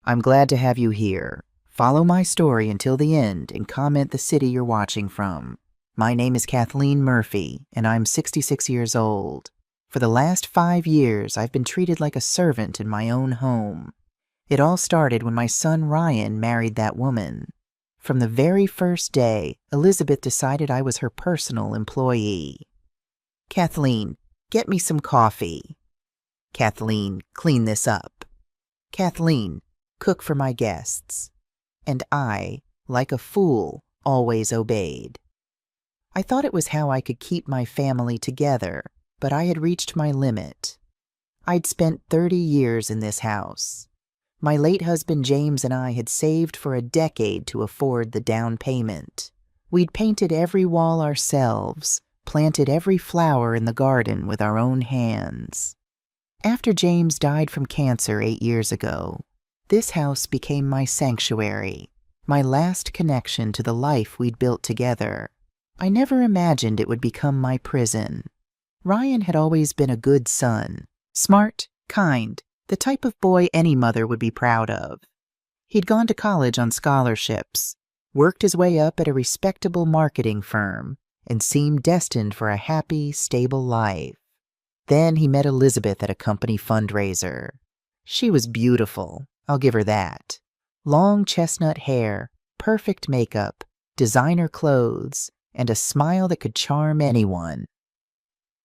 I'm glad to have you here. Follow my story until the end and comment the city you're watching from. My name is Kathleen Murphy, and I'm 66 years old. For the last 5 years, I've been treated like a servant in my own home. It all started when my son Ryan married that woman. From the very first day, Elizabeth decided I was her personal employee. Kathleen, get me some coffee. Kathleen, clean this up. Kathleen, cook for my guests. And I, like a fool, always obeyed. I thought it was how I could keep my family together, but I had reached my limit. I'd spent 30 years in this house. My late husband James and I had saved for a decade to afford the down payment. We'd painted every wall ourselves, planted every flower in the garden with our own hands. After James died from cancer 8 years ago, this house became my sanctuary, my last connection to the life we'd built together. I never imagined it would become my prison. Ryan had always been a good son, smart, kind, the type of boy any mother would be proud of. He'd gone to college on scholarships, worked his way up at a respectable marketing firm, and seemed destined for a happy, stable life. Then he met Elizabeth at a company fundraiser. She was beautiful, I'll give her that. Long chestnut hair, perfect makeup, designer clothes, and a smile that could charm anyone.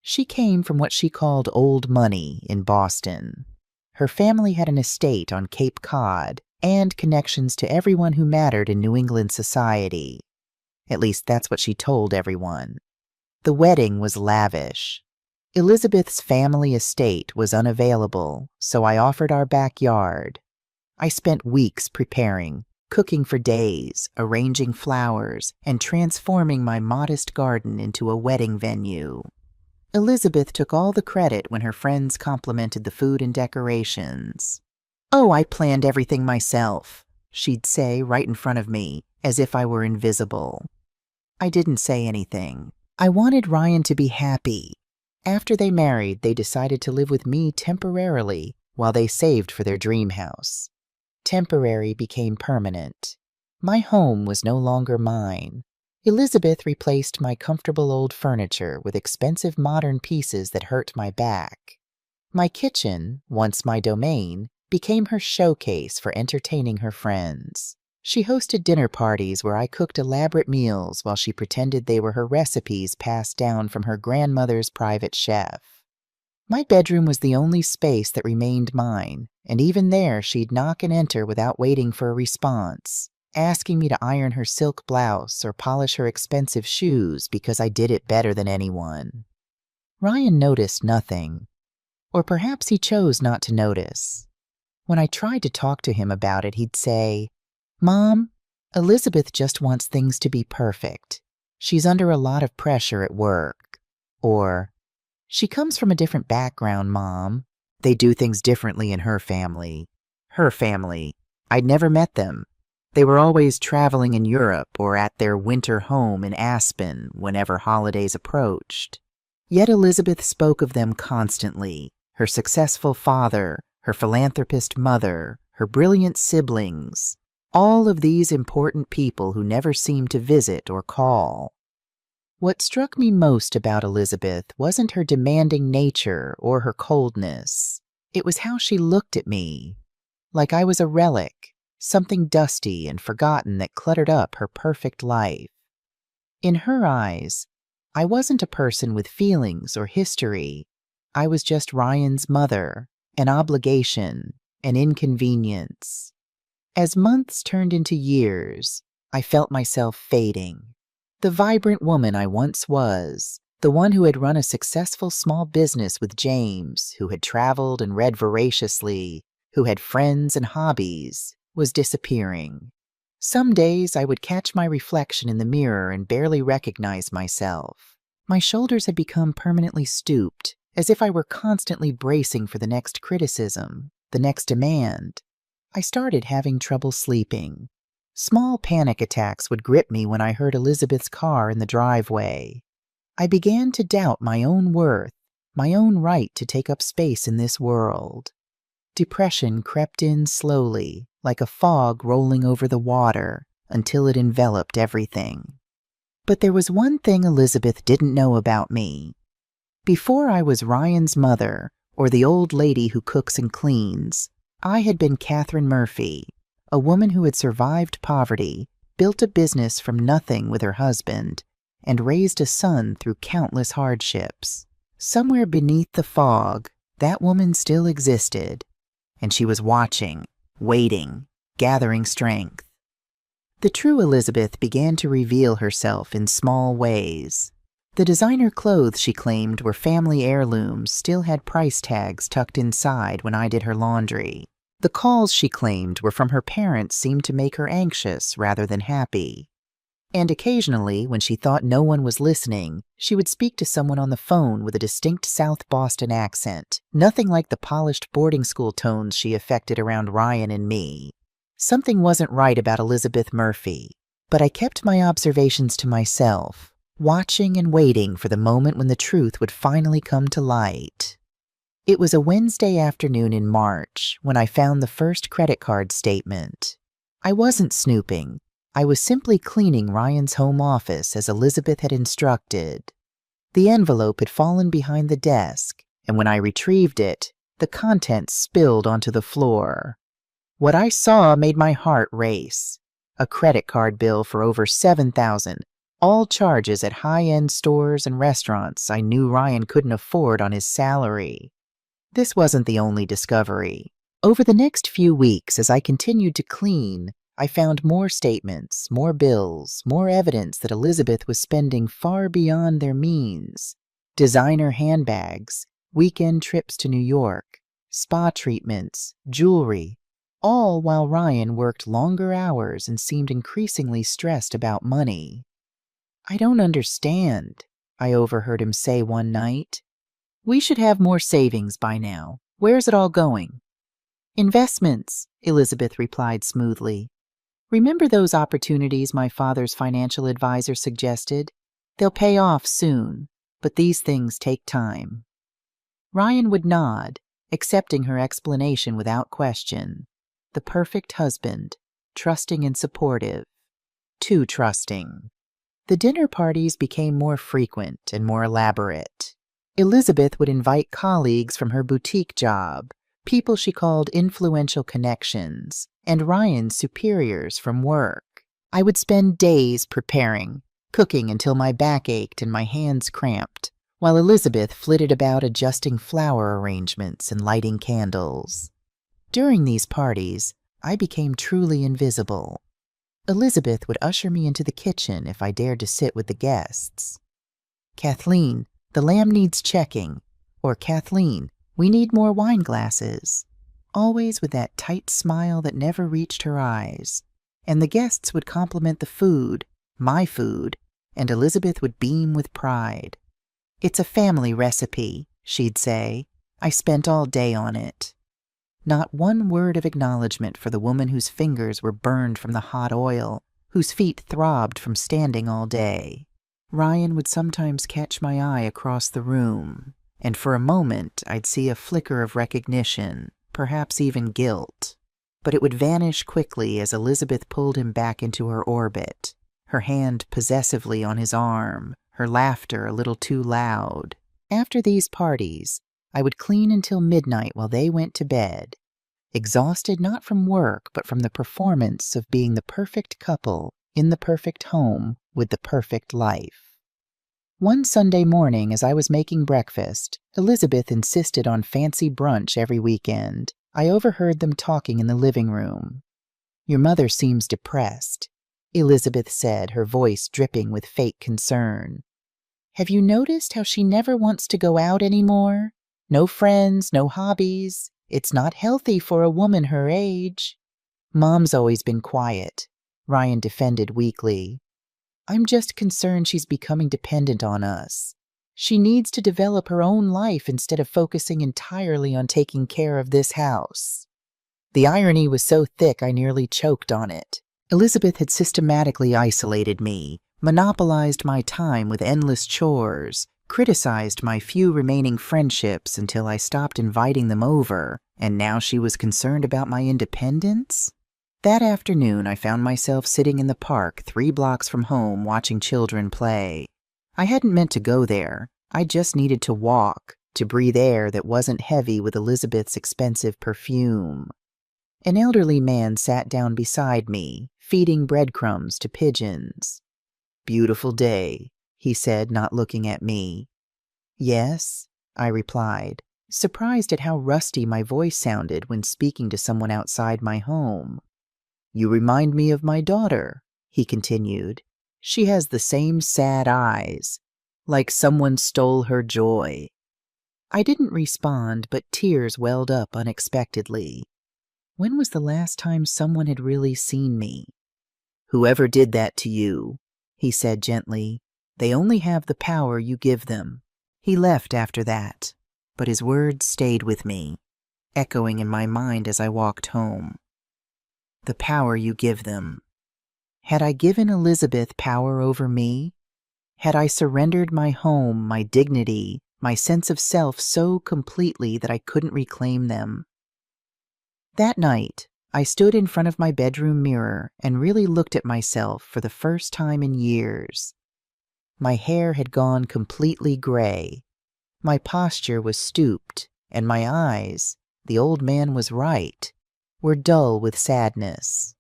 She came from what she called old money in Boston. Her family had an estate on Cape Cod and connections to everyone who mattered in New England society. At least that's what she told everyone. The wedding was lavish. Elizabeth's family estate was unavailable, so I offered our backyard. I spent weeks preparing, cooking for days, arranging flowers, and transforming my modest garden into a wedding venue. Elizabeth took all the credit when her friends complimented the food and decorations. "Oh, I planned everything myself," she'd say right in front of me, as if I were invisible. I didn't say anything. I wanted Ryan to be happy. After they married, they decided to live with me temporarily while they saved for their dream house. Temporary became permanent. My home was no longer mine. Elizabeth replaced my comfortable old furniture with expensive modern pieces that hurt my back. My kitchen, once my domain, became her showcase for entertaining her friends. She hosted dinner parties where I cooked elaborate meals while she pretended they were her recipes passed down from her grandmother's private chef. My bedroom was the only space that remained mine, and even there she'd knock and enter without waiting for a response, asking me to iron her silk blouse or polish her expensive shoes because I did it better than anyone. Ryan noticed nothing. Or perhaps he chose not to notice. When I tried to talk to him about it, he'd say, "Mom, Elizabeth just wants things to be perfect. She's under a lot of pressure at work." Or, "She comes from a different background, Mom. They do things differently in her family." Her family. I'd never met them. They were always traveling in Europe or at their winter home in Aspen whenever holidays approached. Yet Elizabeth spoke of them constantly, her successful father, her philanthropist mother, her brilliant siblings, all of these important people who never seemed to visit or call. What struck me most about Elizabeth wasn't her demanding nature or her coldness. It was how she looked at me, like I was a relic, something dusty and forgotten that cluttered up her perfect life. In her eyes, I wasn't a person with feelings or history. I was just Ryan's mother, an obligation, an inconvenience. As months turned into years, I felt myself fading. The vibrant woman I once was, the one who had run a successful small business with James, who had traveled and read voraciously, who had friends and hobbies, was disappearing. Some days I would catch my reflection in the mirror and barely recognize myself. My shoulders had become permanently stooped, as if I were constantly bracing for the next criticism, the next demand. I started having trouble sleeping. Small panic attacks would grip me when I heard Elizabeth's car in the driveway. I began to doubt my own worth, my own right to take up space in this world. Depression crept in slowly, like a fog rolling over the water until it enveloped everything. But there was one thing Elizabeth didn't know about me. Before I was Ryan's mother, or the old lady who cooks and cleans, I had been Catherine Murphy, a woman who had survived poverty, built a business from nothing with her husband, and raised a son through countless hardships. Somewhere beneath the fog, that woman still existed, and she was watching, waiting, gathering strength. The true Elizabeth began to reveal herself in small ways. The designer clothes she claimed were family heirlooms still had price tags tucked inside when I did her laundry. The calls she claimed were from her parents seemed to make her anxious rather than happy. And occasionally, when she thought no one was listening, she would speak to someone on the phone with a distinct South Boston accent, nothing like the polished boarding school tones she affected around Ryan and me. Something wasn't right about Elizabeth Murphy, but I kept my observations to myself, watching and waiting for the moment when the truth would finally come to light. It was a Wednesday afternoon in March when I found the first credit card statement. I wasn't snooping. I was simply cleaning Ryan's home office as Elizabeth had instructed. The envelope had fallen behind the desk, and when I retrieved it, the contents spilled onto the floor. What I saw made my heart race. A credit card bill for over $7,000, all charges at high-end stores and restaurants I knew Ryan couldn't afford on his salary. This wasn't the only discovery. Over the next few weeks, as I continued to clean, I found more statements, more bills, more evidence that Elizabeth was spending far beyond their means. Designer handbags, weekend trips to New York, spa treatments, jewelry, all while Ryan worked longer hours and seemed increasingly stressed about money. "I don't understand," I overheard him say one night. "We should have more savings by now. Where's it all going?" "Investments," Elizabeth replied smoothly. "Remember those opportunities my father's financial advisor suggested? They'll pay off soon, but these things take time." Ryan would nod, accepting her explanation without question. The perfect husband, trusting and supportive. Too trusting. The dinner parties became more frequent and more elaborate. Elizabeth would invite colleagues from her boutique job, people she called influential connections, and Ryan's superiors from work. I would spend days preparing, cooking until my back ached and my hands cramped, while Elizabeth flitted about adjusting flower arrangements and lighting candles. During these parties, I became truly invisible. Elizabeth would usher me into the kitchen if I dared to sit with the guests. "Kathleen, the lamb needs checking," or "Kathleen, we need more wine glasses," always with that tight smile that never reached her eyes. And the guests would compliment the food, my food, and Elizabeth would beam with pride. "It's a family recipe," she'd say. "I spent all day on it." Not one word of acknowledgement for the woman whose fingers were burned from the hot oil, whose feet throbbed from standing all day. Ryan would sometimes catch my eye across the room, and for a moment I'd see a flicker of recognition, perhaps even guilt. But it would vanish quickly as Elizabeth pulled him back into her orbit, her hand possessively on his arm, her laughter a little too loud. After these parties, I would clean until midnight while they went to bed, exhausted not from work but from the performance of being the perfect couple in the perfect home with the perfect life. One Sunday morning, as I was making breakfast, Elizabeth insisted on fancy brunch every weekend. I overheard them talking in the living room. "Your mother seems depressed," Elizabeth said, her voice dripping with fake concern. "Have you noticed how she never wants to go out anymore? No friends, no hobbies. It's not healthy for a woman her age." "Mom's always been quiet," Ryan defended weakly. "I'm just concerned she's becoming dependent on us. She needs to develop her own life instead of focusing entirely on taking care of this house." The irony was so thick I nearly choked on it. Elizabeth had systematically isolated me, monopolized my time with endless chores, criticized my few remaining friendships until I stopped inviting them over, and now she was concerned about my independence? That afternoon, I found myself sitting in the park 3 blocks from home watching children play. I hadn't meant to go there. I just needed to walk, to breathe air that wasn't heavy with Elizabeth's expensive perfume. An elderly man sat down beside me, feeding breadcrumbs to pigeons. "Beautiful day," he said, not looking at me. "Yes," I replied, surprised at how rusty my voice sounded when speaking to someone outside my home. "You remind me of my daughter," he continued. "She has the same sad eyes, like someone stole her joy." I didn't respond, but tears welled up unexpectedly. When was the last time someone had really seen me? "Whoever did that to you," he said gently, "they only have the power you give them." He left after that, but his words stayed with me, echoing in my mind as I walked home. The power you give them. Had I given Elizabeth power over me? Had I surrendered my home, my dignity, my sense of self so completely that I couldn't reclaim them? That night, I stood in front of my bedroom mirror and really looked at myself for the first time in years. My hair had gone completely gray. My posture was stooped, and my eyes, the old man was right, were dull with sadness.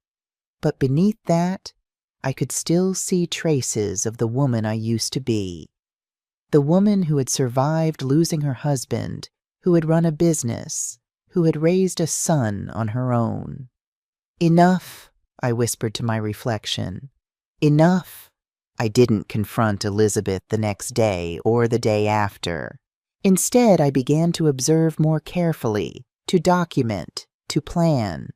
But beneath that, I could still see traces of the woman I used to be. The woman who had survived losing her husband, who had run a business, who had raised a son on her own. "Enough," I whispered to my reflection. "Enough." I didn't confront Elizabeth the next day or the day after. Instead, I began to observe more carefully, to document, to plan.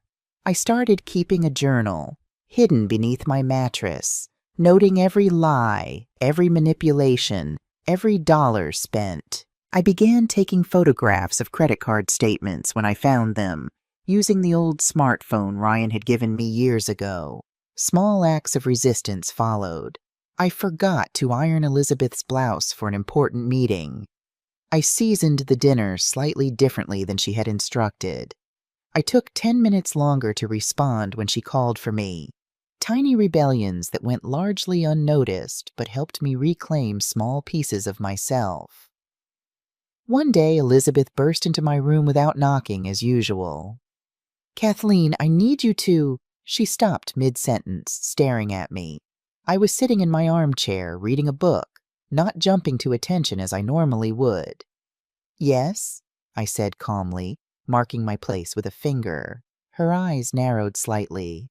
I started keeping a journal, hidden beneath my mattress, noting every lie, every manipulation, every dollar spent. I began taking photographs of credit card statements when I found them, using the old smartphone Ryan had given me years ago. Small acts of resistance followed. I forgot to iron Elizabeth's blouse for an important meeting. I seasoned the dinner slightly differently than she had instructed. I took 10 minutes longer to respond when she called for me. Tiny rebellions that went largely unnoticed but helped me reclaim small pieces of myself. One day, Elizabeth burst into my room without knocking, as usual. "Kathleen, I need you to—" She stopped mid-sentence, staring at me. I was sitting in my armchair, reading a book, not jumping to attention as I normally would. "Yes," I said calmly, marking my place with a finger. Her eyes narrowed slightly.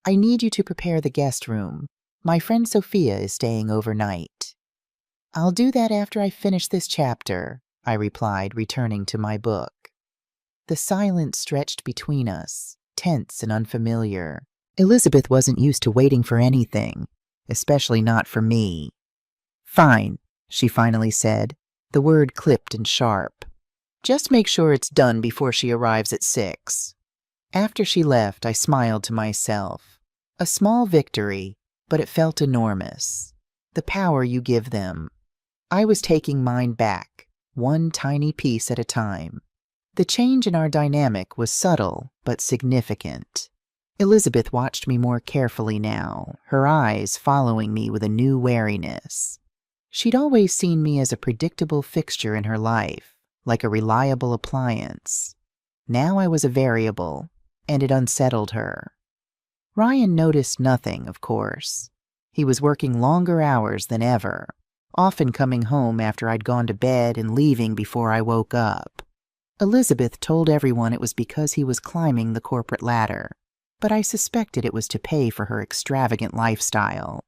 "I need you to prepare the guest room. My friend Sophia is staying overnight." "I'll do that after I finish this chapter," I replied, returning to my book. The silence stretched between us, tense and unfamiliar. Elizabeth wasn't used to waiting for anything, especially not for me. "Fine," she finally said, the word clipped and sharp. "Just make sure it's done before she arrives at 6. After she left, I smiled to myself. A small victory, but it felt enormous. The power you give them. I was taking mine back, one tiny piece at a time. The change in our dynamic was subtle, but significant. Elizabeth watched me more carefully now, her eyes following me with a new wariness. She'd always seen me as a predictable fixture in her life, like a reliable appliance. Now I was a variable, and it unsettled her. Ryan noticed nothing, of course. He was working longer hours than ever, often coming home after I'd gone to bed and leaving before I woke up. Elizabeth told everyone it was because he was climbing the corporate ladder, but I suspected it was to pay for her extravagant lifestyle.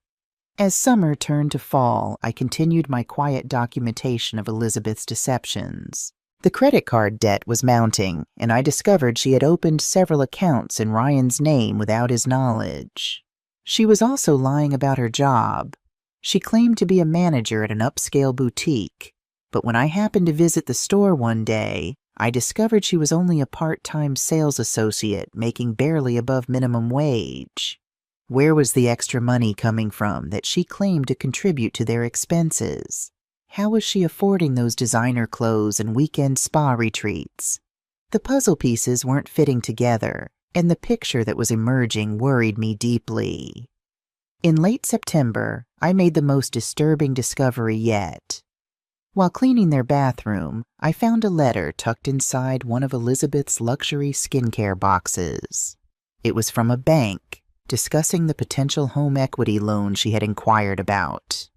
As summer turned to fall, I continued my quiet documentation of Elizabeth's deceptions. The credit card debt was mounting, and I discovered she had opened several accounts in Ryan's name without his knowledge. She was also lying about her job. She claimed to be a manager at an upscale boutique, but when I happened to visit the store one day, I discovered she was only a part-time sales associate making barely above minimum wage. Where was the extra money coming from that she claimed to contribute to their expenses? How was she affording those designer clothes and weekend spa retreats? The puzzle pieces weren't fitting together, and the picture that was emerging worried me deeply. In late September, I made the most disturbing discovery yet. While cleaning their bathroom, I found a letter tucked inside one of Elizabeth's luxury skincare boxes. It was from a bank, discussing the potential home equity loan she had inquired about.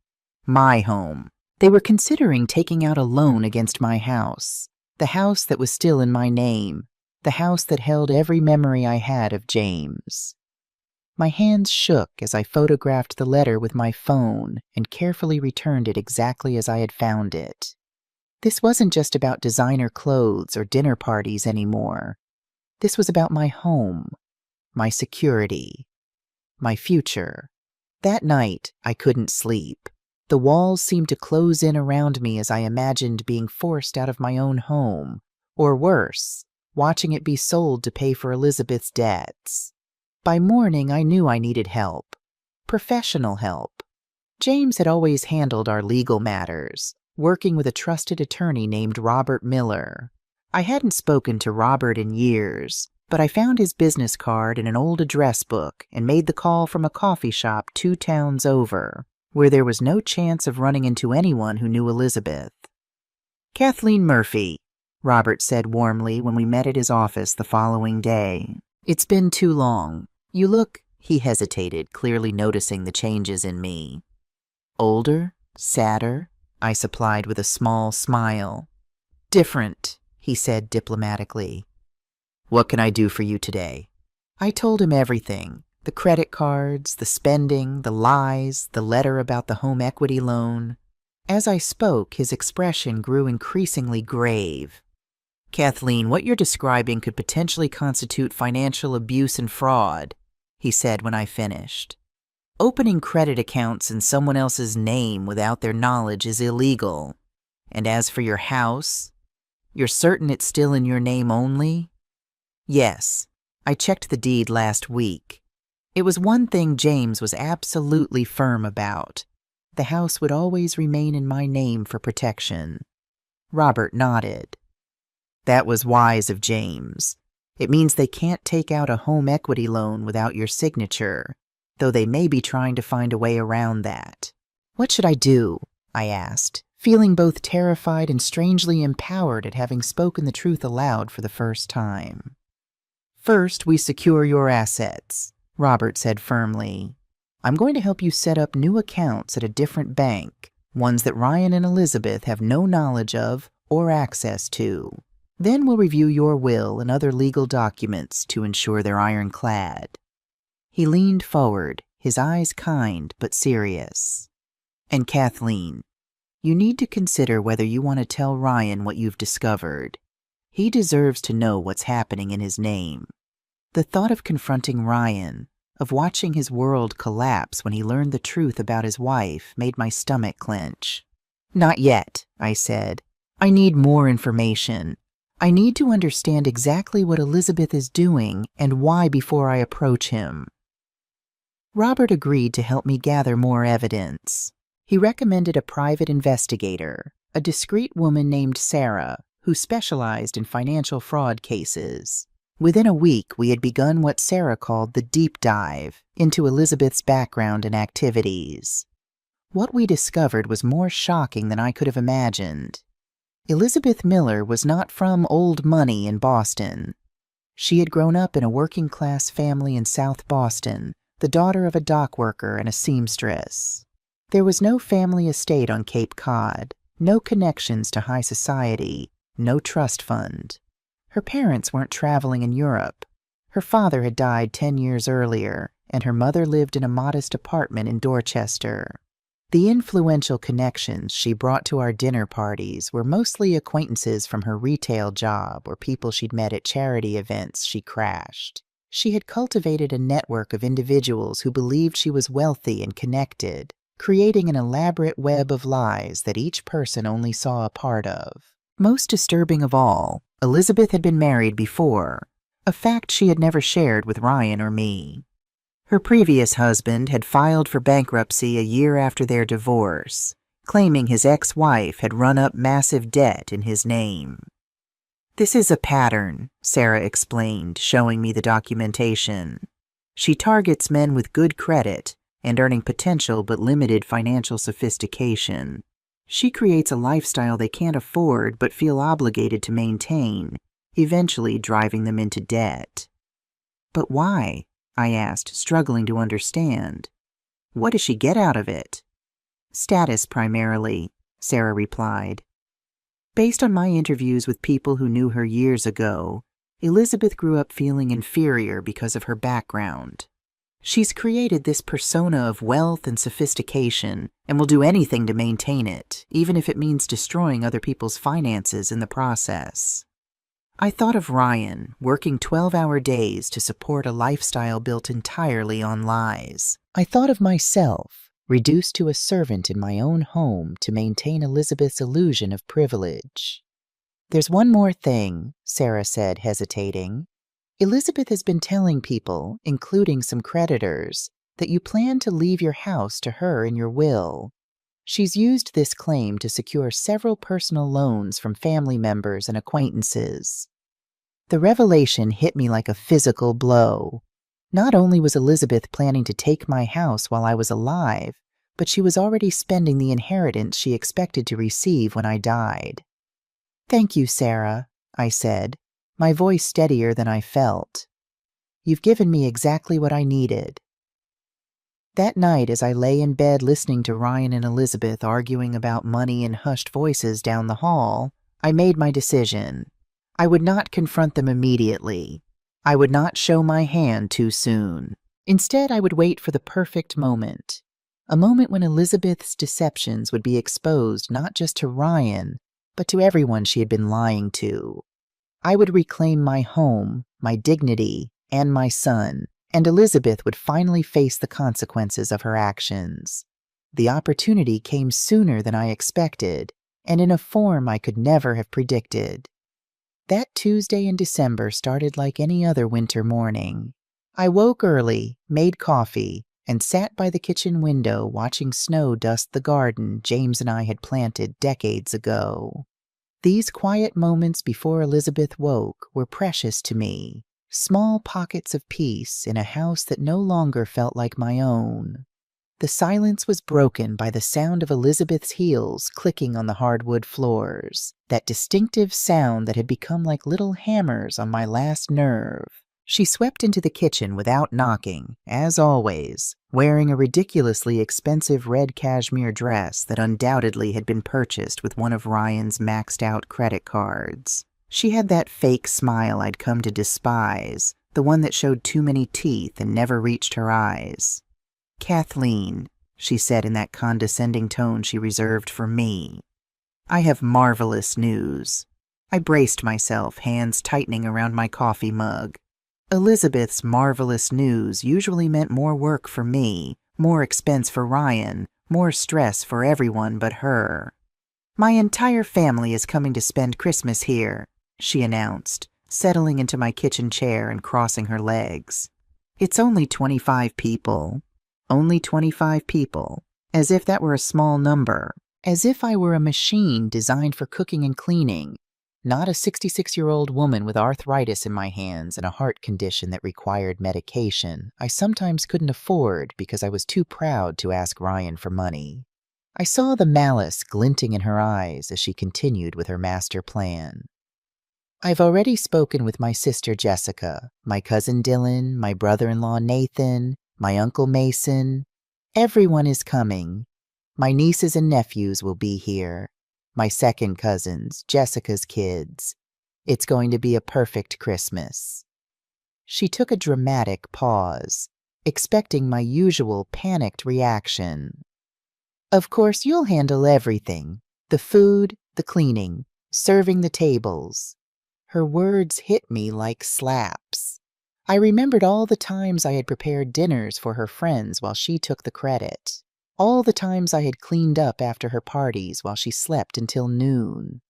My home. They were considering taking out a loan against my house, the house that was still in my name, the house that held every memory I had of James. My hands shook as I photographed the letter with my phone and carefully returned it exactly as I had found it. This wasn't just about designer clothes or dinner parties anymore. This was about my home, my security, my future. That night, I couldn't sleep. The walls seemed to close in around me as I imagined being forced out of my own home, or worse, watching it be sold to pay for Elizabeth's debts. By morning, I knew I needed help. Professional help. James had always handled our legal matters, working with a trusted attorney named Robert Miller. I hadn't spoken to Robert in years, but I found his business card in an old address book and made the call from a coffee shop 2 towns over, where there was no chance of running into anyone who knew Elizabeth. "Kathleen Murphy," Robert said warmly when we met at his office the following day. "It's been too long. You look—" He hesitated, clearly noticing the changes in me. "Older? Sadder?" I supplied with a small smile. "Different," he said diplomatically. "What can I do for you today?" I told him everything. The credit cards, the spending, the lies, the letter about the home equity loan. As I spoke, his expression grew increasingly grave. "Kathleen, what you're describing could potentially constitute financial abuse and fraud," he said when I finished. "Opening credit accounts in someone else's name without their knowledge is illegal. And as for your house, you're certain it's still in your name only?" "Yes. I checked the deed last week. It was one thing James was absolutely firm about. The house would always remain in my name for protection." Robert nodded. "That was wise of James. It means they can't take out a home equity loan without your signature, though they may be trying to find a way around that." "What should I do?" I asked, feeling both terrified and strangely empowered at having spoken the truth aloud for the first time. "First, we secure your assets," Robert said firmly. "I'm going to help you set up new accounts at a different bank, ones that Ryan and Elizabeth have no knowledge of or access to. Then we'll review your will and other legal documents to ensure they're ironclad." He leaned forward, his eyes kind but serious. "And Kathleen, you need to consider whether you want to tell Ryan what you've discovered. He deserves to know what's happening in his name." The thought of confronting Ryan, of watching his world collapse when he learned the truth about his wife, made my stomach clench. "Not yet," I said. "I need more information. I need to understand exactly what Elizabeth is doing and why before I approach him." Robert agreed to help me gather more evidence. He recommended a private investigator, a discreet woman named Sarah, who specialized in financial fraud cases. Within a week, we had begun what Sarah called the deep dive into Elizabeth's background and activities. What we discovered was more shocking than I could have imagined. Elizabeth Miller was not from old money in Boston. She had grown up in a working-class family in South Boston, the daughter of a dock worker and a seamstress. There was no family estate on Cape Cod, no connections to high society, no trust fund. Her parents weren't traveling in Europe. Her father had died 10 years earlier, and her mother lived in a modest apartment in Dorchester. The influential connections she brought to our dinner parties were mostly acquaintances from her retail job or people she'd met at charity events she crashed. She had cultivated a network of individuals who believed she was wealthy and connected, creating an elaborate web of lies that each person only saw a part of. Most disturbing of all, Elizabeth had been married before, a fact she had never shared with Ryan or me. Her previous husband had filed for bankruptcy a year after their divorce, claiming his ex-wife had run up massive debt in his name. This is a pattern, Sarah explained, showing me the documentation. She targets men with good credit and earning potential but limited financial sophistication. She creates a lifestyle they can't afford but feel obligated to maintain, eventually driving them into debt. But why? I asked, struggling to understand. What does she get out of it? Status primarily, Sarah replied. Based on my interviews with people who knew her years ago, Elizabeth grew up feeling inferior because of her background. She's created this persona of wealth and sophistication and will do anything to maintain it, even if it means destroying other people's finances in the process. I thought of Ryan, working 12-hour days to support a lifestyle built entirely on lies. I thought of myself, reduced to a servant in my own home to maintain Elizabeth's illusion of privilege. There's one more thing, Sarah said, hesitating. Elizabeth has been telling people, including some creditors, that you plan to leave your house to her in your will. She's used this claim to secure several personal loans from family members and acquaintances. The revelation hit me like a physical blow. Not only was Elizabeth planning to take my house while I was alive, but she was already spending the inheritance she expected to receive when I died. Thank you, Sarah, I said, my voice steadier than I felt. You've given me exactly what I needed. That night, as I lay in bed listening to Ryan and Elizabeth arguing about money in hushed voices down the hall, I made my decision. I would not confront them immediately. I would not show my hand too soon. Instead, I would wait for the perfect moment. A moment when Elizabeth's deceptions would be exposed not just to Ryan, but to everyone she had been lying to. I would reclaim my home, my dignity, and my son, and Elizabeth would finally face the consequences of her actions. The opportunity came sooner than I expected, and in a form I could never have predicted. That Tuesday in December started like any other winter morning. I woke early, made coffee, and sat by the kitchen window watching snow dust the garden James and I had planted decades ago. These quiet moments before Elizabeth woke were precious to me, small pockets of peace in a house that no longer felt like my own. The silence was broken by the sound of Elizabeth's heels clicking on the hardwood floors, that distinctive sound that had become like little hammers on my last nerve. She swept into the kitchen without knocking, as always, wearing a ridiculously expensive red cashmere dress that undoubtedly had been purchased with one of Ryan's maxed-out credit cards. She had that fake smile I'd come to despise, the one that showed too many teeth and never reached her eyes. "Kathleen," she said in that condescending tone she reserved for me, "I have marvelous news." I braced myself, hands tightening around my coffee mug. Elizabeth's marvelous news usually meant more work for me, more expense for Ryan, more stress for everyone but her. "My entire family is coming to spend Christmas here," she announced, settling into my kitchen chair and crossing her legs. "It's only 25 people. Only 25 people. As if that were a small number. As if I were a machine designed for cooking and cleaning. Not a 66-year-old woman with arthritis in my hands and a heart condition that required medication I sometimes couldn't afford because I was too proud to ask Ryan for money. I saw the malice glinting in her eyes as she continued with her master plan. "I've already spoken with my sister Jessica, my cousin Dylan, my brother-in-law Nathan, my uncle Mason. Everyone is coming. My nieces and nephews will be here. My second cousins, Jessica's kids. It's going to be a perfect Christmas." She took a dramatic pause, expecting my usual panicked reaction. "Of course, you'll handle everything. The food, the cleaning, serving the tables." Her words hit me like slaps. I remembered all the times I had prepared dinners for her friends while she took the credit. All the times I had cleaned up after her parties while she slept until noon.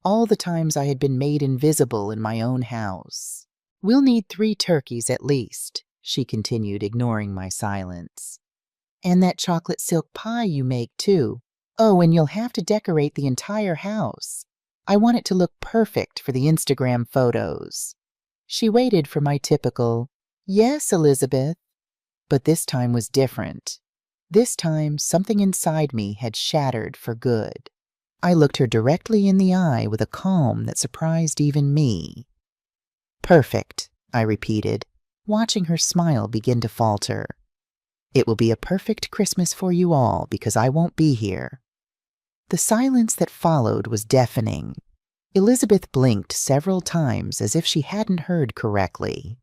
All the times I had been made invisible in my own house. "We'll need 3 turkeys at least," she continued, ignoring my silence. "And that chocolate silk pie you make, too. Oh, and you'll have to decorate the entire house. I want it to look perfect for the Instagram photos. She waited for my typical, "Yes, Elizabeth." But this time was different. This time, something inside me had shattered for good. I looked her directly in the eye with a calm that surprised even me. "Perfect," I repeated, watching her smile begin to falter. "It will be a perfect Christmas for you all because I won't be here." The silence that followed was deafening. Elizabeth blinked several times as if she hadn't heard correctly.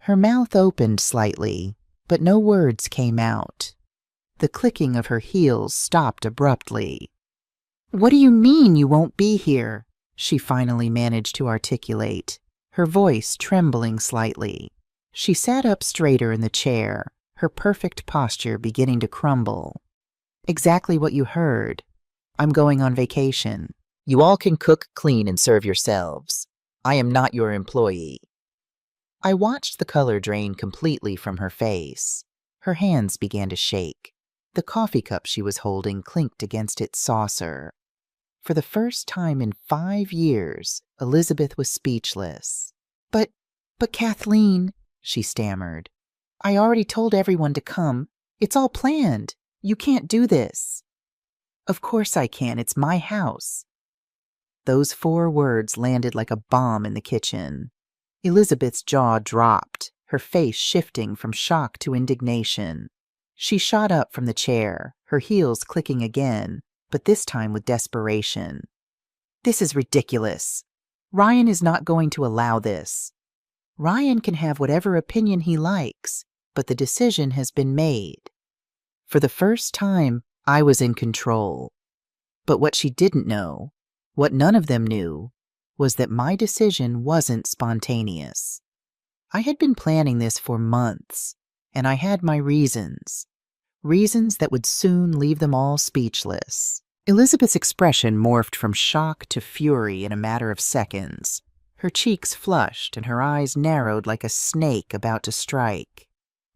Her mouth opened slightly, but no words came out. The clicking of her heels stopped abruptly. "What do you mean you won't be here?" she finally managed to articulate, her voice trembling slightly. She sat up straighter in the chair, her perfect posture beginning to crumble. "Exactly what you heard. I'm going on vacation. You all can cook, clean, and serve yourselves. I am not your employee." I watched the color drain completely from her face. Her hands began to shake. The coffee cup she was holding clinked against its saucer. For the first time in 5 years, Elizabeth was speechless. But Kathleen," she stammered, "I already told everyone to come. It's all planned. You can't do this." "Of course I can. It's my house." Those 4 words landed like a bomb in the kitchen. Elizabeth's jaw dropped, her face shifting from shock to indignation. She shot up from the chair, her heels clicking again, but this time with desperation. "This is ridiculous. Ryan is not going to allow this. Ryan can have whatever opinion he likes, but the decision has been made." For the first time, I was in control. But what she didn't know, what none of them knew, was that my decision wasn't spontaneous. I had been planning this for months, and I had my reasons. Reasons that would soon leave them all speechless. Elizabeth's expression morphed from shock to fury in a matter of seconds. Her cheeks flushed and her eyes narrowed like a snake about to strike.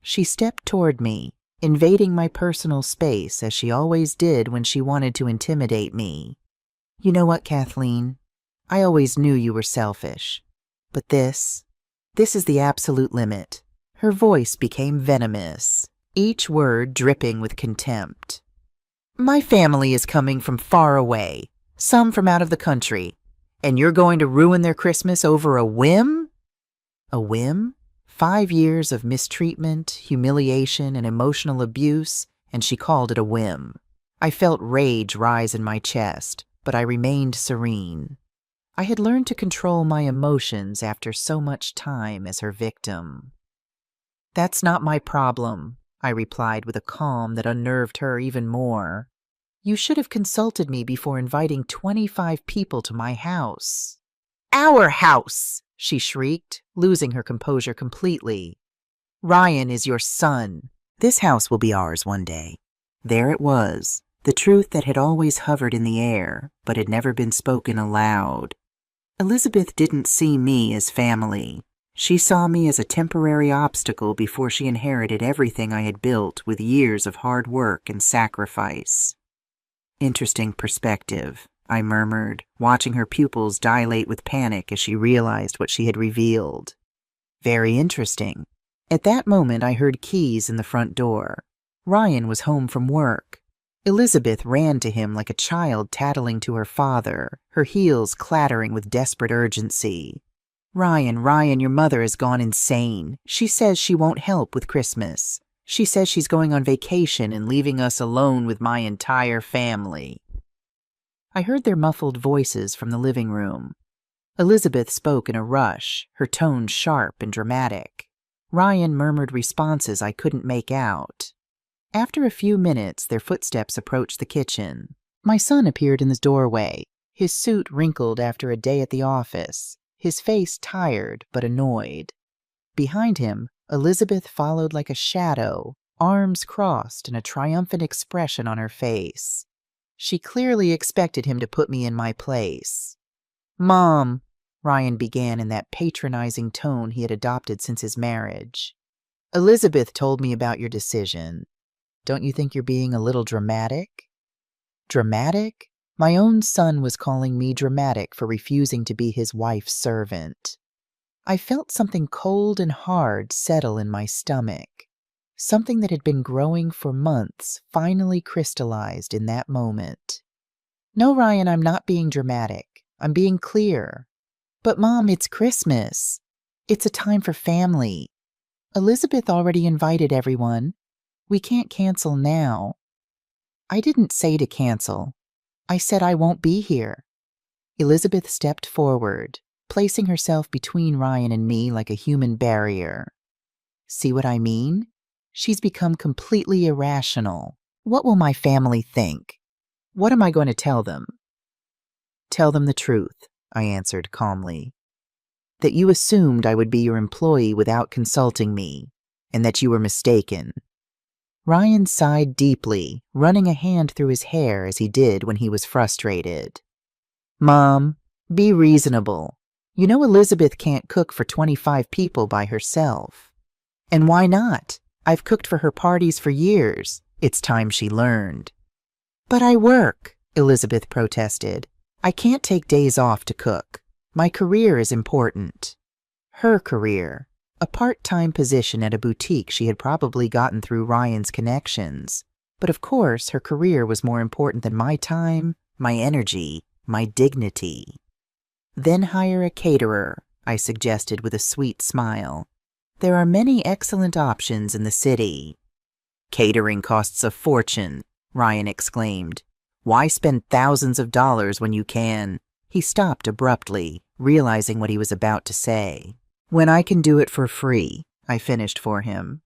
She stepped toward me, invading my personal space as she always did when she wanted to intimidate me. "You know what, Kathleen? I always knew you were selfish. But this is the absolute limit." Her voice became venomous, each word dripping with contempt. "My family is coming from far away, some from out of the country, and you're going to ruin their Christmas over a whim?" A whim? 5 years of mistreatment, humiliation, and emotional abuse, and she called it a whim. I felt rage rise in my chest, but I remained serene. I had learned to control my emotions after so much time as her victim. "That's not my problem," I replied with a calm that unnerved her even more. "You should have consulted me before inviting 25 people to my house." "Our house!" she shrieked, losing her composure completely. "Ryan is your son. This house will be ours one day." There it was, the truth that had always hovered in the air, but had never been spoken aloud. Elizabeth didn't see me as family. She saw me as a temporary obstacle before she inherited everything I had built with years of hard work and sacrifice. "Interesting perspective," I murmured, watching her pupils dilate with panic as she realized what she had revealed. "Very interesting." At that moment, I heard keys in the front door. Ryan was home from work. Elizabeth ran to him like a child tattling to her father, her heels clattering with desperate urgency. Ryan, your mother has gone insane. She says she won't help with Christmas. She says she's going on vacation and leaving us alone with my entire family." I heard their muffled voices from the living room. Elizabeth spoke in a rush, her tone sharp and dramatic. Ryan murmured responses I couldn't make out. After a few minutes, their footsteps approached the kitchen. My son appeared in the doorway, his suit wrinkled after a day at the office, his face tired but annoyed. Behind him, Elizabeth followed like a shadow, arms crossed and a triumphant expression on her face. She clearly expected him to put me in my place. "Mom," Ryan began in that patronizing tone he had adopted since his marriage. "Elizabeth told me about your decision. Don't you think you're being a little dramatic?" "Dramatic?" My own son was calling me dramatic for refusing to be his wife's servant. I felt something cold and hard settle in my stomach. Something that had been growing for months finally crystallized in that moment. No, Ryan, I'm not being dramatic. I'm being clear. But Mom, it's Christmas. It's a time for family. Elizabeth already invited everyone. We can't cancel now. I didn't say to cancel. I said I won't be here. Elizabeth stepped forward, placing herself between Ryan and me like a human barrier. See what I mean? She's become completely irrational. What will my family think? What am I going to tell them? Tell them the truth, I answered calmly. That you assumed I would be your employee without consulting me, and that you were mistaken. Ryan sighed deeply, running a hand through his hair as he did when he was frustrated. Mom, be reasonable. You know Elizabeth can't cook for 25 people by herself. And why not? I've cooked for her parties for years. It's time she learned. But I work, Elizabeth protested. I can't take days off to cook. My career is important. Her career. A part-time position at a boutique she had probably gotten through Ryan's connections. But of course, her career was more important than my time, my energy, my dignity. Then hire a caterer, I suggested with a sweet smile. There are many excellent options in the city. Catering costs a fortune, Ryan exclaimed. Why spend thousands of dollars when you can? He stopped abruptly, realizing what he was about to say. When I can do it for free, I finished for him.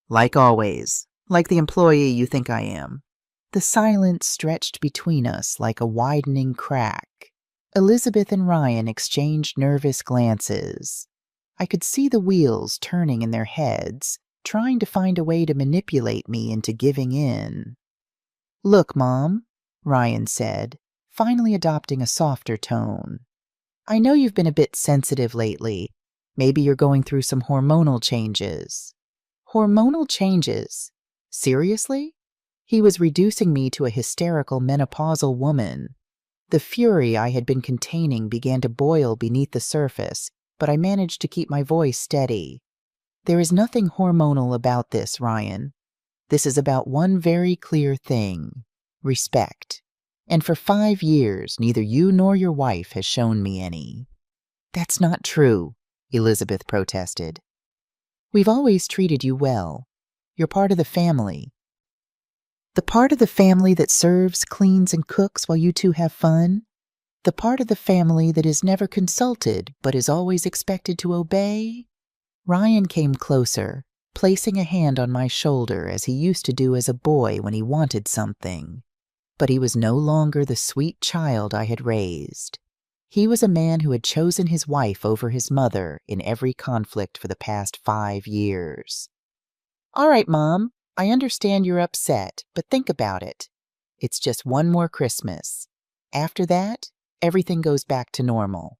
Like always, like the employee you think I am. The silence stretched between us like a widening crack. Elizabeth and Ryan exchanged nervous glances. I could see the wheels turning in their heads, trying to find a way to manipulate me into giving in. Look, Mom, Ryan said, finally adopting a softer tone. I know you've been a bit sensitive lately. Maybe you're going through some hormonal changes. Hormonal changes? Seriously? He was reducing me to a hysterical menopausal woman. The fury I had been containing began to boil beneath the surface, but I managed to keep my voice steady. There is nothing hormonal about this, Ryan. This is about one very clear thing: respect. And for 5 years, neither you nor your wife has shown me any. That's not true, Elizabeth protested. We've always treated you well. You're part of the family. The part of the family that serves, cleans, and cooks while you two have fun? The part of the family that is never consulted but is always expected to obey? Ryan came closer, placing a hand on my shoulder as he used to do as a boy when he wanted something. But he was no longer the sweet child I had raised. He was a man who had chosen his wife over his mother in every conflict for the past 5 years. All right, Mom, I understand you're upset, but think about it. It's just one more Christmas. After that, everything goes back to normal.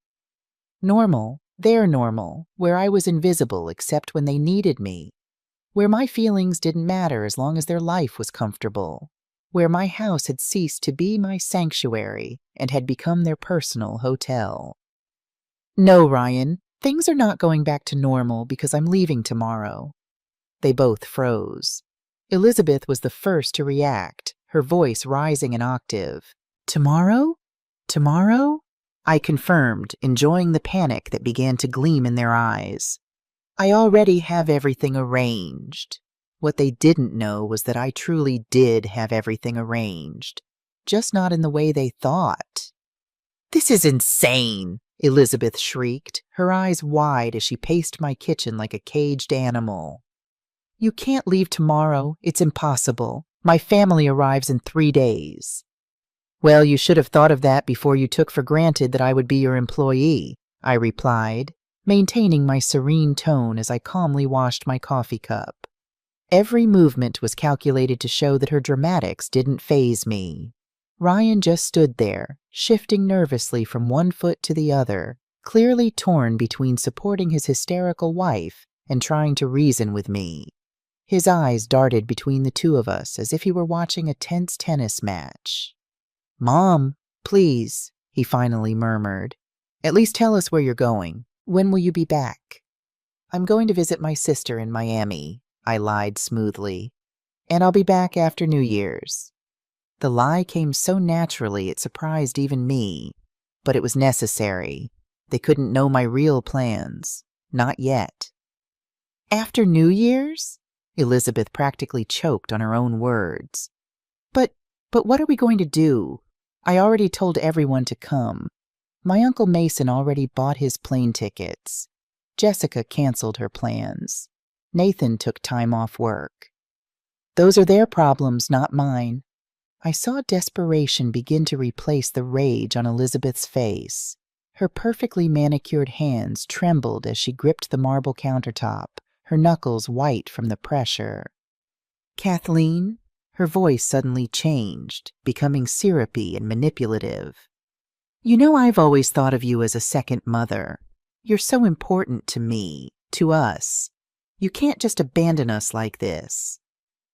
Normal, their normal, where I was invisible except when they needed me. Where my feelings didn't matter as long as their life was comfortable. Where my house had ceased to be my sanctuary and had become their personal hotel. No, Ryan, things are not going back to normal because I'm leaving tomorrow. They both froze. Elizabeth was the first to react, her voice rising an octave. Tomorrow? Tomorrow? I confirmed, enjoying the panic that began to gleam in their eyes. I already have everything arranged. What they didn't know was that I truly did have everything arranged, just not in the way they thought. This is insane, Elizabeth shrieked, her eyes wide as she paced my kitchen like a caged animal. You can't leave tomorrow. It's impossible. My family arrives in 3 days. Well, you should have thought of that before you took for granted that I would be your employee, I replied, maintaining my serene tone as I calmly washed my coffee cup. Every movement was calculated to show that her dramatics didn't faze me. Ryan just stood there, shifting nervously from one foot to the other, clearly torn between supporting his hysterical wife and trying to reason with me. His eyes darted between the two of us as if he were watching a tense tennis match. Mom, Please, he finally murmured. At least tell us where you're going. When will you be back? I'm going to visit my sister in Miami, I lied smoothly. And I'll be back after New Year's. The lie came so naturally it surprised even me, but it was necessary. They couldn't know my real plans. Not yet. After New Year's? Elizabeth practically choked on her own words. But what are we going to do? I already told everyone to come. My Uncle Mason already bought his plane tickets. Jessica canceled her plans. Nathan took time off work. Those are their problems, not mine. I saw desperation begin to replace the rage on Elizabeth's face. Her perfectly manicured hands trembled as she gripped the marble countertop, her knuckles white from the pressure. Kathleen? Her voice suddenly changed, becoming syrupy and manipulative. You know I've always thought of you as a second mother. You're so important to me, to us. You can't just abandon us like this.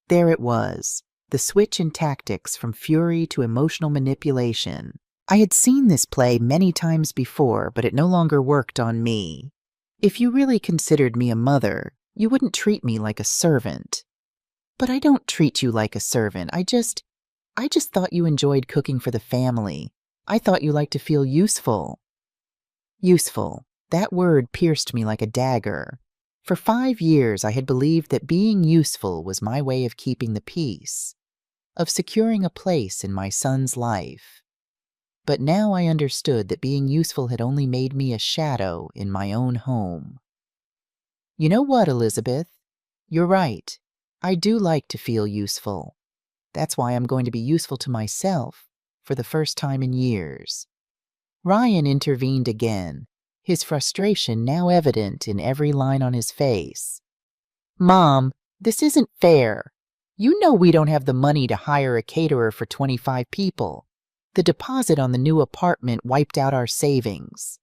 There it was, the switch in tactics from fury to emotional manipulation. I had seen this play many times before, but it no longer worked on me. If you really considered me a mother, you wouldn't treat me like a servant. But I don't treat you like a servant. I just thought you enjoyed cooking for the family. I thought you liked to feel useful. Useful. That word pierced me like a dagger. For 5 years, I had believed that being useful was my way of keeping the peace, of securing a place in my son's life. But now I understood that being useful had only made me a shadow in my own home. You know what, Elizabeth? You're right. I do like to feel useful. That's why I'm going to be useful to myself for the first time in years. Ryan intervened again, his frustration now evident in every line on his face. Mom, this isn't fair. You know we don't have the money to hire a caterer for 25 people. The deposit on the new apartment wiped out our savings.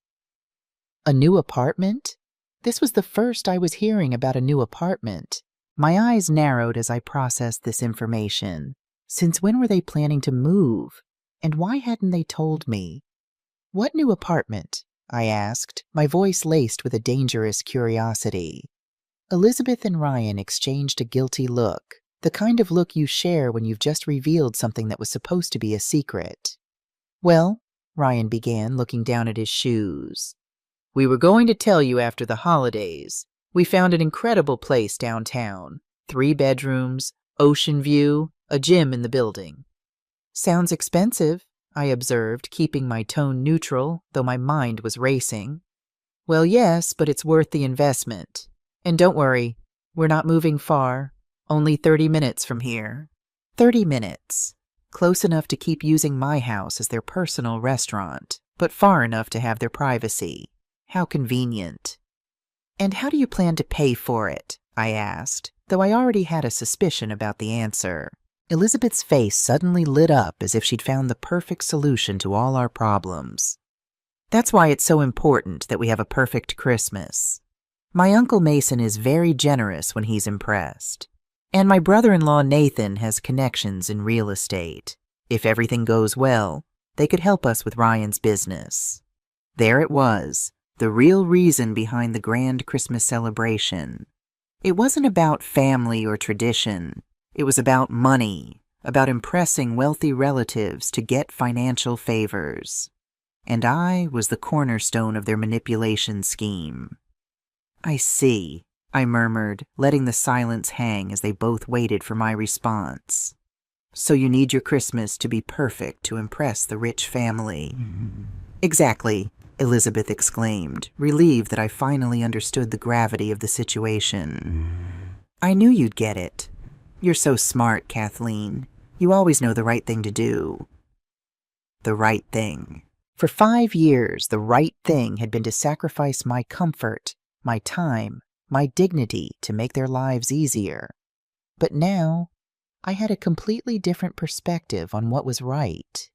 A new apartment? This was the first I was hearing about a new apartment. My eyes narrowed as I processed this information. Since when were they planning to move? And why hadn't they told me? What new apartment? I asked, my voice laced with a dangerous curiosity. Elizabeth and Ryan exchanged a guilty look, the kind of look you share when you've just revealed something that was supposed to be a secret. Well, Ryan began, looking down at his shoes. We were going to tell you after the holidays. We found an incredible place downtown. 3 bedrooms, ocean view, a gym in the building. Sounds expensive, I observed, keeping my tone neutral, though my mind was racing. Well, yes, but it's worth the investment. And don't worry, we're not moving far. Only 30 minutes from here. 30 minutes. Close enough to keep using my house as their personal restaurant, but far enough to have their privacy. How convenient. And how do you plan to pay for it? I asked, though I already had a suspicion about the answer. Elizabeth's face suddenly lit up as if she'd found the perfect solution to all our problems. That's why it's so important that we have a perfect Christmas. My Uncle Mason is very generous when he's impressed. And my brother-in-law Nathan has connections in real estate. If everything goes well, they could help us with Ryan's business. There it was, the real reason behind the grand Christmas celebration. It wasn't about family or tradition. It was about money, about impressing wealthy relatives to get financial favors. And I was the cornerstone of their manipulation scheme. I see, I murmured, letting the silence hang as they both waited for my response. So you need your Christmas to be perfect to impress the rich family. Exactly, Elizabeth exclaimed, relieved that I finally understood the gravity of the situation. I knew you'd get it. You're so smart, Kathleen. You always know the right thing to do. The right thing. For 5 years, the right thing had been to sacrifice my comfort, my time, my dignity to make their lives easier. But now, I had a completely different perspective on what was right.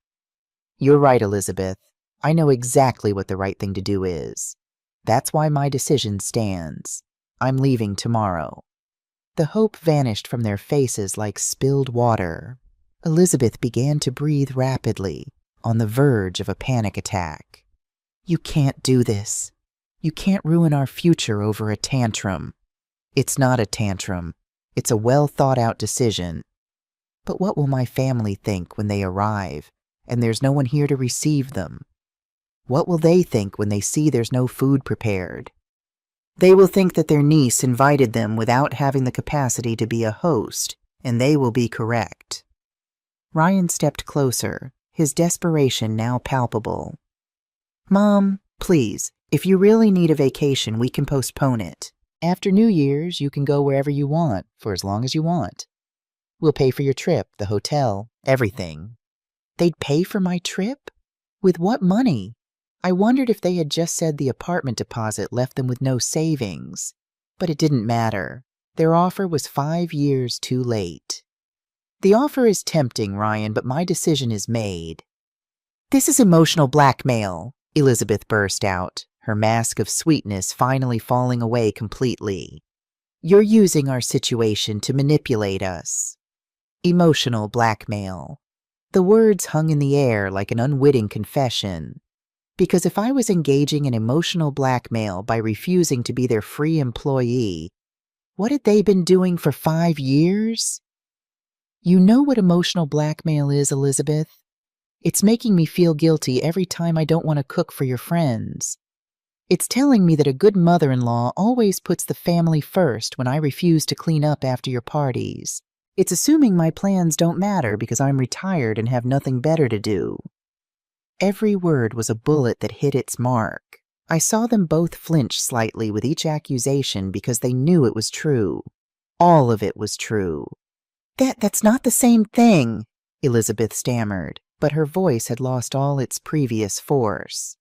You're right, Elizabeth. I know exactly what the right thing to do is. That's why my decision stands. I'm leaving tomorrow. The hope vanished from their faces like spilled water. Elizabeth began to breathe rapidly, on the verge of a panic attack. "You can't do this. You can't ruin our future over a tantrum." "It's not a tantrum. It's a well-thought-out decision." "But what will my family think when they arrive, and there's no one here to receive them? What will they think when they see there's no food prepared?" "They will think that their niece invited them without having the capacity to be a host, and they will be correct." Ryan stepped closer, his desperation now palpable. "Mom, please, if you really need a vacation, we can postpone it. After New Year's, you can go wherever you want, for as long as you want. We'll pay for your trip, the hotel, everything." They'd pay for my trip? With what money? I wondered if they had just said the apartment deposit left them with no savings. But it didn't matter. Their offer was 5 years too late. "The offer is tempting, Ryan, but my decision is made." "This is emotional blackmail," Elizabeth burst out, her mask of sweetness finally falling away completely. "You're using our situation to manipulate us." Emotional blackmail. The words hung in the air like an unwitting confession. Because if I was engaging in emotional blackmail by refusing to be their free employee, what had they been doing for 5 years? "You know what emotional blackmail is, Elizabeth? It's making me feel guilty every time I don't want to cook for your friends. It's telling me that a good mother-in-law always puts the family first when I refuse to clean up after your parties. It's assuming my plans don't matter because I'm retired and have nothing better to do." Every word was a bullet that hit its mark. I saw them both flinch slightly with each accusation because they knew it was true. All of it was true. That's not the same thing," Elizabeth stammered, but her voice had lost all its previous force.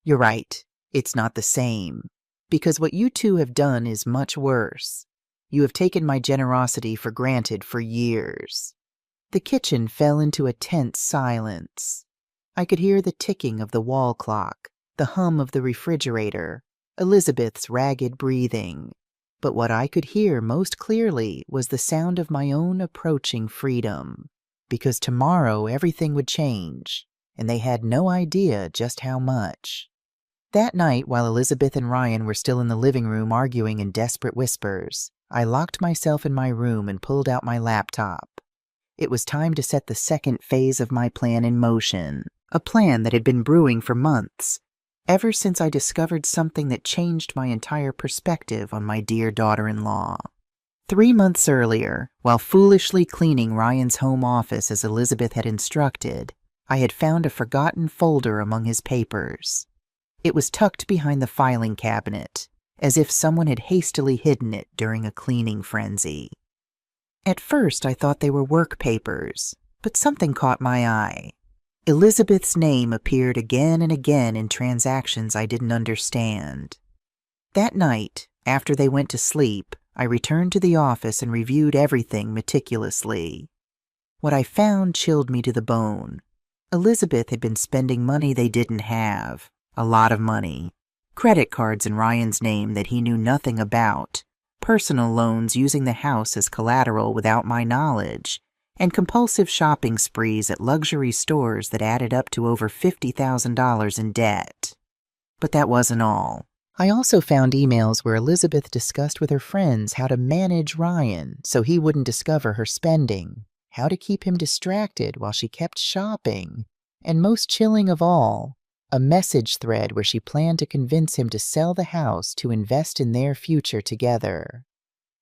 "You're right. It's not the same. Because what you two have done is much worse. You have taken my generosity for granted for years." The kitchen fell into a tense silence. I could hear the ticking of the wall clock, the hum of the refrigerator, Elizabeth's ragged breathing. But what I could hear most clearly was the sound of my own approaching freedom. Because tomorrow everything would change, and they had no idea just how much. That night, while Elizabeth and Ryan were still in the living room arguing in desperate whispers, I locked myself in my room and pulled out my laptop. It was time to set the second phase of my plan in motion, a plan that had been brewing for months, ever since I discovered something that changed my entire perspective on my dear daughter-in-law. 3 months earlier, while foolishly cleaning Ryan's home office as Elizabeth had instructed, I had found a forgotten folder among his papers. It was tucked behind the filing cabinet, as if someone had hastily hidden it during a cleaning frenzy. At first, I thought they were work papers, but something caught my eye. Elizabeth's name appeared again and again in transactions I didn't understand. That night, after they went to sleep, I returned to the office and reviewed everything meticulously. What I found chilled me to the bone. Elizabeth had been spending money they didn't have, a lot of money. Credit cards in Ryan's name that he knew nothing about, personal loans using the house as collateral without my knowledge, and compulsive shopping sprees at luxury stores that added up to over $50,000 in debt. But that wasn't all. I also found emails where Elizabeth discussed with her friends how to manage Ryan so he wouldn't discover her spending, how to keep him distracted while she kept shopping, and most chilling of all, a message thread where she planned to convince him to sell the house to invest in their future together.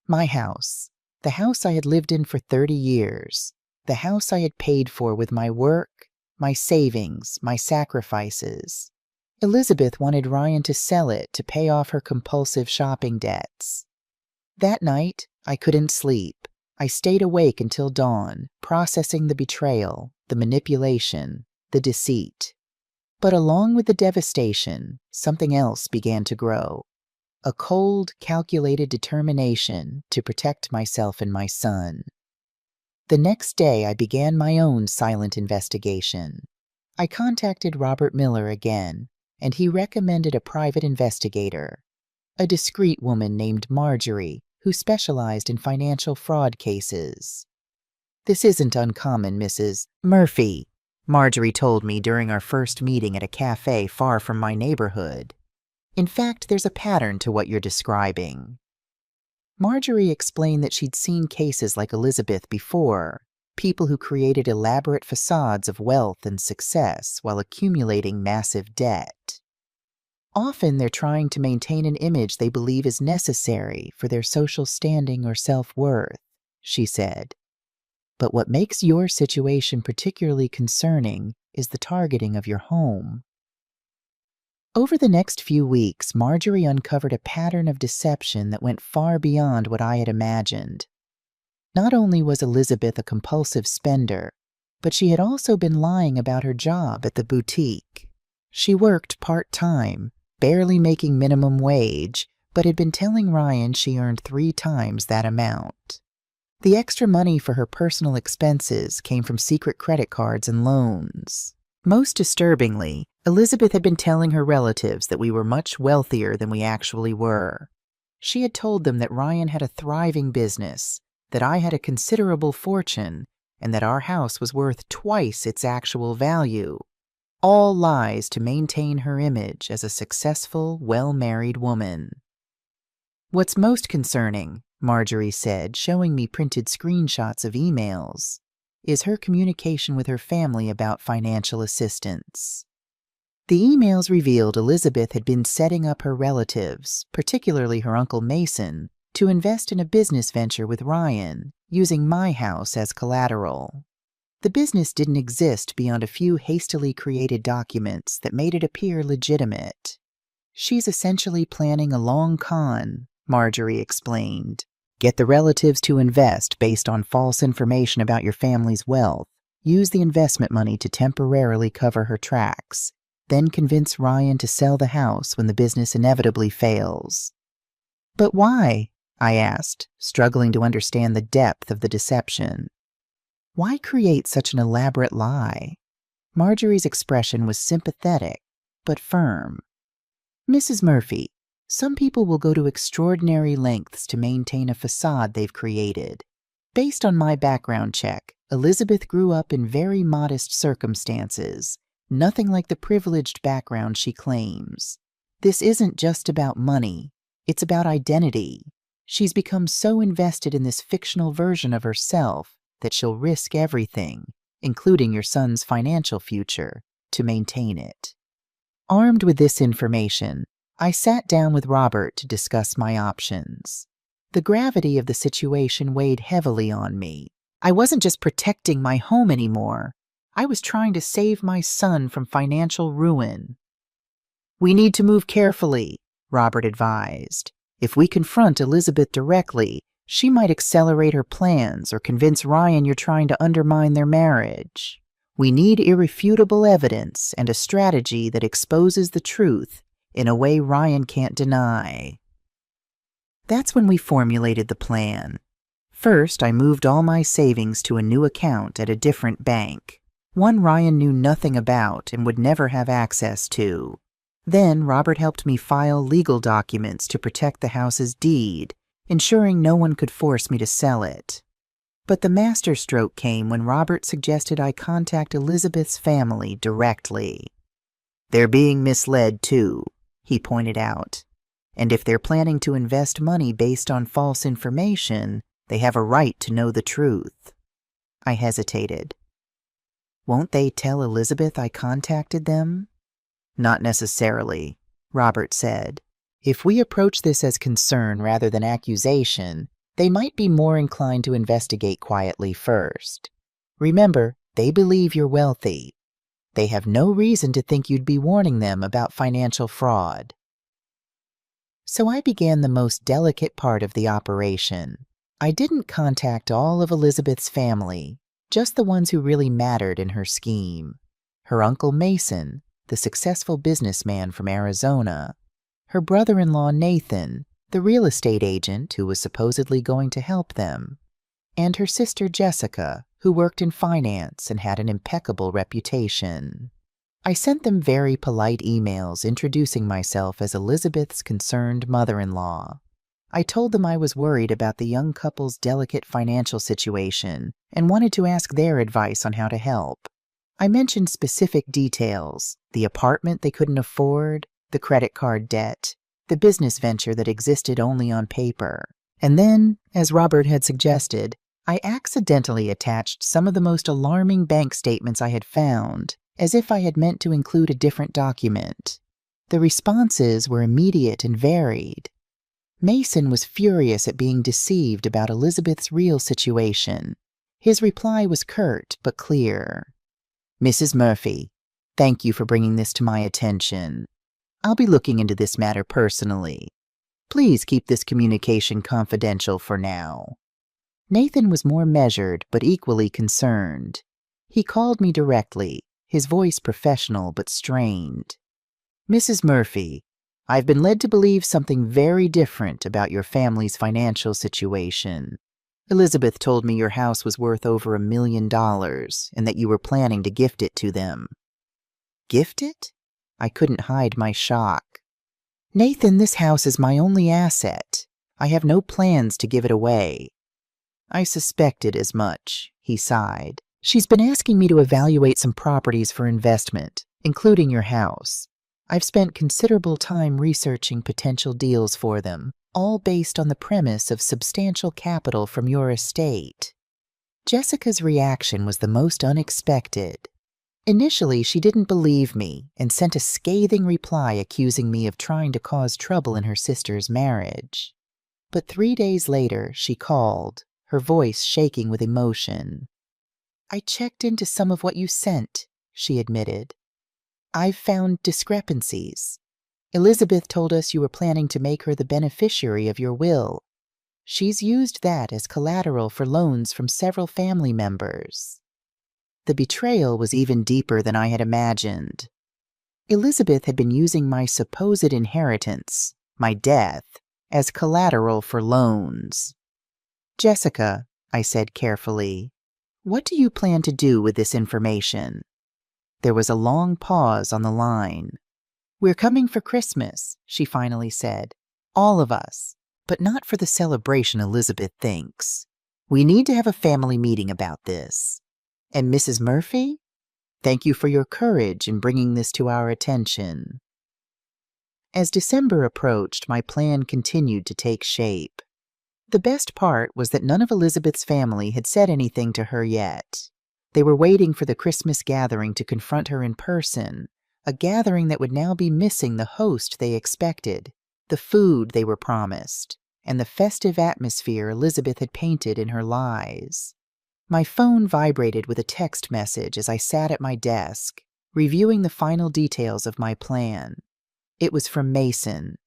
My house. The house I had lived in for 30 years. The house I had paid for with my work, my savings, my sacrifices. Elizabeth wanted Ryan to sell it to pay off her compulsive shopping debts. That night, I couldn't sleep. I stayed awake until dawn, processing the betrayal, the manipulation, the deceit. But along with the devastation, something else began to grow. A cold, calculated determination to protect myself and my son. The next day, I began my own silent investigation. I contacted Robert Miller again, and he recommended a private investigator, a discreet woman named Marjorie, who specialized in financial fraud cases. "This isn't uncommon, Mrs. Murphy," Marjorie told me during our first meeting at a cafe far from my neighborhood. In fact, there's a pattern to what you're describing. Marjorie explained that she'd seen cases like Elizabeth before, people who created elaborate facades of wealth and success while accumulating massive debt. Often they're trying to maintain an image they believe is necessary for their social standing or self-worth, she said. But what makes your situation particularly concerning is the targeting of your home. Over the next few weeks, Marjorie uncovered a pattern of deception that went far beyond what I had imagined. Not only was Elizabeth a compulsive spender, but she had also been lying about her job at the boutique. She worked part-time, barely making minimum wage, but had been telling Ryan she earned 3 times that amount. The extra money for her personal expenses came from secret credit cards and loans. Most disturbingly, Elizabeth had been telling her relatives that we were much wealthier than we actually were. She had told them that Ryan had a thriving business, that I had a considerable fortune, and that our house was worth twice its actual value. All lies to maintain her image as a successful, well-married woman. What's most concerning, Marjorie said, showing me printed screenshots of emails, is her communication with her family about financial assistance. The emails revealed Elizabeth had been setting up her relatives, particularly her Uncle Mason, to invest in a business venture with Ryan, using my house as collateral. The business didn't exist beyond a few hastily created documents that made it appear legitimate. She's essentially planning a long con, Marjorie explained. Get the relatives to invest based on false information about your family's wealth, use the investment money to temporarily cover her tracks, then convince Ryan to sell the house when the business inevitably fails. But why? I asked, struggling to understand the depth of the deception. Why create such an elaborate lie? Marjorie's expression was sympathetic, but firm. Mrs. Murphy, some people will go to extraordinary lengths to maintain a facade they've created. Based on my background check, Elizabeth grew up in very modest circumstances, nothing like the privileged background she claims. This isn't just about money, it's about identity. She's become so invested in this fictional version of herself that she'll risk everything, including your son's financial future, to maintain it. Armed with this information, I sat down with Robert to discuss my options. The gravity of the situation weighed heavily on me. I wasn't just protecting my home anymore. I was trying to save my son from financial ruin. We need to move carefully, Robert advised. If we confront Elizabeth directly, she might accelerate her plans or convince Ryan you're trying to undermine their marriage. We need irrefutable evidence and a strategy that exposes the truth in a way Ryan can't deny. That's when we formulated the plan. First, I moved all my savings to a new account at a different bank, one Ryan knew nothing about and would never have access to. Then Robert helped me file legal documents to protect the house's deed, ensuring no one could force me to sell it. But the masterstroke came when Robert suggested I contact Elizabeth's family directly. They're being misled too, he pointed out. And if they're planning to invest money based on false information, they have a right to know the truth. I hesitated. Won't they tell Elizabeth I contacted them? Not necessarily, Robert said. If we approach this as concern rather than accusation, they might be more inclined to investigate quietly first. Remember, they believe you're wealthy. They have no reason to think you'd be warning them about financial fraud. So I began the most delicate part of the operation. I didn't contact all of Elizabeth's family, just the ones who really mattered in her scheme. Her Uncle Mason, the successful businessman from Arizona, her brother-in-law Nathan, the real estate agent who was supposedly going to help them, and her sister Jessica, who worked in finance and had an impeccable reputation. I sent them very polite emails introducing myself as Elizabeth's concerned mother-in-law. I told them I was worried about the young couple's delicate financial situation and wanted to ask their advice on how to help. I mentioned specific details: the apartment they couldn't afford, the credit card debt, the business venture that existed only on paper. And then, as Robert had suggested, I accidentally attached some of the most alarming bank statements I had found, as if I had meant to include a different document. The responses were immediate and varied. Mason was furious at being deceived about Elizabeth's real situation. His reply was curt but clear. "Mrs. Murphy, thank you for bringing this to my attention. I'll be looking into this matter personally. Please keep this communication confidential for now." Nathan was more measured but equally concerned. He called me directly, his voice professional but strained. "Mrs. Murphy, I've been led to believe something very different about your family's financial situation. Elizabeth told me your house was worth over $1 million and that you were planning to gift it to them." "Gift it?" I couldn't hide my shock. "Nathan, this house is my only asset. I have no plans to give it away." "I suspected as much," he sighed. "She's been asking me to evaluate some properties for investment, including your house. I've spent considerable time researching potential deals for them, all based on the premise of substantial capital from your estate." Jessica's reaction was the most unexpected. Initially, she didn't believe me and sent a scathing reply accusing me of trying to cause trouble in her sister's marriage. But 3 days later, she called, her voice shaking with emotion. "I checked into some of what you sent," she admitted. "I've found discrepancies. Elizabeth told us you were planning to make her the beneficiary of your will. She's used that as collateral for loans from several family members." The betrayal was even deeper than I had imagined. Elizabeth had been using my supposed inheritance, my death, as collateral for loans. "Jessica," I said carefully, "what do you plan to do with this information?" There was a long pause on the line. "We're coming for Christmas," she finally said. "All of us, but not for the celebration Elizabeth thinks. We need to have a family meeting about this. And Mrs. Murphy, thank you for your courage in bringing this to our attention." As December approached, my plan continued to take shape. The best part was that none of Elizabeth's family had said anything to her yet. They were waiting for the Christmas gathering to confront her in person, a gathering that would now be missing the host they expected, the food they were promised, and the festive atmosphere Elizabeth had painted in her lies. My phone vibrated with a text message as I sat at my desk, reviewing the final details of my plan. It was from Mason.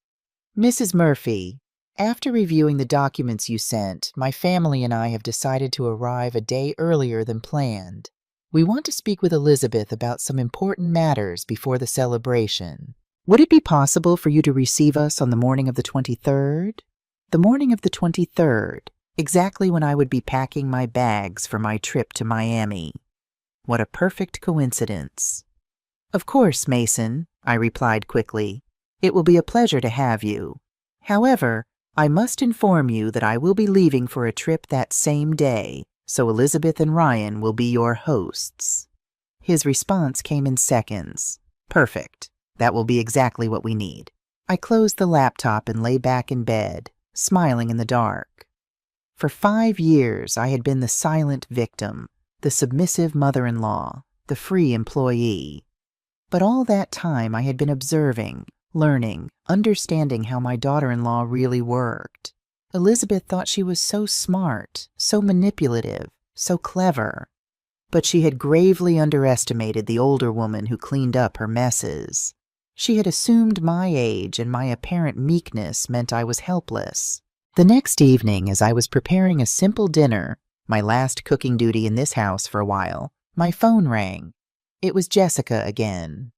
"Mrs. Murphy, after reviewing the documents you sent, my family and I have decided to arrive a day earlier than planned. We want to speak with Elizabeth about some important matters before the celebration. Would it be possible for you to receive us on the morning of the 23rd? The morning of the 23rd, exactly when I would be packing my bags for my trip to Miami." What a perfect coincidence. "Of course, Mason," I replied quickly. "It will be a pleasure to have you. However, I must inform you that I will be leaving for a trip that same day, so Elizabeth and Ryan will be your hosts." His response came in seconds. "Perfect. That will be exactly what we need." I closed the laptop and lay back in bed, smiling in the dark. For 5 years, I had been the silent victim, the submissive mother-in-law, the free employee. But all that time I had been observing, learning, understanding how my daughter-in-law really worked. Elizabeth thought she was so smart, so manipulative, so clever. But she had gravely underestimated the older woman who cleaned up her messes. She had assumed my age, and my apparent meekness meant I was helpless. The next evening, as I was preparing a simple dinner, my last cooking duty in this house for a while, my phone rang. It was Jessica again.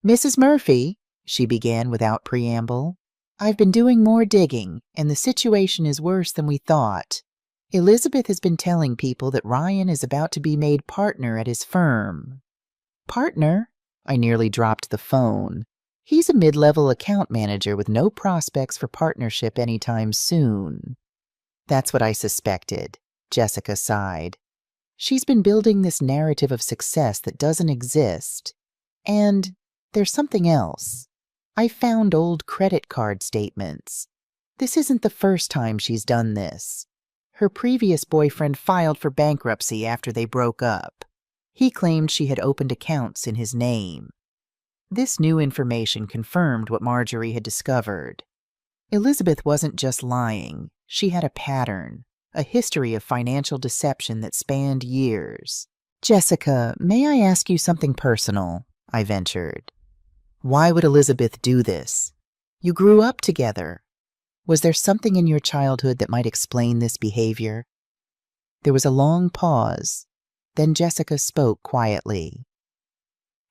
"Mrs. Murphy," she began without preamble, "I've been doing more digging, and the situation is worse than we thought. Elizabeth has been telling people that Ryan is about to be made partner at his firm." "Partner?" I nearly dropped the phone. "He's a mid-level account manager with no prospects for partnership anytime soon." "That's what I suspected," Jessica sighed. She's been building this narrative of success that doesn't exist. And there's something else. I found old credit card statements. This isn't the first time she's done this. Her previous boyfriend filed for bankruptcy after they broke up. He claimed she had opened accounts in his name. This new information confirmed what Marjorie had discovered. Elizabeth wasn't just lying. She had a pattern, a history of financial deception that spanned years. "Jessica, may I ask you something personal?" I ventured. "Why would Elizabeth do this? You grew up together. Was there something in your childhood that might explain this behavior?" There was a long pause. Then Jessica spoke quietly.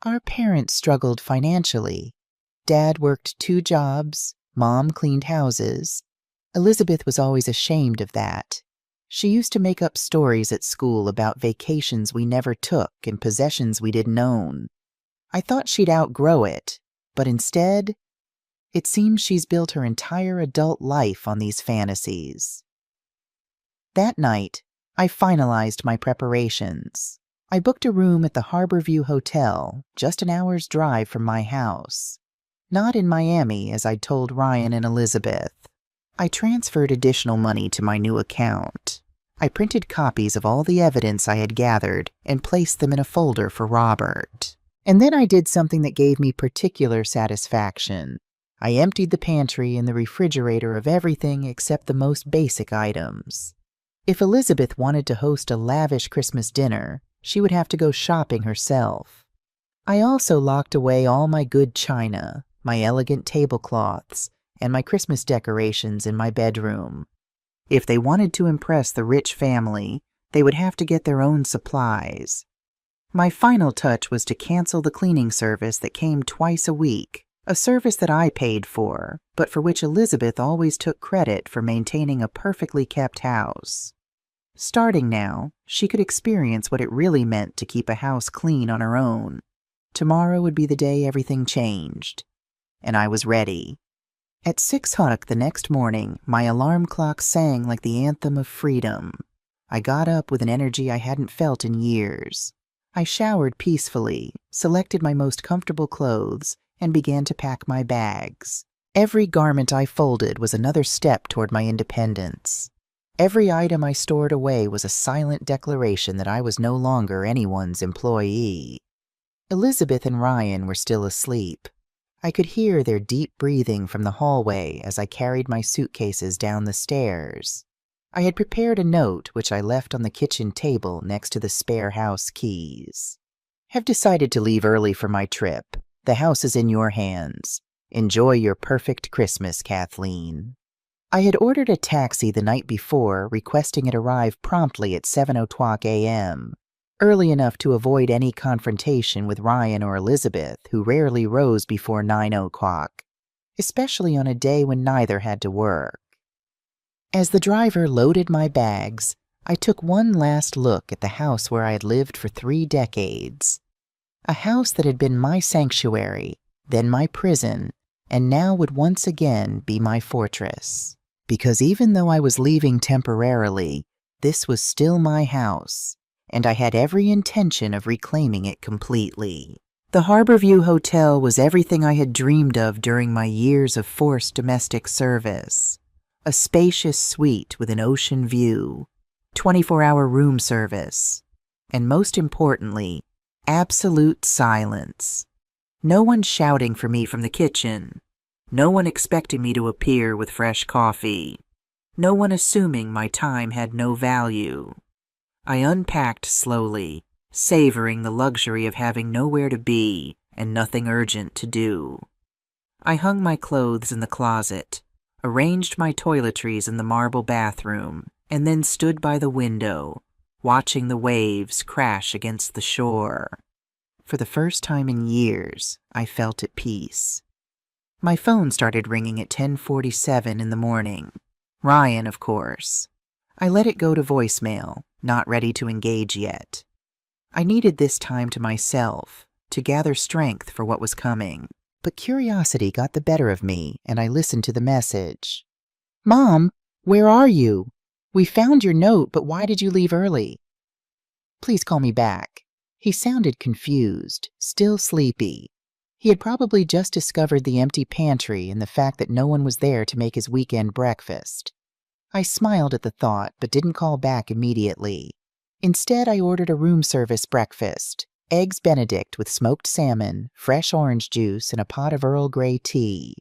"Our parents struggled financially. Dad worked 2 jobs, Mom cleaned houses. Elizabeth was always ashamed of that. She used to make up stories at school about vacations we never took and possessions we didn't own. I thought she'd outgrow it, but instead, it seems she's built her entire adult life on these fantasies." That night, I finalized my preparations. I booked a room at the Harborview Hotel, just an hour's drive from my house. Not in Miami, as I'd told Ryan and Elizabeth. I transferred additional money to my new account. I printed copies of all the evidence I had gathered and placed them in a folder for Robert. And then I did something that gave me particular satisfaction. I emptied the pantry and the refrigerator of everything except the most basic items. If Elizabeth wanted to host a lavish Christmas dinner, she would have to go shopping herself. I also locked away all my good china, my elegant tablecloths, and my Christmas decorations in my bedroom. If they wanted to impress the rich family, they would have to get their own supplies. My final touch was to cancel the cleaning service that came twice a week, a service that I paid for, but for which Elizabeth always took credit for maintaining a perfectly kept house. Starting now, she could experience what it really meant to keep a house clean on her own. Tomorrow would be the day everything changed. And I was ready. At 6:00 the next morning, my alarm clock sang like the anthem of freedom. I got up with an energy I hadn't felt in years. I showered peacefully, selected my most comfortable clothes, and began to pack my bags. Every garment I folded was another step toward my independence. Every item I stored away was a silent declaration that I was no longer anyone's employee. Elizabeth and Ryan were still asleep. I could hear their deep breathing from the hallway as I carried my suitcases down the stairs. I had prepared a note which I left on the kitchen table next to the spare house keys. "Have decided to leave early for my trip. The house is in your hands. Enjoy your perfect Christmas, Kathleen." I had ordered a taxi the night before, requesting it arrive promptly at 7:00 a.m., early enough to avoid any confrontation with Ryan or Elizabeth, who rarely rose before 9:00, especially on a day when neither had to work. As the driver loaded my bags, I took one last look at the house where I had lived for 3 decades. A house that had been my sanctuary, then my prison, and now would once again be my fortress. Because even though I was leaving temporarily, this was still my house, and I had every intention of reclaiming it completely. The Harborview Hotel was everything I had dreamed of during my years of forced domestic service. A spacious suite with an ocean view, 24-hour room service, and most importantly, absolute silence. No one shouting for me from the kitchen. No one expecting me to appear with fresh coffee. No one assuming my time had no value. I unpacked slowly, savoring the luxury of having nowhere to be and nothing urgent to do. I hung my clothes in the closet, arranged my toiletries in the marble bathroom, and then stood by the window, watching the waves crash against the shore. For the first time in years, I felt at peace. My phone started ringing at 10:47 in the morning. Ryan, of course. I let it go to voicemail, not ready to engage yet. I needed this time to myself, to gather strength for what was coming. But curiosity got the better of me, and I listened to the message. "Mom, where are you? We found your note, but why did you leave early?" Please call me back." He sounded confused, still sleepy. He had probably just discovered the empty pantry and the fact that no one was there to make his weekend breakfast. I smiled at the thought, but didn't call back immediately. Instead, I ordered a room service breakfast: eggs Benedict with smoked salmon, fresh orange juice, and a pot of Earl Grey tea.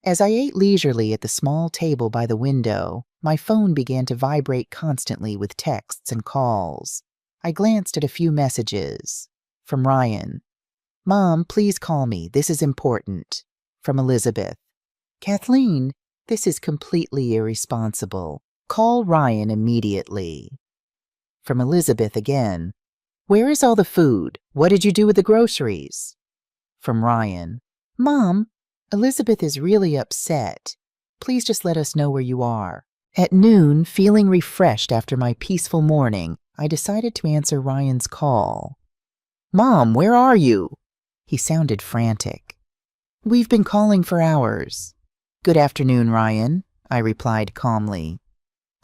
As I ate leisurely at the small table by the window, my phone began to vibrate constantly with texts and calls. I glanced at a few messages. From Ryan: "Mom, please call me. This is important." From Elizabeth: "Kathleen, this is completely irresponsible. Call Ryan immediately." From Elizabeth again: "Where is all the food? What did you do with the groceries?" From Ryan: "Mom, Elizabeth is really upset. Please just let us know where you are." At noon, feeling refreshed after my peaceful morning, I decided to answer Ryan's call. "Mom, where are you?" He sounded frantic. "We've been calling for hours." "Good afternoon, Ryan," I replied calmly.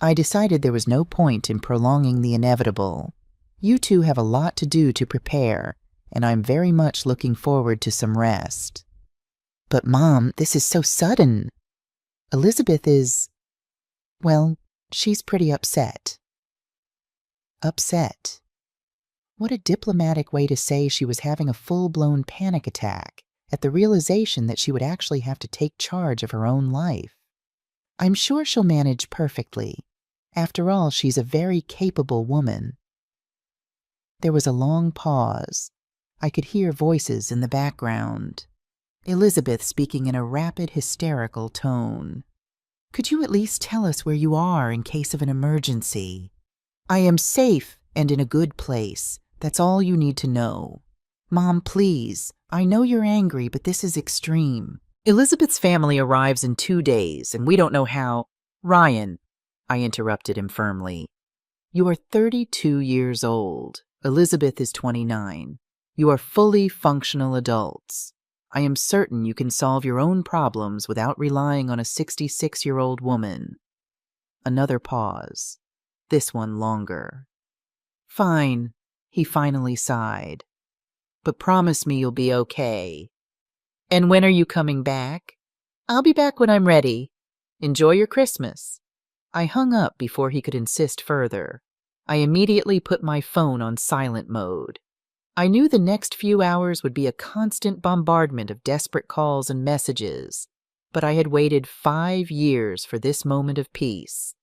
I decided there was no point in prolonging the inevitable. You two have a lot to do to prepare, and I'm very much looking forward to some rest. "But Mom, this is so sudden." "Elizabeth is, well, she's pretty upset." Upset. What a diplomatic way to say she was having a full-blown panic attack at the realization that she would actually have to take charge of her own life. I'm sure she'll manage perfectly. After all, she's a very capable woman. There was a long pause. I could hear voices in the background. Elizabeth speaking in a rapid, hysterical tone. "Could you at least tell us where you are in case of an emergency?" "I am safe and in a good place. That's all you need to know." "Mom, please. I know you're angry, but this is extreme. Elizabeth's family arrives in 2 days, and we don't know how—" "Ryan," I interrupted him firmly. "You are 32 years old. Elizabeth is 29. You are fully functional adults. I am certain you can solve your own problems without relying on a 66-year-old woman." Another pause. This one longer. "Fine," he finally sighed. "But promise me you'll be okay." "And when are you coming back?" "I'll be back when I'm ready. Enjoy your Christmas." I hung up before he could insist further. I immediately put my phone on silent mode. I knew the next few hours would be a constant bombardment of desperate calls and messages, but I had waited 5 years for this moment of peace.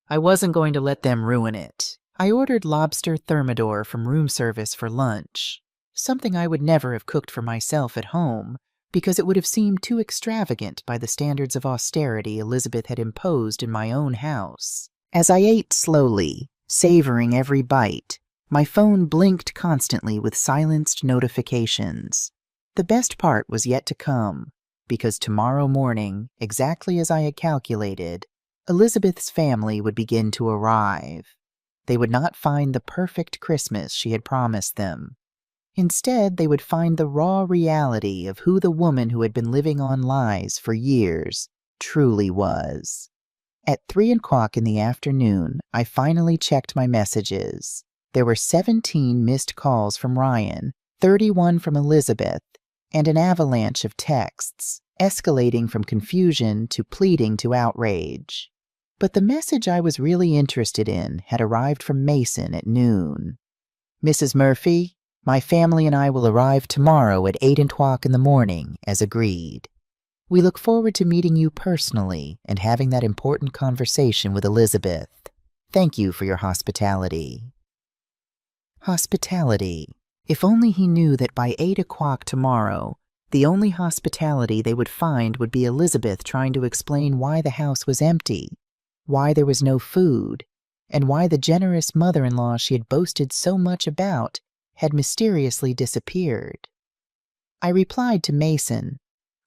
I wasn't going to let them ruin it. I ordered lobster thermidor from room service for lunch, something I would never have cooked for myself at home because it would have seemed too extravagant by the standards of austerity Elizabeth had imposed in my own house. As I ate slowly, savoring every bite, my phone blinked constantly with silenced notifications. The best part was yet to come, because tomorrow morning, exactly as I had calculated, Elizabeth's family would begin to arrive. They would not find the perfect Christmas she had promised them. Instead, they would find the raw reality of who the woman who had been living on lies for years truly was. At 3 o'clock in the afternoon, I finally checked my messages. There were 17 missed calls from Ryan, 31 from Elizabeth, and an avalanche of texts, escalating from confusion to pleading to outrage. But the message I was really interested in had arrived from Mason at noon. "Mrs. Murphy, my family and I will arrive tomorrow at 8 o'clock in the morning, as agreed. We look forward to meeting you personally and having that important conversation with Elizabeth. Thank you for your hospitality." Hospitality. If only he knew that by 8 o'clock tomorrow, the only hospitality they would find would be Elizabeth trying to explain why the house was empty, why there was no food, and why the generous mother-in-law she had boasted so much about had mysteriously disappeared. I replied to Mason,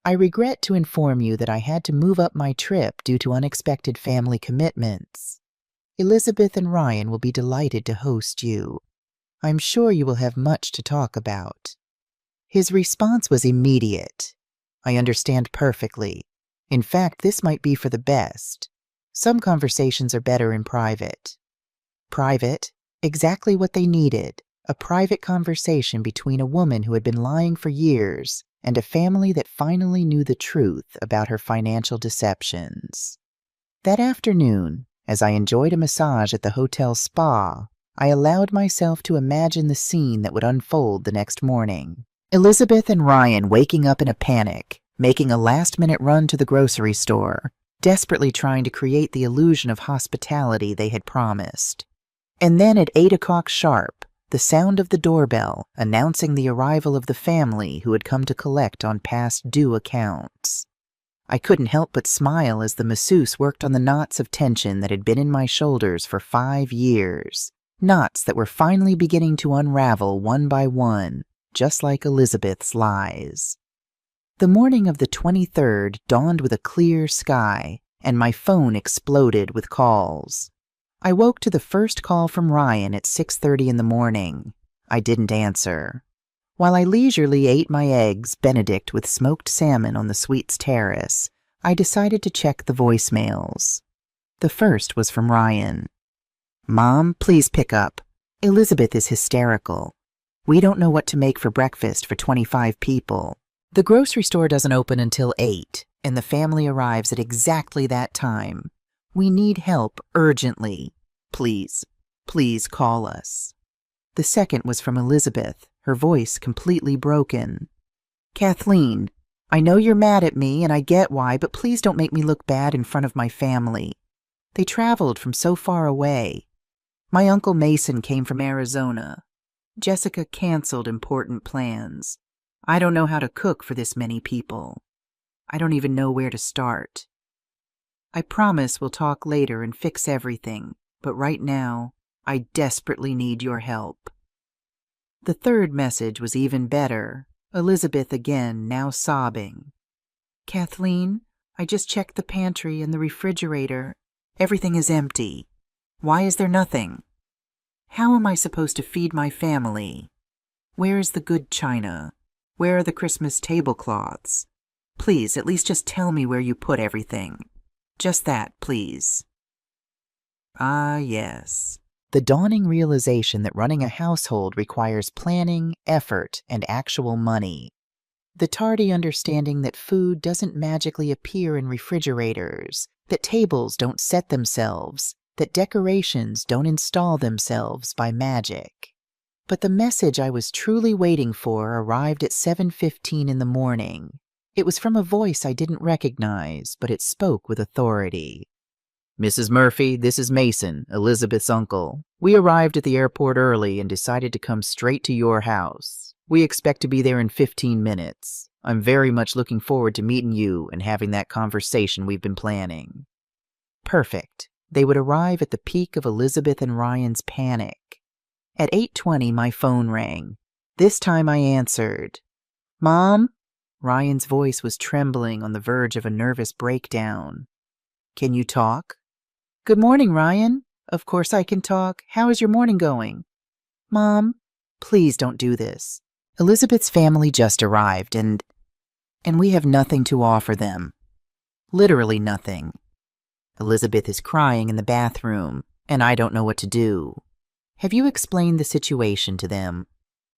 "I regret to inform you that I had to move up my trip due to unexpected family commitments. Elizabeth and Ryan will be delighted to host you. I'm sure you will have much to talk about." His response was immediate. "I understand perfectly. In fact, this might be for the best. Some conversations are better in private." "Private?" Exactly what they needed, a private conversation between a woman who had been lying for years and a family that finally knew the truth about her financial deceptions. That afternoon, as I enjoyed a massage at the hotel spa, I allowed myself to imagine the scene that would unfold the next morning. Elizabeth and Ryan waking up in a panic, making a last-minute run to the grocery store, desperately trying to create the illusion of hospitality they had promised. And then at 8 o'clock sharp, the sound of the doorbell announcing the arrival of the family who had come to collect on past due accounts. I couldn't help but smile as the masseuse worked on the knots of tension that had been in my shoulders for 5 years, knots that were finally beginning to unravel one by one, just like Elizabeth's lies. The morning of the 23rd dawned with a clear sky, and my phone exploded with calls. I woke to the first call from Ryan at 6:30 in the morning. I didn't answer. While I leisurely ate my eggs Benedict with smoked salmon on the suite's terrace, I decided to check the voicemails. The first was from Ryan. "Mom, please pick up. Elizabeth is hysterical. We don't know what to make for breakfast for 25 people. The grocery store doesn't open until 8, and the family arrives at exactly that time. We need help urgently. Please, please call us." The second was from Elizabeth, her voice completely broken. "Kathleen, I know you're mad at me and I get why, but please don't make me look bad in front of my family. They traveled from so far away. My Uncle Mason came from Arizona. Jessica canceled important plans. I don't know how to cook for this many people. I don't even know where to start. I promise we'll talk later and fix everything, but right now, I desperately need your help." The third message was even better. Elizabeth again, now sobbing. "Kathleen, I just checked the pantry and the refrigerator. Everything is empty. Why is there nothing? How am I supposed to feed my family? Where is the good china? Where are the Christmas tablecloths? Please, at least just tell me where you put everything. Just that, please." Ah, yes. The dawning realization that running a household requires planning, effort, and actual money. The tardy understanding that food doesn't magically appear in refrigerators, that tables don't set themselves, that decorations don't install themselves by magic. But the message I was truly waiting for arrived at 7:15 in the morning. It was from a voice I didn't recognize, but it spoke with authority. "Mrs. Murphy, this is Mason, Elizabeth's uncle. We arrived at the airport early and decided to come straight to your house. We expect to be there in 15 minutes. I'm very much looking forward to meeting you and having that conversation we've been planning." Perfect. They would arrive at the peak of Elizabeth and Ryan's panic. At 8:20, my phone rang. This time I answered. "Mom?" Ryan's voice was trembling on the verge of a nervous breakdown. "Can you talk?" "Good morning, Ryan. Of course I can talk. How is your morning going?" "Mom, please don't do this. Elizabeth's family just arrived and we have nothing to offer them. Literally nothing. Elizabeth is crying in the bathroom, and I don't know what to do. Have you explained the situation to them?"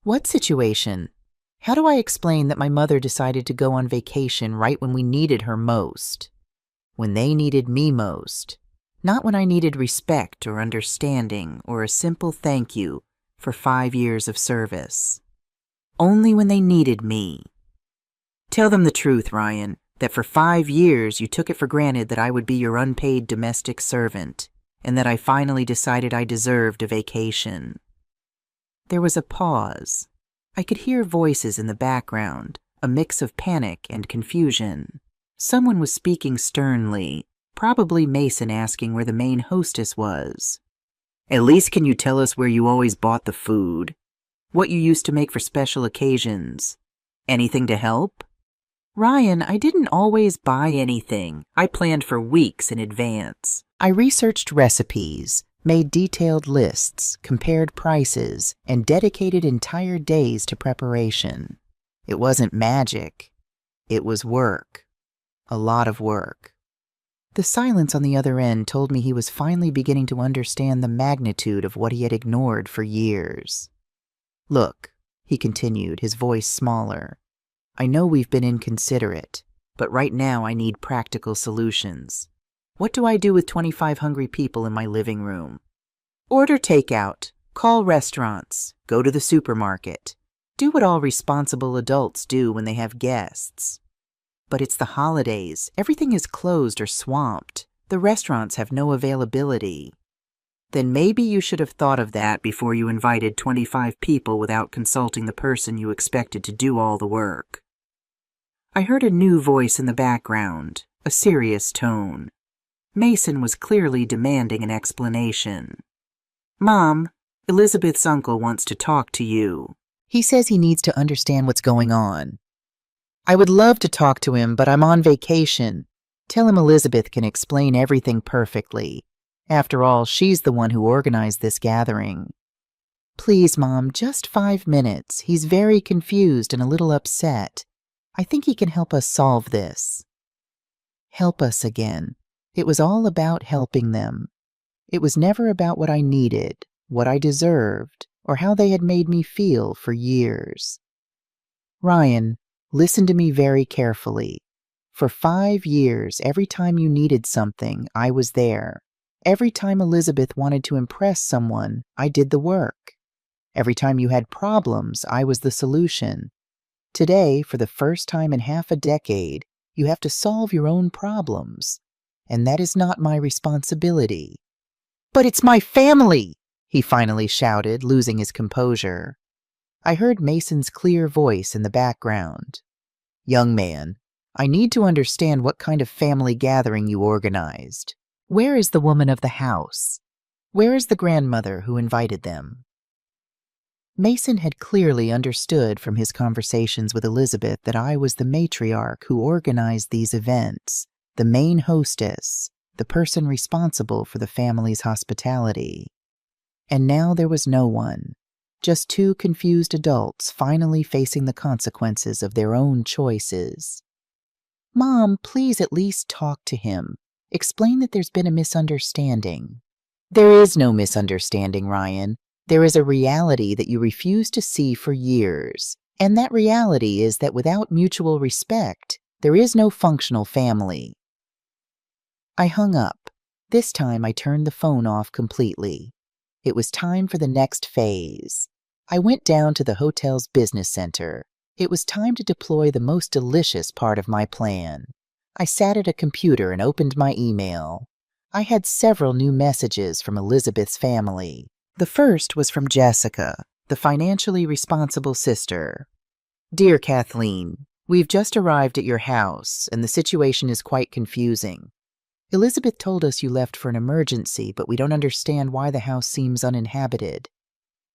"What situation? How do I explain that my mother decided to go on vacation right when we needed her most? When they needed me most. Not when I needed respect or understanding or a simple thank you for 5 years of service. Only when they needed me. Tell them the truth, Ryan, that for 5 years you took it for granted that I would be your unpaid domestic servant, and that I finally decided I deserved a vacation." There was a pause. I could hear voices in the background, a mix of panic and confusion. Someone was speaking sternly, probably Mason asking where the main hostess was. "At least can you tell us where you always bought the food? What you used to make for special occasions? Anything to help?" "Ryan, I didn't always buy anything. I planned for weeks in advance. I researched recipes, made detailed lists, compared prices, and dedicated entire days to preparation. It wasn't magic. It was work. A lot of work. The silence on the other end told me he was finally beginning to understand the magnitude of what he had ignored for years. "Look," he continued, his voice smaller, "I know we've been inconsiderate, but right now I need practical solutions. What do I do with 25 hungry people in my living room? Order takeout, call restaurants, go to the supermarket, do what all responsible adults do when they have guests. But it's the holidays. Everything is closed or swamped. The restaurants have no availability." "Then maybe you should have thought of that before you invited 25 people without consulting the person you expected to do all the work." I heard a new voice in the background, a serious tone. Mason was clearly demanding an explanation. "Mom, Elizabeth's uncle wants to talk to you. He says he needs to understand what's going on." "I would love to talk to him, but I'm on vacation. Tell him Elizabeth can explain everything perfectly. After all, she's the one who organized this gathering." "Please, Mom, just 5 minutes. He's very confused and a little upset. I think he can help us solve this." Help us again. It was all about helping them. It was never about what I needed, what I deserved, or how they had made me feel for years. "Ryan, listen to me very carefully. For 5 years, every time you needed something, I was there. Every time Elizabeth wanted to impress someone, I did the work. Every time you had problems, I was the solution. Today, for the first time in half a decade, you have to solve your own problems. And that is not my responsibility." "But it's my family!" he finally shouted, losing his composure. I heard Mason's clear voice in the background. "Young man, I need to understand what kind of family gathering you organized. Where is the woman of the house? Where is the grandmother who invited them?" Mason had clearly understood from his conversations with Elizabeth that I was the matriarch who organized these events, the main hostess, the person responsible for the family's hospitality. And now there was no one. Just 2 confused adults finally facing the consequences of their own choices. "Mom, please at least talk to him. Explain that there's been a misunderstanding." "There is no misunderstanding, Ryan. There is a reality that you refuse to see for years. And that reality is that without mutual respect, there is no functional family." I hung up. This time I turned the phone off completely. It was time for the next phase. I went down to the hotel's business center. It was time to deploy the most delicious part of my plan. I sat at a computer and opened my email. I had several new messages from Elizabeth's family. The first was from Jessica, the financially responsible sister. "Dear Kathleen, we've just arrived at your house, and the situation is quite confusing. Elizabeth told us you left for an emergency, but we don't understand why the house seems uninhabited.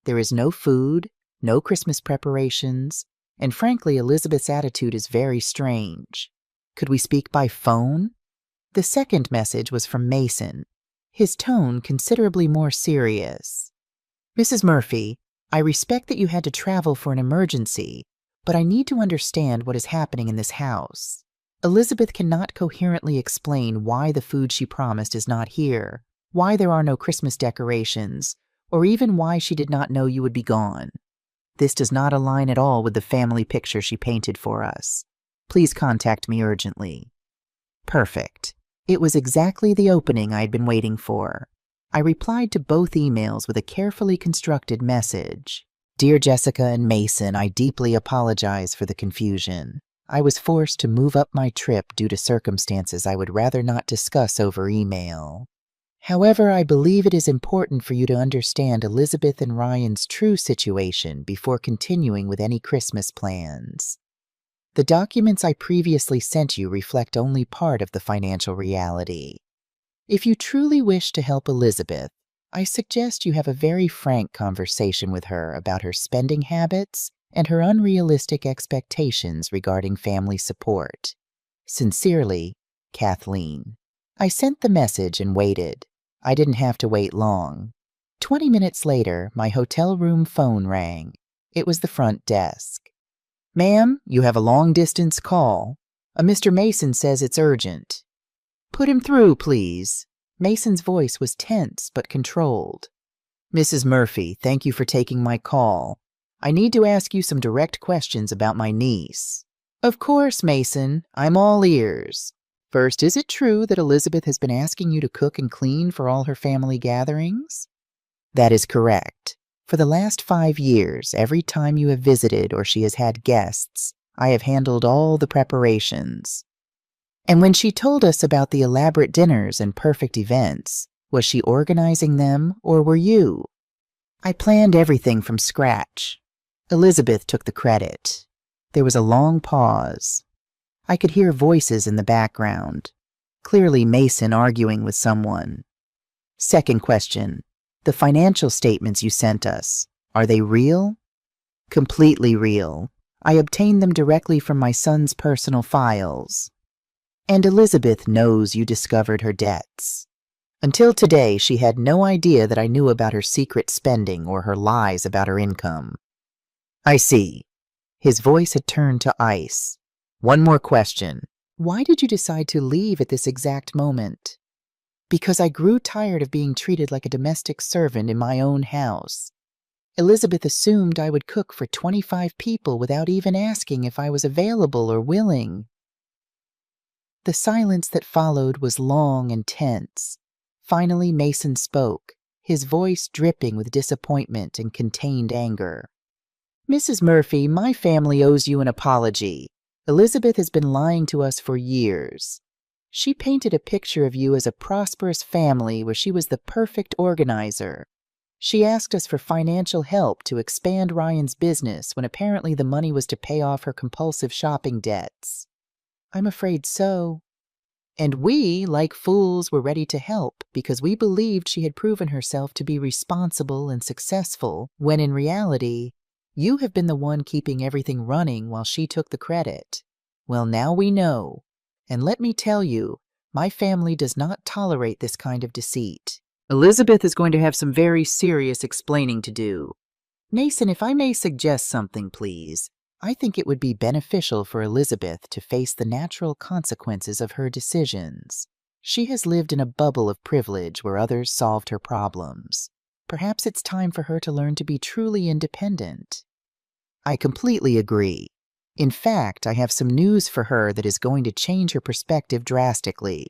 There is no food, no Christmas preparations, and frankly, Elizabeth's attitude is very strange. Could we speak by phone?" The second message was from Mason, his tone considerably more serious. "Mrs. Murphy, I respect that you had to travel for an emergency, but I need to understand what is happening in this house. Elizabeth cannot coherently explain why the food she promised is not here, why there are no Christmas decorations, or even why she did not know you would be gone. This does not align at all with the family picture she painted for us. Please contact me urgently." Perfect. It was exactly the opening I had been waiting for. I replied to both emails with a carefully constructed message. "Dear Jessica and Mason, I deeply apologize for the confusion. I was forced to move up my trip due to circumstances I would rather not discuss over email. However, I believe it is important for you to understand Elizabeth and Ryan's true situation before continuing with any Christmas plans. The documents I previously sent you reflect only part of the financial reality. If you truly wish to help Elizabeth, I suggest you have a very frank conversation with her about her spending habits and her unrealistic expectations regarding family support. Sincerely, Kathleen." I sent the message and waited. I didn't have to wait long. 20 minutes later, my hotel room phone rang. It was the front desk. "Ma'am, you have a long-distance call. A Mr. Mason says it's urgent." Put him through, please. Mason's voice was tense but controlled. Mrs. Murphy, thank you for taking my call. I need to ask you some direct questions about my niece. Of course, Mason. I'm all ears. First, is it true that Elizabeth has been asking you to cook and clean for all her family gatherings? That is correct. For the last 5 years, every time you have visited or she has had guests, I have handled all the preparations. And when she told us about the elaborate dinners and perfect events, was she organizing them or were you? I planned everything from scratch. Elizabeth took the credit. There was a long pause. I could hear voices in the background. Clearly Mason arguing with someone. Second question. The financial statements you sent us, are they real? Completely real. I obtained them directly from my son's personal files. And Elizabeth knows you discovered her debts. Until today, she had no idea that I knew about her secret spending or her lies about her income. I see. His voice had turned to ice. One more question. Why did you decide to leave at this exact moment? Because I grew tired of being treated like a domestic servant in my own house. Elizabeth assumed I would cook for 25 people without even asking if I was available or willing. The silence that followed was long and tense. Finally, Mason spoke, his voice dripping with disappointment and contained anger. Mrs. Murphy, my family owes you an apology. Elizabeth has been lying to us for years. She painted a picture of you as a prosperous family where she was the perfect organizer. She asked us for financial help to expand Ryan's business when apparently the money was to pay off her compulsive shopping debts. I'm afraid so. And we, like fools, were ready to help because we believed she had proven herself to be responsible and successful, when in reality, you have been the one keeping everything running while she took the credit. Well, now we know. And let me tell you, my family does not tolerate this kind of deceit. Elizabeth is going to have some very serious explaining to do. Mason, if I may suggest something, please. I think it would be beneficial for Elizabeth to face the natural consequences of her decisions. She has lived in a bubble of privilege where others solved her problems. Perhaps it's time for her to learn to be truly independent. I completely agree. In fact, I have some news for her that is going to change her perspective drastically.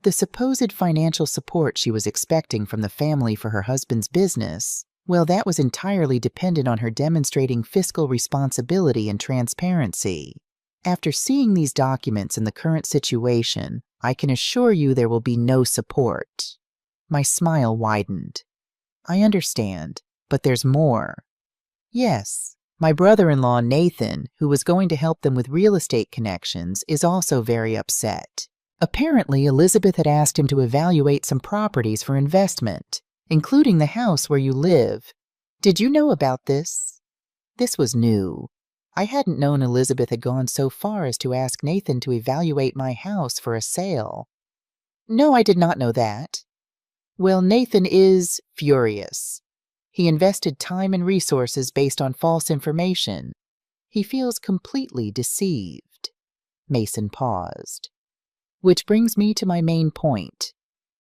The supposed financial support she was expecting from the family for her husband's business, well, that was entirely dependent on her demonstrating fiscal responsibility and transparency. After seeing these documents in the current situation, I can assure you there will be no support. My smile widened. I understand, but there's more. Yes. My brother-in-law, Nathan, who was going to help them with real estate connections, is also very upset. Apparently, Elizabeth had asked him to evaluate some properties for investment, including the house where you live. Did you know about this? This was new. I hadn't known Elizabeth had gone so far as to ask Nathan to evaluate my house for a sale. No, I did not know that. Well, Nathan is furious. He invested time and resources based on false information. He feels completely deceived. Mason paused. Which brings me to my main point.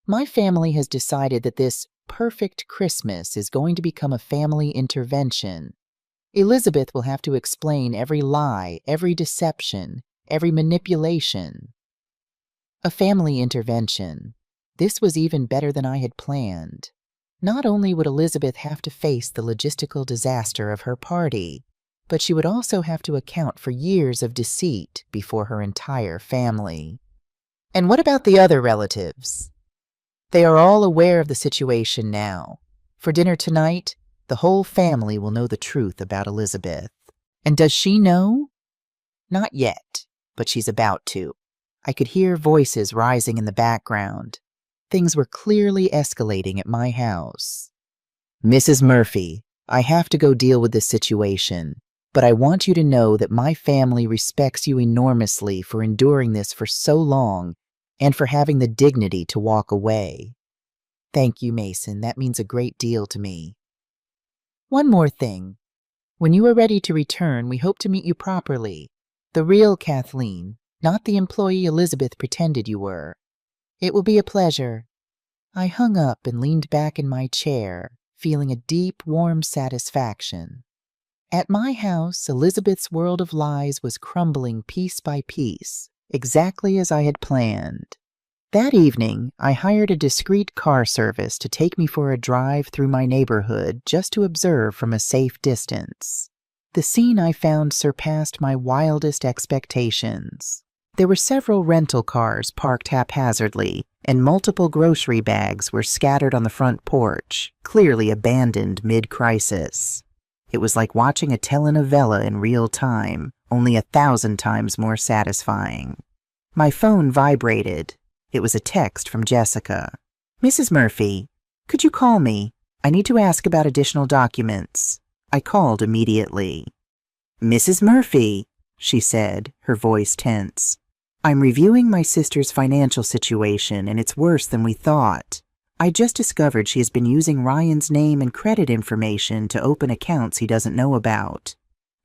My family has decided that this perfect Christmas is going to become a family intervention. Elizabeth will have to explain every lie, every deception, every manipulation. A family intervention. This was even better than I had planned. Not only would Elizabeth have to face the logistical disaster of her party, but she would also have to account for years of deceit before her entire family. And what about the other relatives? They are all aware of the situation now. For dinner tonight, the whole family will know the truth about Elizabeth. And does she know? Not yet, but she's about to. I could hear voices rising in the background. Things were clearly escalating at my house. Mrs. Murphy, I have to go deal with this situation, but I want you to know that my family respects you enormously for enduring this for so long and for having the dignity to walk away. Thank you, Mason. That means a great deal to me. One more thing. When you are ready to return, we hope to meet you properly. The real Kathleen, not the employee Elizabeth pretended you were. It will be a pleasure. I hung up and leaned back in my chair, feeling a deep, warm satisfaction. At my house, Elizabeth's world of lies was crumbling piece by piece, exactly as I had planned. That evening, I hired a discreet car service to take me for a drive through my neighborhood just to observe from a safe distance. The scene I found surpassed my wildest expectations. There were several rental cars parked haphazardly, and multiple grocery bags were scattered on the front porch, clearly abandoned mid-crisis. It was like watching a telenovela in real time, only 1,000 times more satisfying. My phone vibrated. It was a text from Jessica. "Mrs. Murphy, could you call me? I need to ask about additional documents." I called immediately. "Mrs. Murphy," she said, her voice tense. "I'm reviewing my sister's financial situation, and it's worse than we thought. I just discovered she has been using Ryan's name and credit information to open accounts he doesn't know about.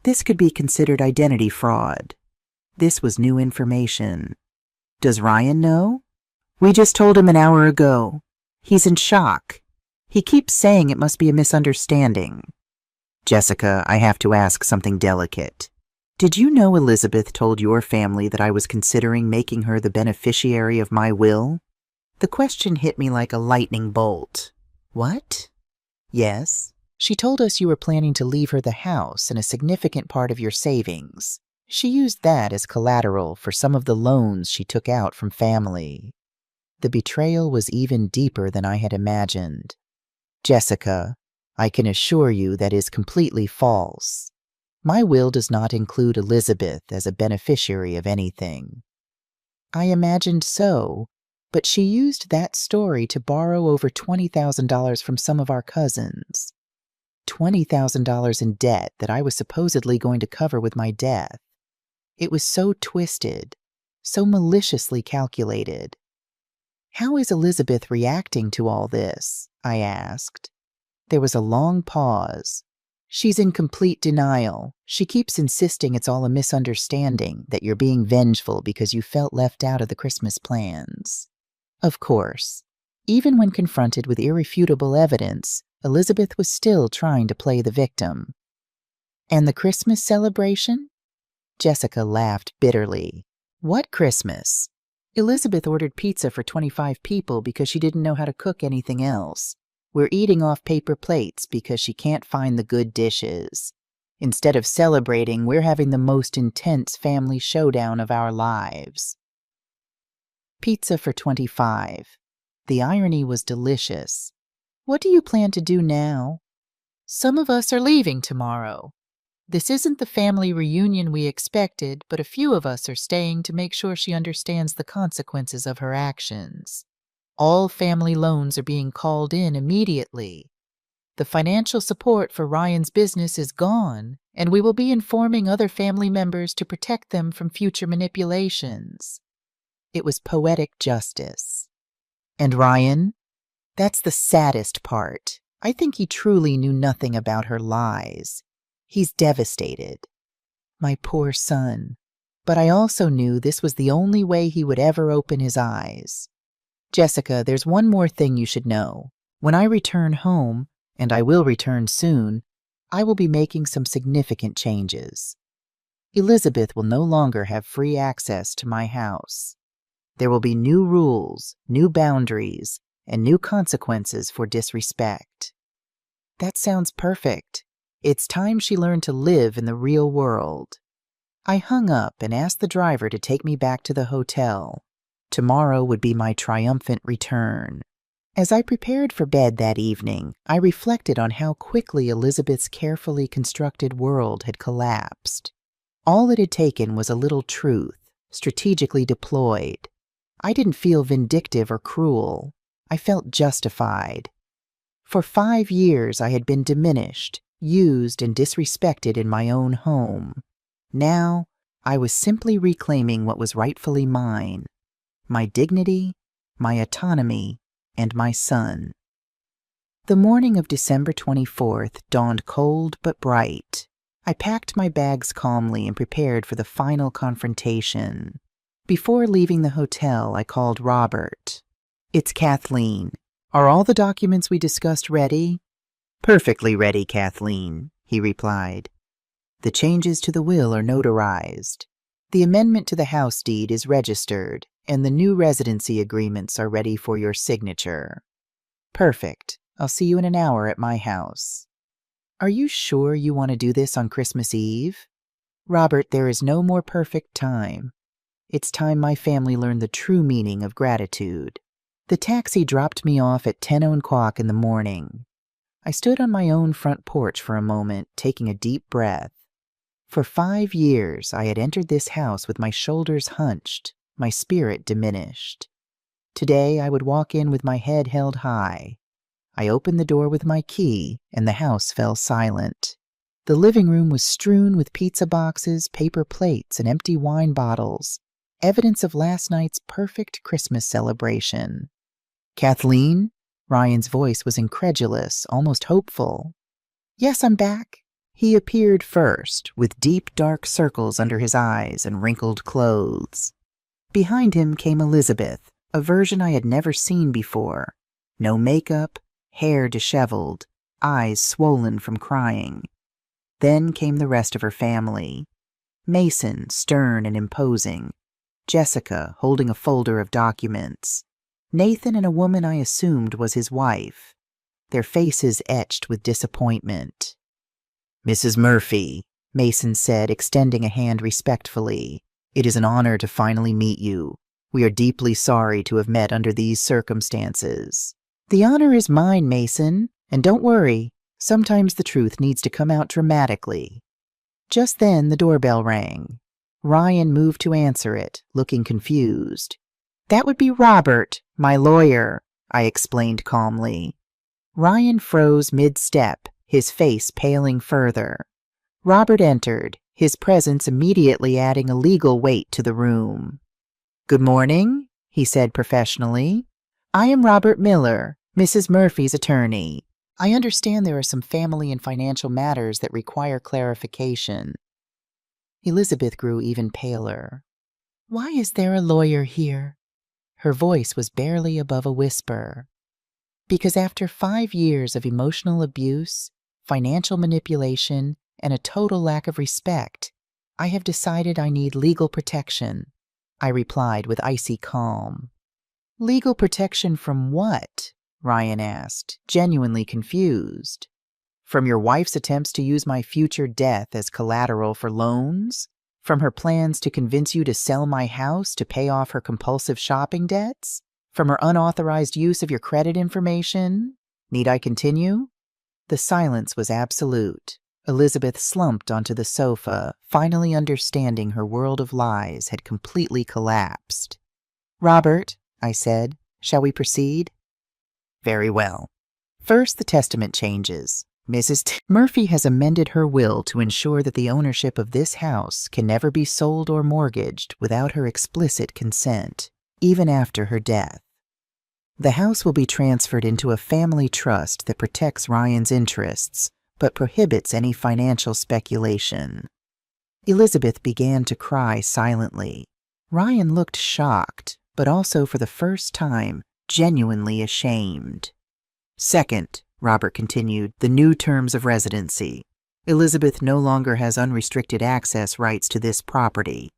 This could be considered identity fraud." This was new information. "Does Ryan know?" "We just told him an hour ago. He's in shock. He keeps saying it must be a misunderstanding." "Jessica, I have to ask something delicate. Did you know Elizabeth told your family that I was considering making her the beneficiary of my will?" The question hit me like a lightning bolt. "What?" "Yes. She told us you were planning to leave her the house and a significant part of your savings. She used that as collateral for some of the loans she took out from family." The betrayal was even deeper than I had imagined. "Jessica, I can assure you that is completely false. My will does not include Elizabeth as a beneficiary of anything." "I imagined so, but she used that story to borrow over $20,000 from some of our cousins. $20,000 in debt that I was supposedly going to cover with my death. It was so twisted, so maliciously calculated." "How is Elizabeth reacting to all this?" I asked. There was a long pause. "She's in complete denial. She keeps insisting it's all a misunderstanding, that you're being vengeful because you felt left out of the Christmas plans." Of course, even when confronted with irrefutable evidence, Elizabeth was still trying to play the victim. "And the Christmas celebration?" Jessica laughed bitterly. "What Christmas? Elizabeth ordered pizza for 25 people because she didn't know how to cook anything else. We're eating off paper plates because she can't find the good dishes. Instead of celebrating, we're having the most intense family showdown of our lives." Pizza for 25. The irony was delicious. "What do you plan to do now?" "Some of us are leaving tomorrow. This isn't the family reunion we expected, but a few of us are staying to make sure she understands the consequences of her actions. All family loans are being called in immediately. The financial support for Ryan's business is gone, and we will be informing other family members to protect them from future manipulations." It was poetic justice. "And Ryan? That's the saddest part. I think he truly knew nothing about her lies. He's devastated. My poor son. But I also knew this was the only way he would ever open his eyes. Jessica, there's one more thing you should know. When I return home, and I will return soon, I will be making some significant changes. Elizabeth will no longer have free access to my house. There will be new rules, new boundaries, and new consequences for disrespect." "That sounds perfect. It's time she learned to live in the real world." I hung up and asked the driver to take me back to the hotel. Tomorrow would be my triumphant return. As I prepared for bed that evening, I reflected on how quickly Elizabeth's carefully constructed world had collapsed. All it had taken was a little truth, strategically deployed. I didn't feel vindictive or cruel. I felt justified. For 5 years I had been diminished, used, and disrespected in my own home. Now I was simply reclaiming what was rightfully mine: my dignity, my autonomy, and my son. The morning of December 24th dawned cold but bright. I packed my bags calmly and prepared for the final confrontation. Before leaving the hotel, I called Robert. It's Kathleen. Are all the documents we discussed ready? Perfectly ready, Kathleen, he replied. The changes to the will are notarized. The amendment to the house deed is registered, and the new residency agreements are ready for your signature. Perfect. I'll see you in an hour at my house. Are you sure you want to do this on Christmas Eve? Robert, there is no more perfect time. It's time my family learned the true meaning of gratitude. The taxi dropped me off at 10:00 in the morning. I stood on my own front porch for a moment, taking a deep breath. For 5 years, I had entered this house with my shoulders hunched, my spirit diminished. Today, I would walk in with my head held high. I opened the door with my key, and the house fell silent. The living room was strewn with pizza boxes, paper plates, and empty wine bottles, evidence of last night's perfect Christmas celebration. Kathleen? Ryan's voice was incredulous, almost hopeful. Yes, I'm back. He appeared first, with deep dark circles under his eyes and wrinkled clothes. Behind him came Elizabeth, a version I had never seen before. No makeup, hair disheveled, eyes swollen from crying. Then came the rest of her family. Mason, stern and imposing. Jessica, holding a folder of documents. Nathan and a woman I assumed was his wife, their faces etched with disappointment. Mrs. Murphy, Mason said, extending a hand respectfully. It is an honor to finally meet you. We are deeply sorry to have met under these circumstances. The honor is mine, Mason, and don't worry, sometimes the truth needs to come out dramatically. Just then the doorbell rang. Ryan moved to answer it, looking confused. That would be Robert, my lawyer, I explained calmly. Ryan froze mid-step, his face paling further. Robert entered, his presence immediately adding a legal weight to the room. Good morning, he said professionally. I am Robert Miller, Mrs. Murphy's attorney. I understand there are some family and financial matters that require clarification. Elizabeth grew even paler. Why is there a lawyer here? Her voice was barely above a whisper. Because after 5 years of emotional abuse, financial manipulation, and a total lack of respect, I have decided I need legal protection, I replied with icy calm. Legal protection from what? Ryan asked, genuinely confused. From your wife's attempts to use my future death as collateral for loans? From her plans to convince you to sell my house to pay off her compulsive shopping debts? From her unauthorized use of your credit information? Need I continue? The silence was absolute. Elizabeth slumped onto the sofa, finally understanding her world of lies had completely collapsed. Robert, I said, shall we proceed? Very well. First, the testament changes. Mrs. Murphy has amended her will to ensure that the ownership of this house can never be sold or mortgaged without her explicit consent, even after her death. The house will be transferred into a family trust that protects Ryan's interests, but prohibits any financial speculation. Elizabeth began to cry silently. Ryan looked shocked, but also for the first time, genuinely ashamed. Second, Robert continued, the new terms of residency. Elizabeth no longer has unrestricted access rights to this property.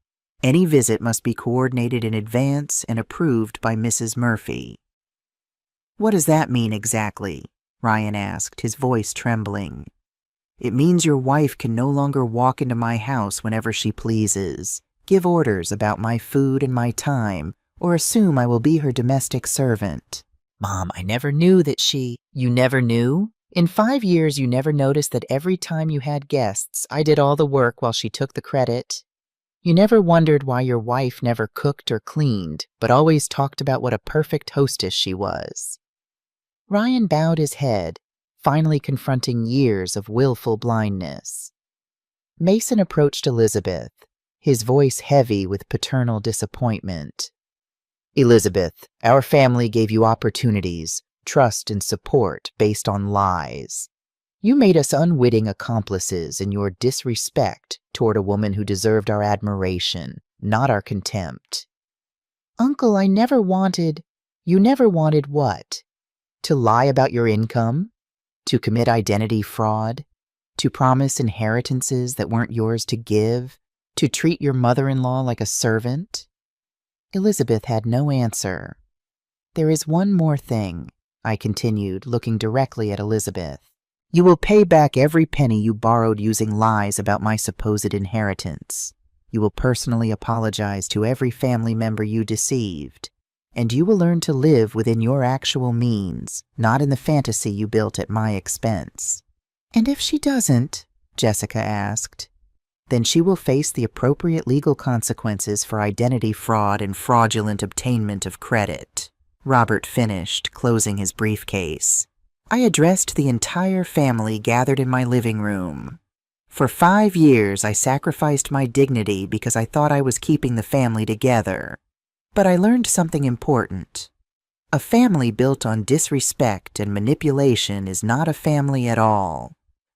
Any visit must be coordinated in advance and approved by Mrs. Murphy. What does that mean exactly? Ryan asked, his voice trembling. It means your wife can no longer walk into my house whenever she pleases, give orders about my food and my time, or assume I will be her domestic servant. Mom, I never knew that she... You never knew? In 5 years, you never noticed that every time you had guests, I did all the work while she took the credit? You never wondered why your wife never cooked or cleaned, but always talked about what a perfect hostess she was? Ryan bowed his head, finally confronting years of willful blindness. Mason approached Elizabeth, his voice heavy with paternal disappointment. Elizabeth, our family gave you opportunities, trust, and support based on lies. You made us unwitting accomplices in your disrespect toward a woman who deserved our admiration, not our contempt. Uncle, I never wanted... You never wanted what? To lie about your income? To commit identity fraud? To promise inheritances that weren't yours to give? To treat your mother-in-law like a servant? Elizabeth had no answer. There is one more thing, I continued, looking directly at Elizabeth. You will pay back every penny you borrowed using lies about my supposed inheritance. You will personally apologize to every family member you deceived. And you will learn to live within your actual means, not in the fantasy you built at my expense. And if she doesn't, Jessica asked, then she will face the appropriate legal consequences for identity fraud and fraudulent obtainment of credit. Robert finished, closing his briefcase. I addressed the entire family gathered in my living room. For 5 years, I sacrificed my dignity because I thought I was keeping the family together. But I learned something important. A family built on disrespect and manipulation is not a family at all.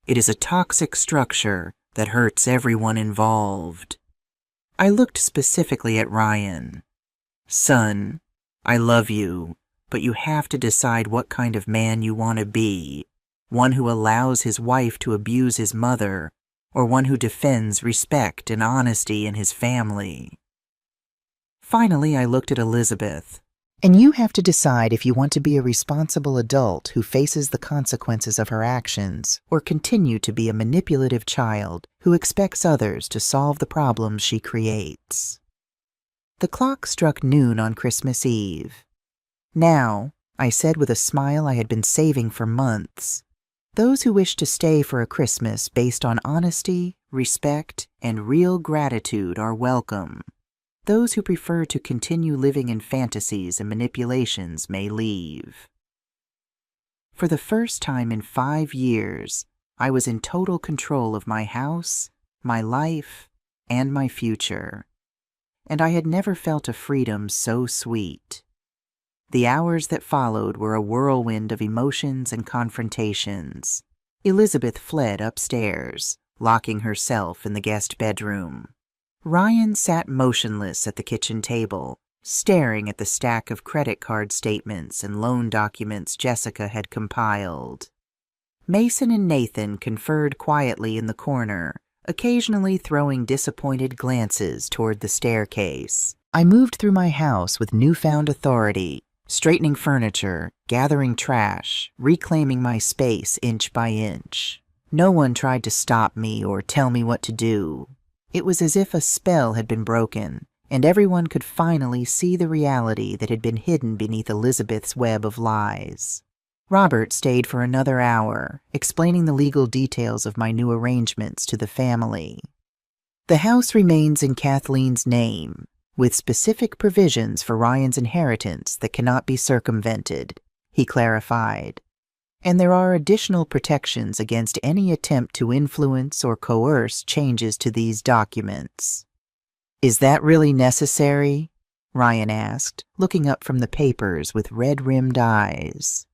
It is a toxic structure that hurts everyone involved. I looked specifically at Ryan. Son, I love you, but you have to decide what kind of man you want to be. One who allows his wife to abuse his mother, or one who defends respect and honesty in his family. Finally, I looked at Elizabeth. And you have to decide if you want to be a responsible adult who faces the consequences of her actions, or continue to be a manipulative child who expects others to solve the problems she creates. The clock struck noon on Christmas Eve. Now, I said with a smile I had been saving for months, those who wish to stay for a Christmas based on honesty, respect, and real gratitude are welcome. Those who prefer to continue living in fantasies and manipulations may leave. For the first time in 5 years, I was in total control of my house, my life, and my future. And I had never felt a freedom so sweet. The hours that followed were a whirlwind of emotions and confrontations. Elizabeth fled upstairs, locking herself in the guest bedroom. Ryan sat motionless at the kitchen table, staring at the stack of credit card statements and loan documents Jessica had compiled. Mason and Nathan conferred quietly in the corner, occasionally throwing disappointed glances toward the staircase. I moved through my house with newfound authority, straightening furniture, gathering trash, reclaiming my space inch by inch. No one tried to stop me or tell me what to do. It was as if a spell had been broken, and everyone could finally see the reality that had been hidden beneath Elizabeth's web of lies. Robert stayed for another hour, explaining the legal details of my new arrangements to the family. The house remains in Kathleen's name, with specific provisions for Ryan's inheritance that cannot be circumvented, he clarified. And there are additional protections against any attempt to influence or coerce changes to these documents. Is that really necessary? Ryan asked, looking up from the papers with red-rimmed eyes.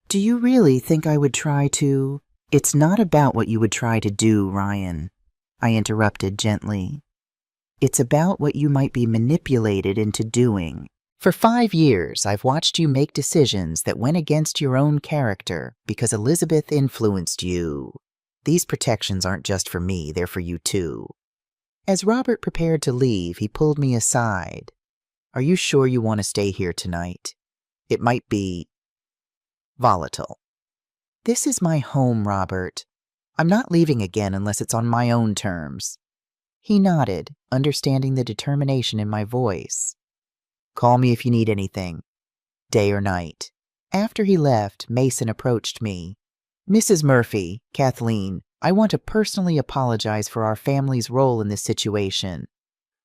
Do you really think I would try to? It's not about what you would try to do, Ryan, I interrupted gently. It's about what you might be manipulated into doing. For 5 years, I've watched you make decisions that went against your own character because Elizabeth influenced you. These protections aren't just for me, they're for you too. As Robert prepared to leave, he pulled me aside. Are you sure you want to stay here tonight? It might be volatile. This is my home, Robert. I'm not leaving again unless it's on my own terms. He nodded, understanding the determination in my voice. Call me if you need anything, day or night. After he left, Mason approached me. Mrs. Murphy, Kathleen, I want to personally apologize for our family's role in this situation.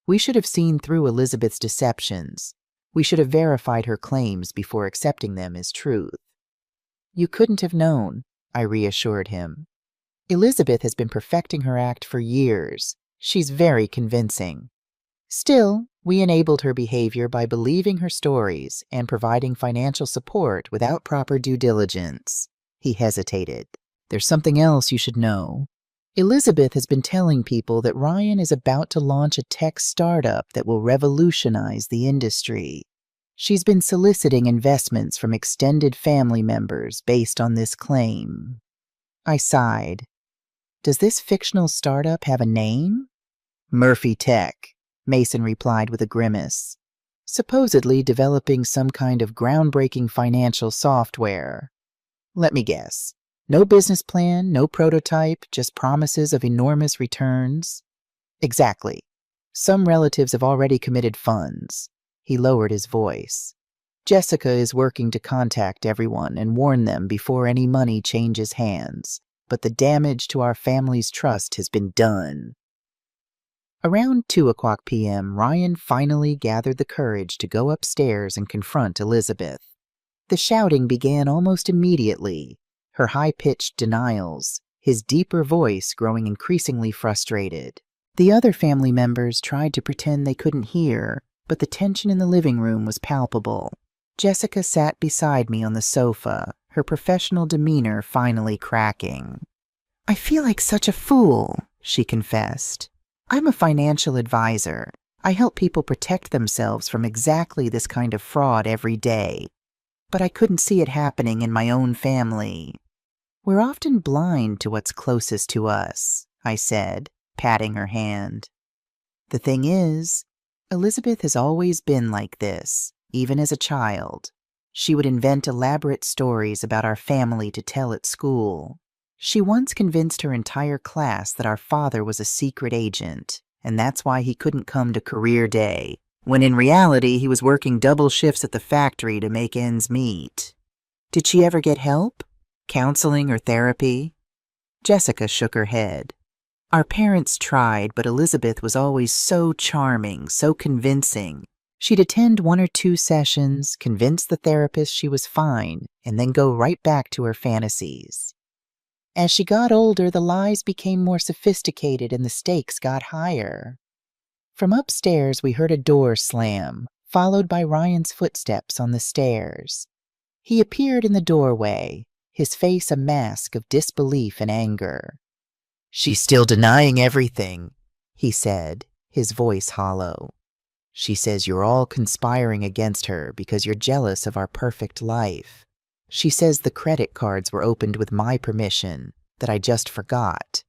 We should have seen through Elizabeth's deceptions. We should have verified her claims before accepting them as truth. You couldn't have known, I reassured him. Elizabeth has been perfecting her act for years. She's very convincing. Still, we enabled her behavior by believing her stories and providing financial support without proper due diligence. He hesitated. There's something else you should know. Elizabeth has been telling people that Ryan is about to launch a tech startup that will revolutionize the industry. She's been soliciting investments from extended family members based on this claim. I sighed. Does this fictional startup have a name? Murphy Tech, Mason replied with a grimace. Supposedly developing some kind of groundbreaking financial software. Let me guess. No business plan, no prototype, just promises of enormous returns? Exactly. Some relatives have already committed funds. He lowered his voice. Jessica is working to contact everyone and warn them before any money changes hands, but the damage to our family's trust has been done. Around 2:00 p.m., Ryan finally gathered the courage to go upstairs and confront Elizabeth. The shouting began almost immediately, her high-pitched denials, his deeper voice growing increasingly frustrated. The other family members tried to pretend they couldn't hear, but the tension in the living room was palpable. Jessica sat beside me on the sofa, her professional demeanor finally cracking. I feel like such a fool, she confessed. I'm a financial advisor. I help people protect themselves from exactly this kind of fraud every day. But I couldn't see it happening in my own family. We're often blind to what's closest to us, I said, patting her hand. The thing is, Elizabeth has always been like this, even as a child. She would invent elaborate stories about our family to tell at school. She once convinced her entire class that our father was a secret agent, and that's why he couldn't come to career day, when in reality he was working double shifts at the factory to make ends meet. Did she ever get help? Counseling or therapy? Jessica shook her head. Our parents tried, but Elizabeth was always so charming, so convincing. She'd attend 1 or 2 sessions, convince the therapist she was fine, and then go right back to her fantasies. As she got older, the lies became more sophisticated and the stakes got higher. From upstairs, we heard a door slam, followed by Ryan's footsteps on the stairs. He appeared in the doorway, his face a mask of disbelief and anger. She's still denying everything, he said, his voice hollow. She says you're all conspiring against her because you're jealous of our perfect life. She says the credit cards were opened with my permission, that I just forgot.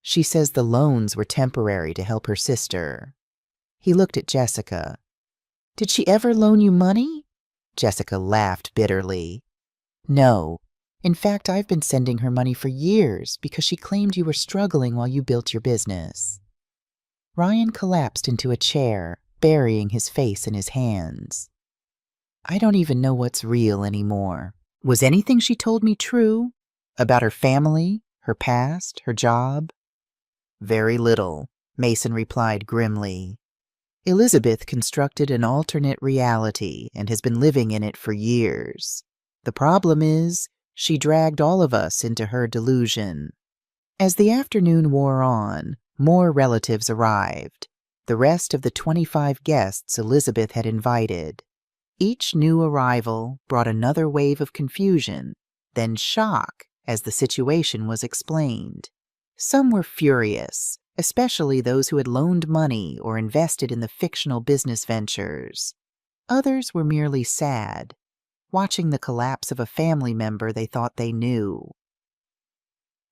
She says the loans were temporary to help her sister. He looked at Jessica. Did she ever loan you money? Jessica laughed bitterly. No. In fact, I've been sending her money for years because she claimed you were struggling while you built your business. Ryan collapsed into a chair, burying his face in his hands. I don't even know what's real anymore. Was anything she told me true? About her family, her past, her job? Very little, Mason replied grimly. Elizabeth constructed an alternate reality and has been living in it for years. The problem is, she dragged all of us into her delusion. As the afternoon wore on, more relatives arrived, the rest of the 25 guests Elizabeth had invited. Each new arrival brought another wave of confusion, then shock as the situation was explained. Some were furious, especially those who had loaned money or invested in the fictional business ventures. Others were merely sad, watching the collapse of a family member they thought they knew.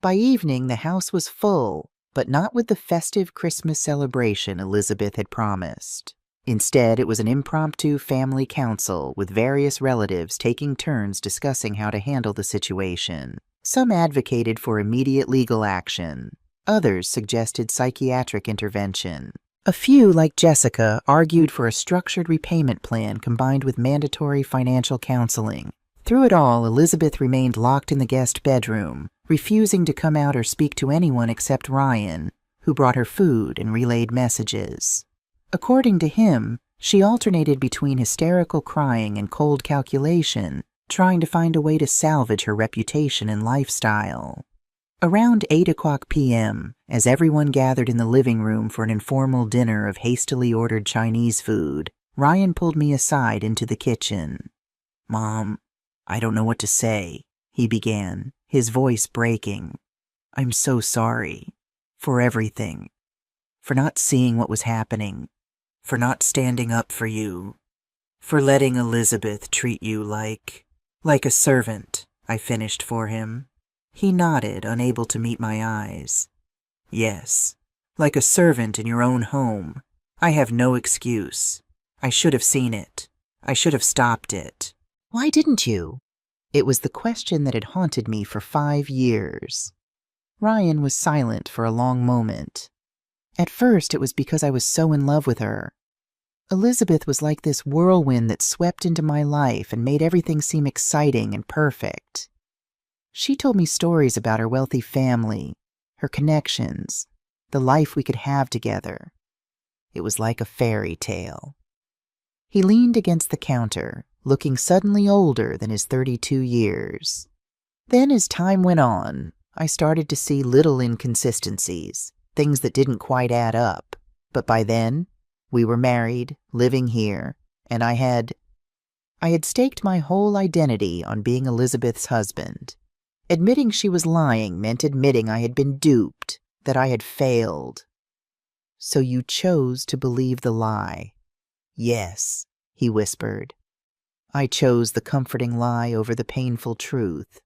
By evening, the house was full, but not with the festive Christmas celebration Elizabeth had promised. Instead, it was an impromptu family council with various relatives taking turns discussing how to handle the situation. Some advocated for immediate legal action. Others suggested psychiatric intervention. A few, like Jessica, argued for a structured repayment plan combined with mandatory financial counseling. Through it all, Elizabeth remained locked in the guest bedroom, refusing to come out or speak to anyone except Ryan, who brought her food and relayed messages. According to him, she alternated between hysterical crying and cold calculation, trying to find a way to salvage her reputation and lifestyle. Around 8:00 p.m., as everyone gathered in the living room for an informal dinner of hastily ordered Chinese food, Ryan pulled me aside into the kitchen. "Mom, I don't know what to say," he began, his voice breaking. "I'm so sorry. For everything. For not seeing what was happening. For not standing up for you. For letting Elizabeth treat you like a servant, I finished for him. He nodded, unable to meet my eyes. Yes, like a servant in your own home. I have no excuse. I should have seen it. I should have stopped it. Why didn't you? It was the question that had haunted me for 5 years. Ryan was silent for a long moment. At first, it was because I was so in love with her. Elizabeth was like this whirlwind that swept into my life and made everything seem exciting and perfect. She told me stories about her wealthy family, her connections, the life we could have together. It was like a fairy tale. He leaned against the counter, looking suddenly older than his 32 years. Then as time went on, I started to see little inconsistencies, things that didn't quite add up. But by then, we were married, living here, and I had staked my whole identity on being Elizabeth's husband. Admitting she was lying meant admitting I had been duped, that I had failed. So you chose to believe the lie. Yes, he whispered. I chose the comforting lie over the painful truth,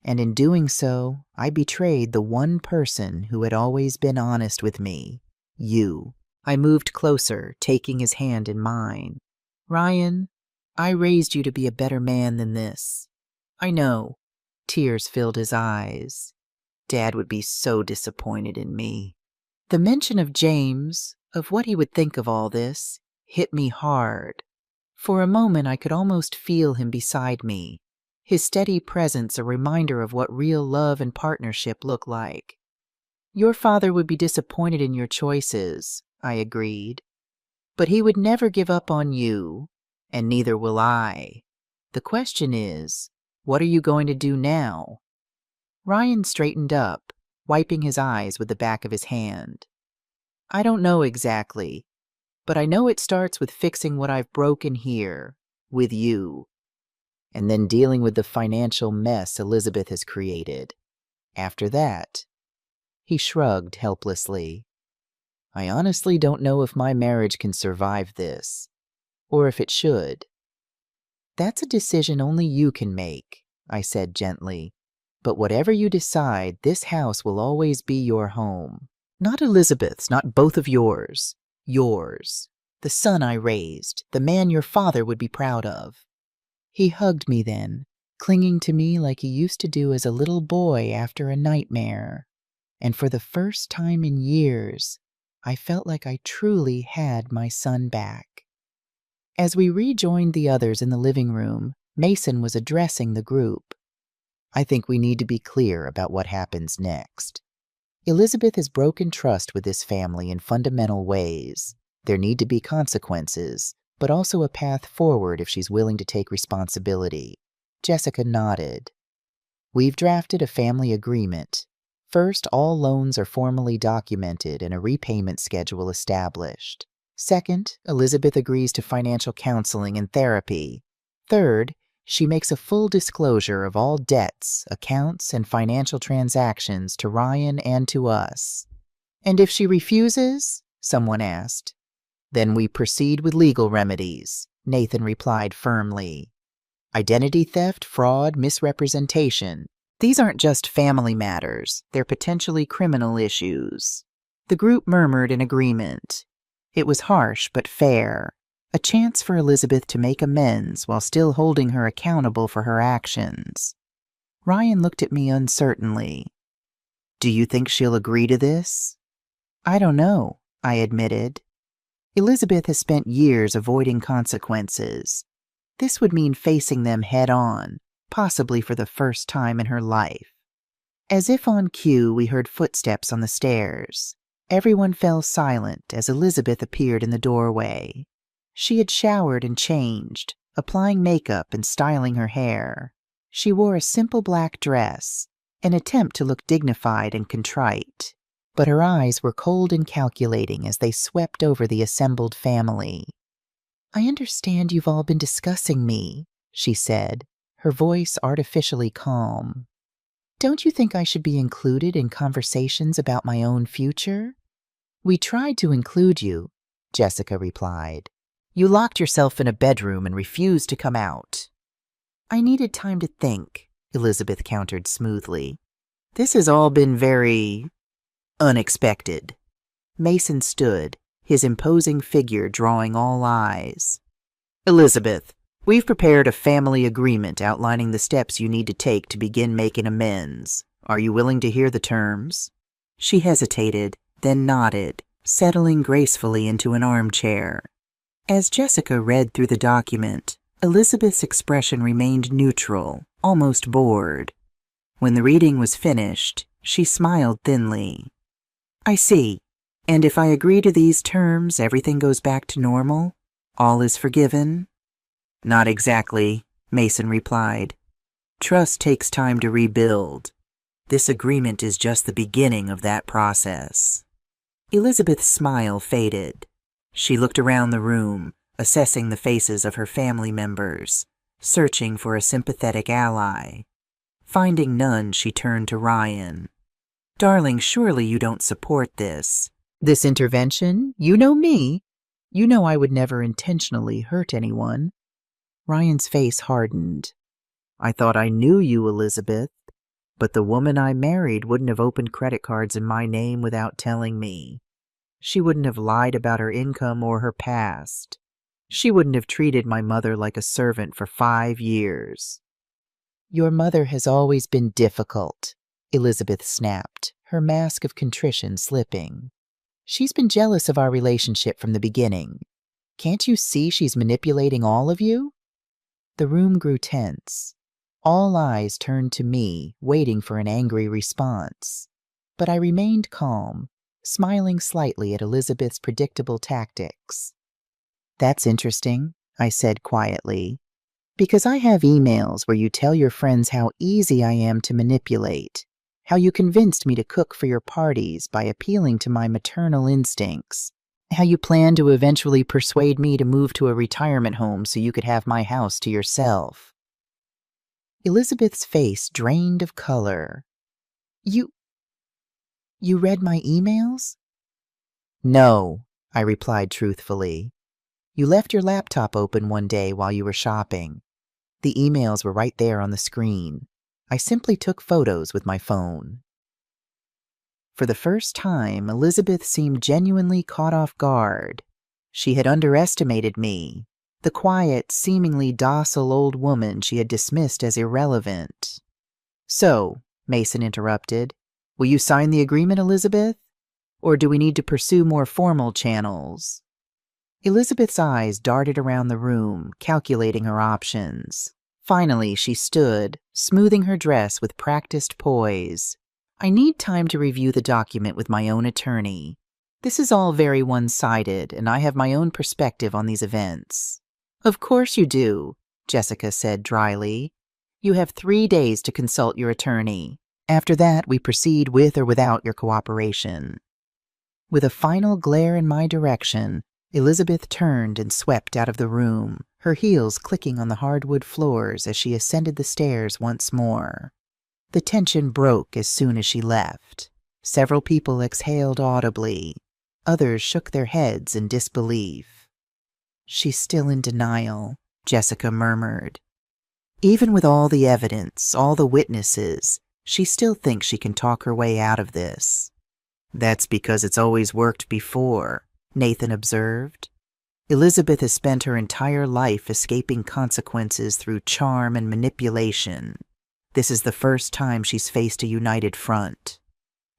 and in doing so, I betrayed the one person who had always been honest with me, you. I moved closer, taking his hand in mine. Ryan, I raised you to be a better man than this. I know. Tears filled his eyes. Dad would be so disappointed in me. The mention of James, of what he would think of all this, hit me hard. For a moment I could almost feel him beside me, his steady presence a reminder of what real love and partnership look like. Your father would be disappointed in your choices, I agreed. But he would never give up on you, and neither will I. The question is, what are you going to do now? Ryan straightened up, wiping his eyes with the back of his hand. I don't know exactly, but I know it starts with fixing what I've broken here, with you, and then dealing with the financial mess Elizabeth has created. After that, he shrugged helplessly. I honestly don't know if my marriage can survive this, or if it should. That's a decision only you can make, I said gently. But whatever you decide, this house will always be your home. Not Elizabeth's, not both of yours. Yours. The son I raised, the man your father would be proud of. He hugged me then, clinging to me like he used to do as a little boy after a nightmare. And for the first time in years, I felt like I truly had my son back. As we rejoined the others in the living room, Mason was addressing the group. I think we need to be clear about what happens next. Elizabeth has broken trust with this family in fundamental ways. There need to be consequences, but also a path forward if she's willing to take responsibility. Jessica nodded. We've drafted a family agreement. First, all loans are formally documented and a repayment schedule established. Second, Elizabeth agrees to financial counseling and therapy. Third, she makes a full disclosure of all debts, accounts, and financial transactions to Ryan and to us. And if she refuses? Someone asked. Then we proceed with legal remedies, Nathan replied firmly. Identity theft, fraud, misrepresentation. These aren't just family matters, they're potentially criminal issues. The group murmured in agreement. It was harsh but fair, a chance for Elizabeth to make amends while still holding her accountable for her actions. Ryan looked at me uncertainly. Do you think she'll agree to this? I don't know, I admitted. Elizabeth has spent years avoiding consequences. This would mean facing them head on, possibly for the first time in her life. As if on cue, we heard footsteps on the stairs. Everyone fell silent as Elizabeth appeared in the doorway. She had showered and changed, applying makeup and styling her hair. She wore a simple black dress, an attempt to look dignified and contrite, but her eyes were cold and calculating as they swept over the assembled family. I understand you've all been discussing me, she said, her voice artificially calm. Don't you think I should be included in conversations about my own future? We tried to include you, Jessica replied. You locked yourself in a bedroom and refused to come out. I needed time to think, Elizabeth countered smoothly. This has all been very unexpected. Mason stood, his imposing figure drawing all eyes. Elizabeth, we've prepared a family agreement outlining the steps you need to take to begin making amends. Are you willing to hear the terms? She hesitated, then nodded, settling gracefully into an armchair. As Jessica read through the document, Elizabeth's expression remained neutral, almost bored. When the reading was finished, she smiled thinly. I see. And if I agree to these terms, everything goes back to normal? All is forgiven? Not exactly, Mason replied. Trust takes time to rebuild. This agreement is just the beginning of that process. Elizabeth's smile faded. She looked around the room, assessing the faces of her family members, searching for a sympathetic ally. Finding none, she turned to Ryan. Darling, surely you don't support this. This intervention? You know me. You know I would never intentionally hurt anyone. Ryan's face hardened. I thought I knew you, Elizabeth, but the woman I married wouldn't have opened credit cards in my name without telling me. She wouldn't have lied about her income or her past. She wouldn't have treated my mother like a servant for 5 years. Your mother has always been difficult, Elizabeth snapped, her mask of contrition slipping. She's been jealous of our relationship from the beginning. Can't you see she's manipulating all of you? The room grew tense. All eyes turned to me, waiting for an angry response. But I remained calm, smiling slightly at Elizabeth's predictable tactics. That's interesting, I said quietly, because I have emails where you tell your friends how easy I am to manipulate, how you convinced me to cook for your parties by appealing to my maternal instincts, how you planned to eventually persuade me to move to a retirement home so you could have my house to yourself. Elizabeth's face drained of color. You read my emails? No, I replied truthfully. You left your laptop open one day while you were shopping. The emails were right there on the screen. I simply took photos with my phone. For the first time, Elizabeth seemed genuinely caught off guard. She had underestimated me, the quiet, seemingly docile old woman she had dismissed as irrelevant. So, Mason interrupted, will you sign the agreement, Elizabeth? Or do we need to pursue more formal channels? Elizabeth's eyes darted around the room, calculating her options. Finally, she stood, smoothing her dress with practiced poise. I need time to review the document with my own attorney. This is all very one-sided, and I have my own perspective on these events. Of course you do, Jessica said dryly. You have 3 days to consult your attorney. After that, we proceed with or without your cooperation. With a final glare in my direction, Elizabeth turned and swept out of the room, her heels clicking on the hardwood floors as she ascended the stairs once more. The tension broke as soon as she left. Several people exhaled audibly. Others shook their heads in disbelief. She's still in denial, Jessica murmured. Even with all the evidence, all the witnesses, she still thinks she can talk her way out of this. That's because it's always worked before, Nathan observed. Elizabeth has spent her entire life escaping consequences through charm and manipulation. This is the first time she's faced a united front.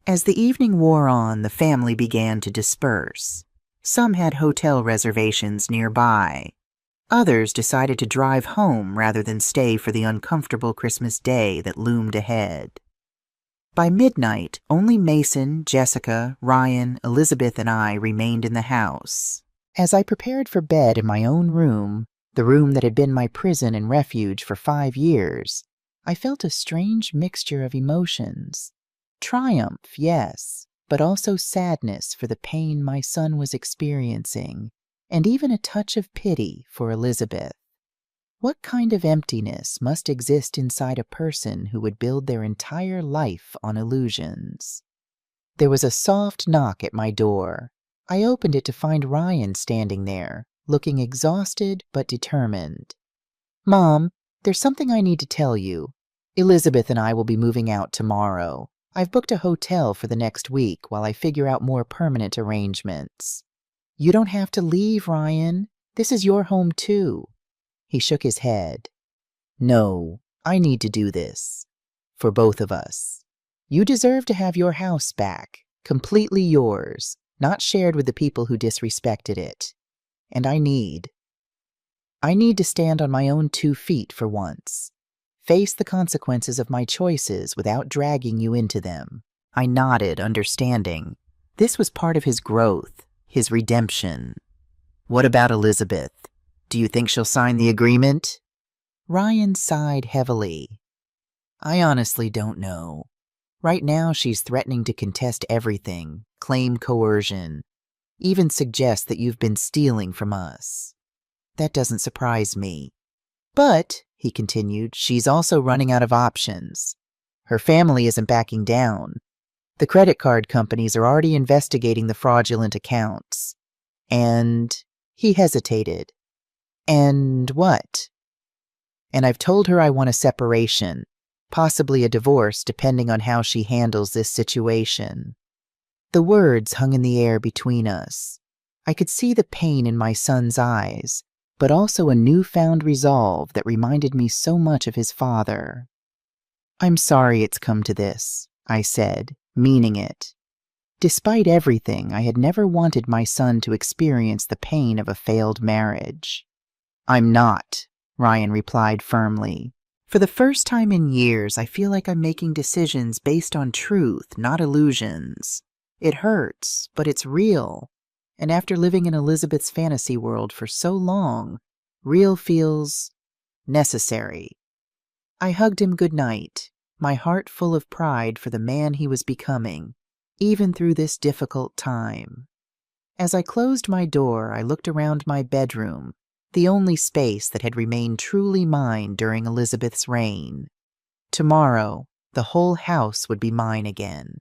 As the evening wore on, the family began to disperse. Some had hotel reservations nearby. Others decided to drive home rather than stay for the uncomfortable Christmas day that loomed ahead. By midnight, only Mason, Jessica, Ryan, Elizabeth, and I remained in the house. As I prepared for bed in my own room, the room that had been my prison and refuge for 5 years, I felt a strange mixture of emotions. Triumph, yes, but also sadness for the pain my son was experiencing, and even a touch of pity for Elizabeth. What kind of emptiness must exist inside a person who would build their entire life on illusions? There was a soft knock at my door. I opened it to find Ryan standing there, looking exhausted but determined. "Mom, there's something I need to tell you. Elizabeth and I will be moving out tomorrow. I've booked a hotel for the next week while I figure out more permanent arrangements." "You don't have to leave, Ryan. This is your home too." He shook his head. "No, I need to do this. For both of us. You deserve to have your house back, completely yours, not shared with the people who disrespected it. And I need to stand on my own 2 feet for once. Face the consequences of my choices without dragging you into them." I nodded, understanding. This was part of his growth, his redemption. "What about Elizabeth? Do you think she'll sign the agreement?" Ryan sighed heavily. "I honestly don't know. Right now she's threatening to contest everything, claim coercion, even suggest that you've been stealing from us. That doesn't surprise me. But," he continued, "she's also running out of options. Her family isn't backing down. The credit card companies are already investigating the fraudulent accounts. And," he hesitated. "And what?" "And I've told her I want a separation, possibly a divorce depending on how she handles this situation." The words hung in the air between us. I could see the pain in my son's eyes, but also a newfound resolve that reminded me so much of his father. "I'm sorry it's come to this," I said, meaning it. Despite everything, I had never wanted my son to experience the pain of a failed marriage. "I'm not," Ryan replied firmly. "For the first time in years, I feel like I'm making decisions based on truth, not illusions. It hurts, but it's real. And after living in Elizabeth's fantasy world for so long, real feels necessary." I hugged him goodnight, my heart full of pride for the man he was becoming, even through this difficult time. As I closed my door, I looked around my bedroom, the only space that had remained truly mine during Elizabeth's reign. Tomorrow, the whole house would be mine again.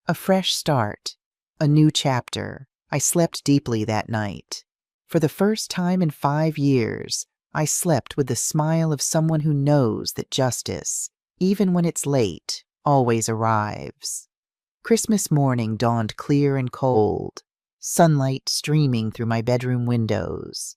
A fresh start, a new chapter. I slept deeply that night. For the first time in 5 years, I slept with the smile of someone who knows that justice, even when it's late, always arrives. Christmas morning dawned clear and cold, sunlight streaming through my bedroom windows.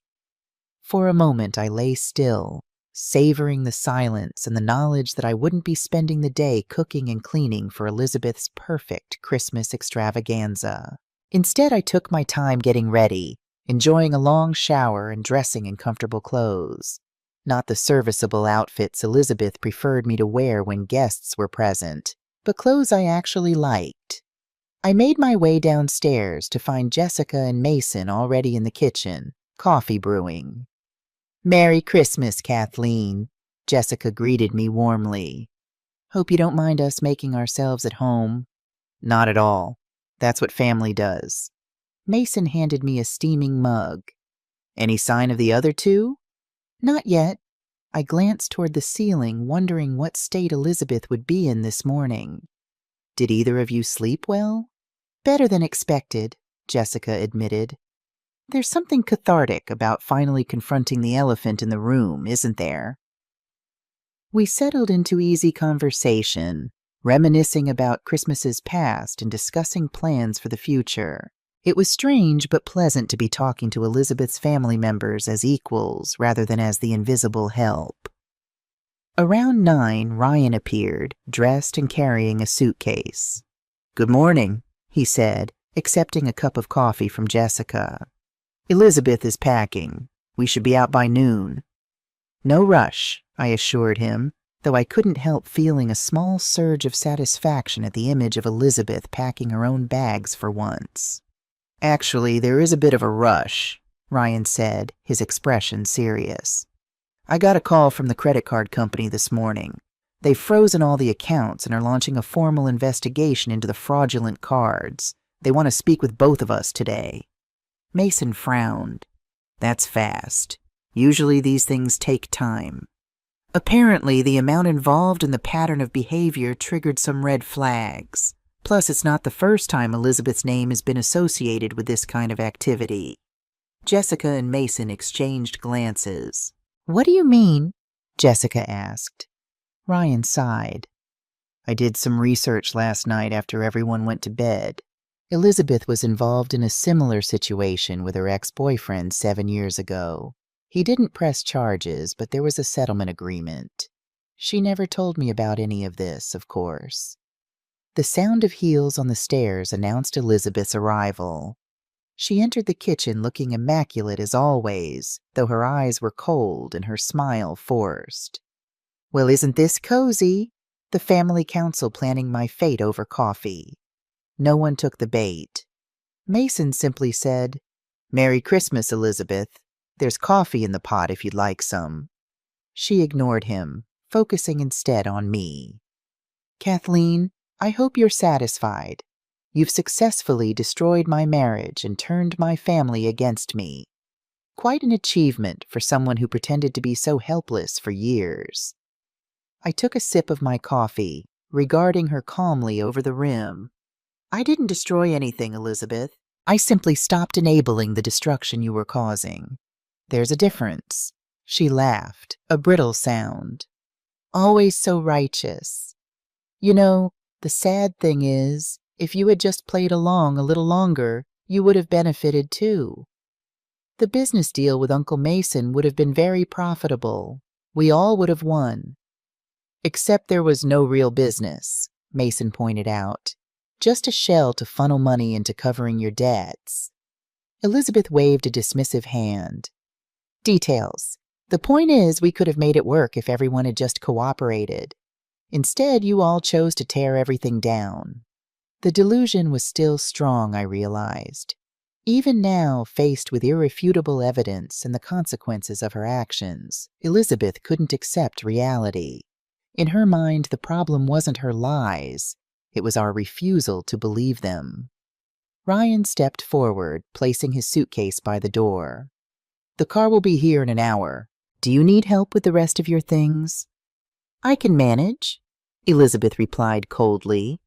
For a moment I lay still, savoring the silence and the knowledge that I wouldn't be spending the day cooking and cleaning for Elizabeth's perfect Christmas extravaganza. Instead, I took my time getting ready, enjoying a long shower and dressing in comfortable clothes. Not the serviceable outfits Elizabeth preferred me to wear when guests were present, but clothes I actually liked. I made my way downstairs to find Jessica and Mason already in the kitchen, coffee brewing. "Merry Christmas, Kathleen," Jessica greeted me warmly. "Hope you don't mind us making ourselves at home." "Not at all. That's what family does." Mason handed me a steaming mug. "Any sign of the other two?" "Not yet." I glanced toward the ceiling, wondering what state Elizabeth would be in this morning. "Did either of you sleep well?" "Better than expected," Jessica admitted. "There's something cathartic about finally confronting the elephant in the room, isn't there?" We settled into easy conversation, reminiscing about Christmases past and discussing plans for the future. It was strange but pleasant to be talking to Elizabeth's family members as equals rather than as the invisible help. Around 9, Ryan appeared, dressed and carrying a suitcase. "Good morning," he said, accepting a cup of coffee from Jessica. "Elizabeth is packing. We should be out by noon." "No rush," I assured him, though I couldn't help feeling a small surge of satisfaction at the image of Elizabeth packing her own bags for once. "Actually, there is a bit of a rush," Ryan said, his expression serious. "I got a call from the credit card company this morning. They've frozen all the accounts and are launching a formal investigation into the fraudulent cards. They want to speak with both of us today." Mason frowned. "That's fast. Usually these things take time." Apparently, the amount involved and the pattern of behavior triggered some red flags. Plus, it's not the first time Elizabeth's name has been associated with this kind of activity. Jessica and Mason exchanged glances. "What do you mean?" Jessica asked. Ryan sighed. "I did some research last night after everyone went to bed. Elizabeth was involved in a similar situation with her ex-boyfriend 7 years ago. He didn't press charges, but there was a settlement agreement. She never told me about any of this, of course." The sound of heels on the stairs announced Elizabeth's arrival. She entered the kitchen looking immaculate as always, though her eyes were cold and her smile forced. "Well, isn't this cozy? The family council planning my fate over coffee." No one took the bait. Mason simply said, "Merry Christmas, Elizabeth. There's coffee in the pot if you'd like some." She ignored him, focusing instead on me. "Kathleen, I hope you're satisfied. You've successfully destroyed my marriage and turned my family against me. Quite an achievement for someone who pretended to be so helpless for years." I took a sip of my coffee, regarding her calmly over the rim. "I didn't destroy anything, Elizabeth. I simply stopped enabling the destruction you were causing. There's a difference." She laughed, a brittle sound. "Always so righteous. You know, the sad thing is, if you had just played along a little longer, you would have benefited too. The business deal with Uncle Mason would have been very profitable. We all would have won." "Except there was no real business," Mason pointed out. "Just a shell to funnel money into covering your debts." Elizabeth waved a dismissive hand. "Details. The point is, we could have made it work if everyone had just cooperated. Instead, you all chose to tear everything down." The delusion was still strong, I realized. Even now, faced with irrefutable evidence and the consequences of her actions, Elizabeth couldn't accept reality. In her mind, the problem wasn't her lies. It was our refusal to believe them. Ryan stepped forward, placing his suitcase by the door. "The car will be here in an hour. Do you need help with the rest of your things?" "I can manage," Elizabeth replied coldly.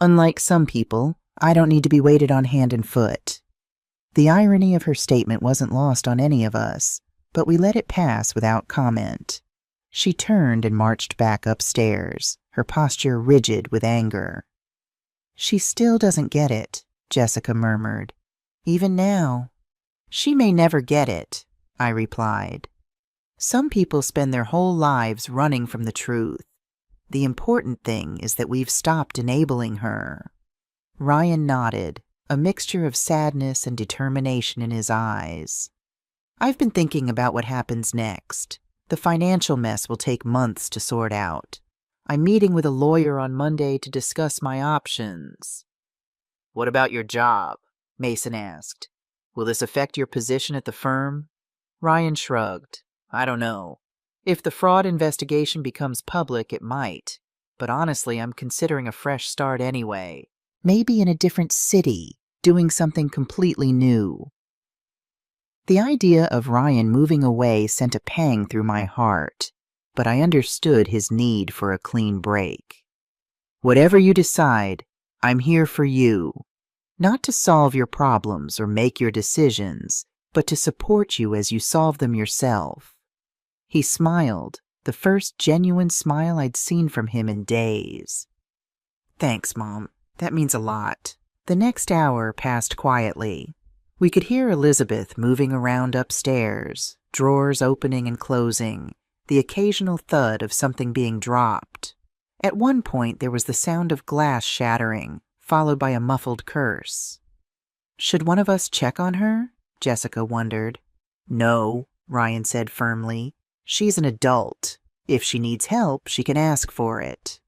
"Unlike some people, I don't need to be waited on hand and foot." The irony of her statement wasn't lost on any of us, but we let it pass without comment. She turned and marched back upstairs, her posture rigid with anger. "She still doesn't get it," Jessica murmured. "Even now." "She may never get it," I replied. "Some people spend their whole lives running from the truth. The important thing is that we've stopped enabling her." Ryan nodded, a mixture of sadness and determination in his eyes. "I've been thinking about what happens next. The financial mess will take months to sort out. I'm meeting with a lawyer on Monday to discuss my options." "What about your job?" Mason asked. "Will this affect your position at the firm?" Ryan shrugged. "I don't know. If the fraud investigation becomes public, it might. But honestly, I'm considering a fresh start anyway. Maybe in a different city, doing something completely new." The idea of Ryan moving away sent a pang through my heart, but I understood his need for a clean break. "Whatever you decide, I'm here for you. Not to solve your problems or make your decisions, but to support you as you solve them yourself." He smiled, the first genuine smile I'd seen from him in days. "Thanks, Mom. That means a lot." The next hour passed quietly. We could hear Elizabeth moving around upstairs, drawers opening and closing, the occasional thud of something being dropped. At one point, there was the sound of glass shattering, followed by a muffled curse. "Should one of us check on her?" Jessica wondered. "No," Ryan said firmly. "She's an adult. If she needs help, she can ask for it."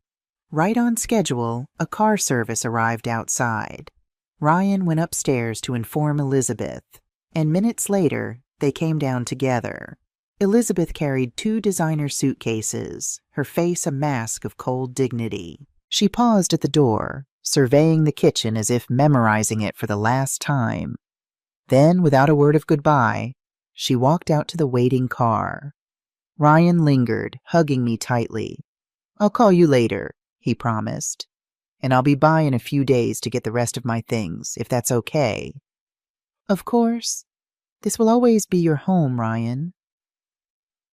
Right on schedule, a car service arrived outside. Ryan went upstairs to inform Elizabeth, and minutes later, they came down together. Elizabeth carried 2 designer suitcases, her face a mask of cold dignity. She paused at the door, surveying the kitchen as if memorizing it for the last time. Then, without a word of goodbye, she walked out to the waiting car. Ryan lingered, hugging me tightly. "I'll call you later," he promised. "And I'll be by in a few days to get the rest of my things, if that's okay." "Of course." This will always be your home, Ryan."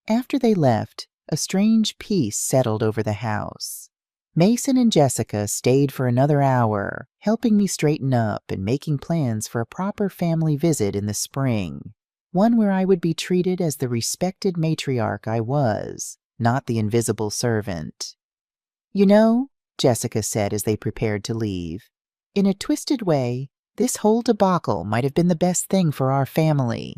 After they left, a strange peace settled over the house. Mason and Jessica stayed for another hour, helping me straighten up and making plans for a proper family visit in the spring, one where I would be treated as the respected matriarch I was, not the invisible servant. "You know," Jessica said as they prepared to leave, "in a twisted way, this whole debacle might have been the best thing for our family.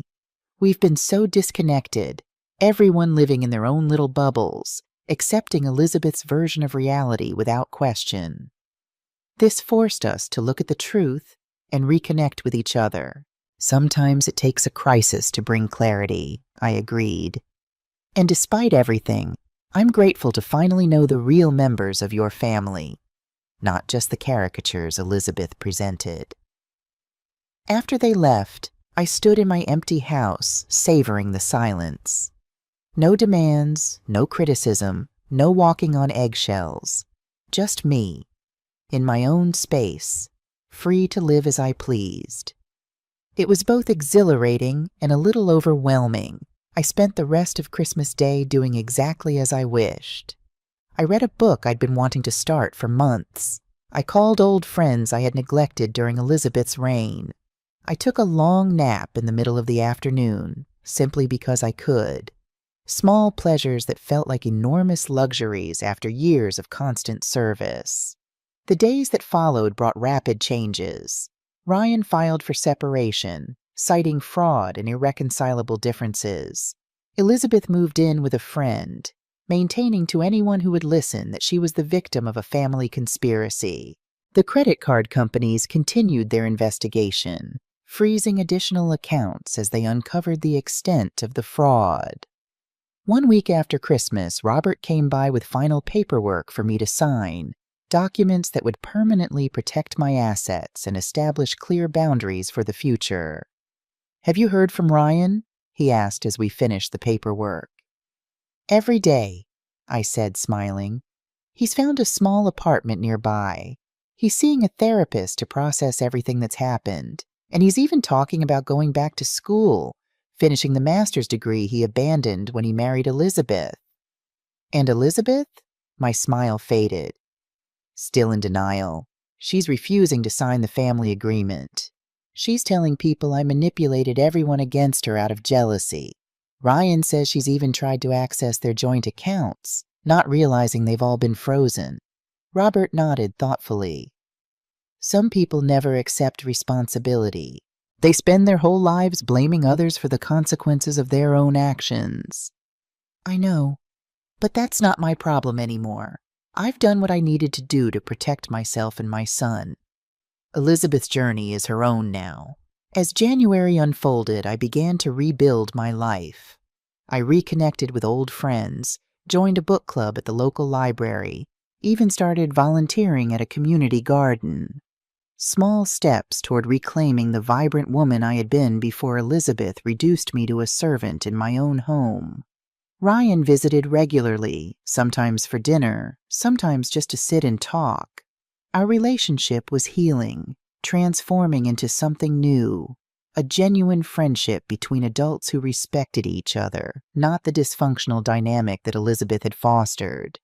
We've been so disconnected, everyone living in their own little bubbles, accepting Elizabeth's version of reality without question. This forced us to look at the truth and reconnect with each other. Sometimes it takes a crisis to bring clarity," I agreed. "And despite everything, I'm grateful to finally know the real members of your family, not just the caricatures Elizabeth presented." After they left, I stood in my empty house, savoring the silence. No demands, no criticism, no walking on eggshells. Just me, in my own space, free to live as I pleased. It was both exhilarating and a little overwhelming. I spent the rest of Christmas Day doing exactly as I wished. I read a book I'd been wanting to start for months. I called old friends I had neglected during Elizabeth's reign. I took a long nap in the middle of the afternoon, simply because I could. Small pleasures that felt like enormous luxuries after years of constant service. The days that followed brought rapid changes. Ryan filed for separation, citing fraud and irreconcilable differences. Elizabeth moved in with a friend, maintaining to anyone who would listen that she was the victim of a family conspiracy. The credit card companies continued their investigation, freezing additional accounts as they uncovered the extent of the fraud. 1 week after Christmas, Robert came by with final paperwork for me to sign, documents that would permanently protect my assets and establish clear boundaries for the future. "Have you heard from Ryan?" he asked as we finished the paperwork. "Every day," I said, smiling. "He's found a small apartment nearby. He's seeing a therapist to process everything that's happened, and he's even talking about going back to school, finishing the master's degree he abandoned when he married Elizabeth." "And Elizabeth?" My smile faded. "Still in denial. She's refusing to sign the family agreement. She's telling people I manipulated everyone against her out of jealousy. Ryan says she's even tried to access their joint accounts, not realizing they've all been frozen." Robert nodded thoughtfully. "Some people never accept responsibility. They spend their whole lives blaming others for the consequences of their own actions." "I know, but that's not my problem anymore. I've done what I needed to do to protect myself and my son. Elizabeth's journey is her own now. As January unfolded, I began to rebuild my life. I reconnected with old friends, joined a book club at the local library, even started volunteering at a community garden. Small steps toward reclaiming the vibrant woman I had been before Elizabeth reduced me to a servant in my own home. Ryan visited regularly, sometimes for dinner, sometimes just to sit and talk. Our relationship was healing, transforming into something new, a genuine friendship between adults who respected each other, not the dysfunctional dynamic that Elizabeth had fostered.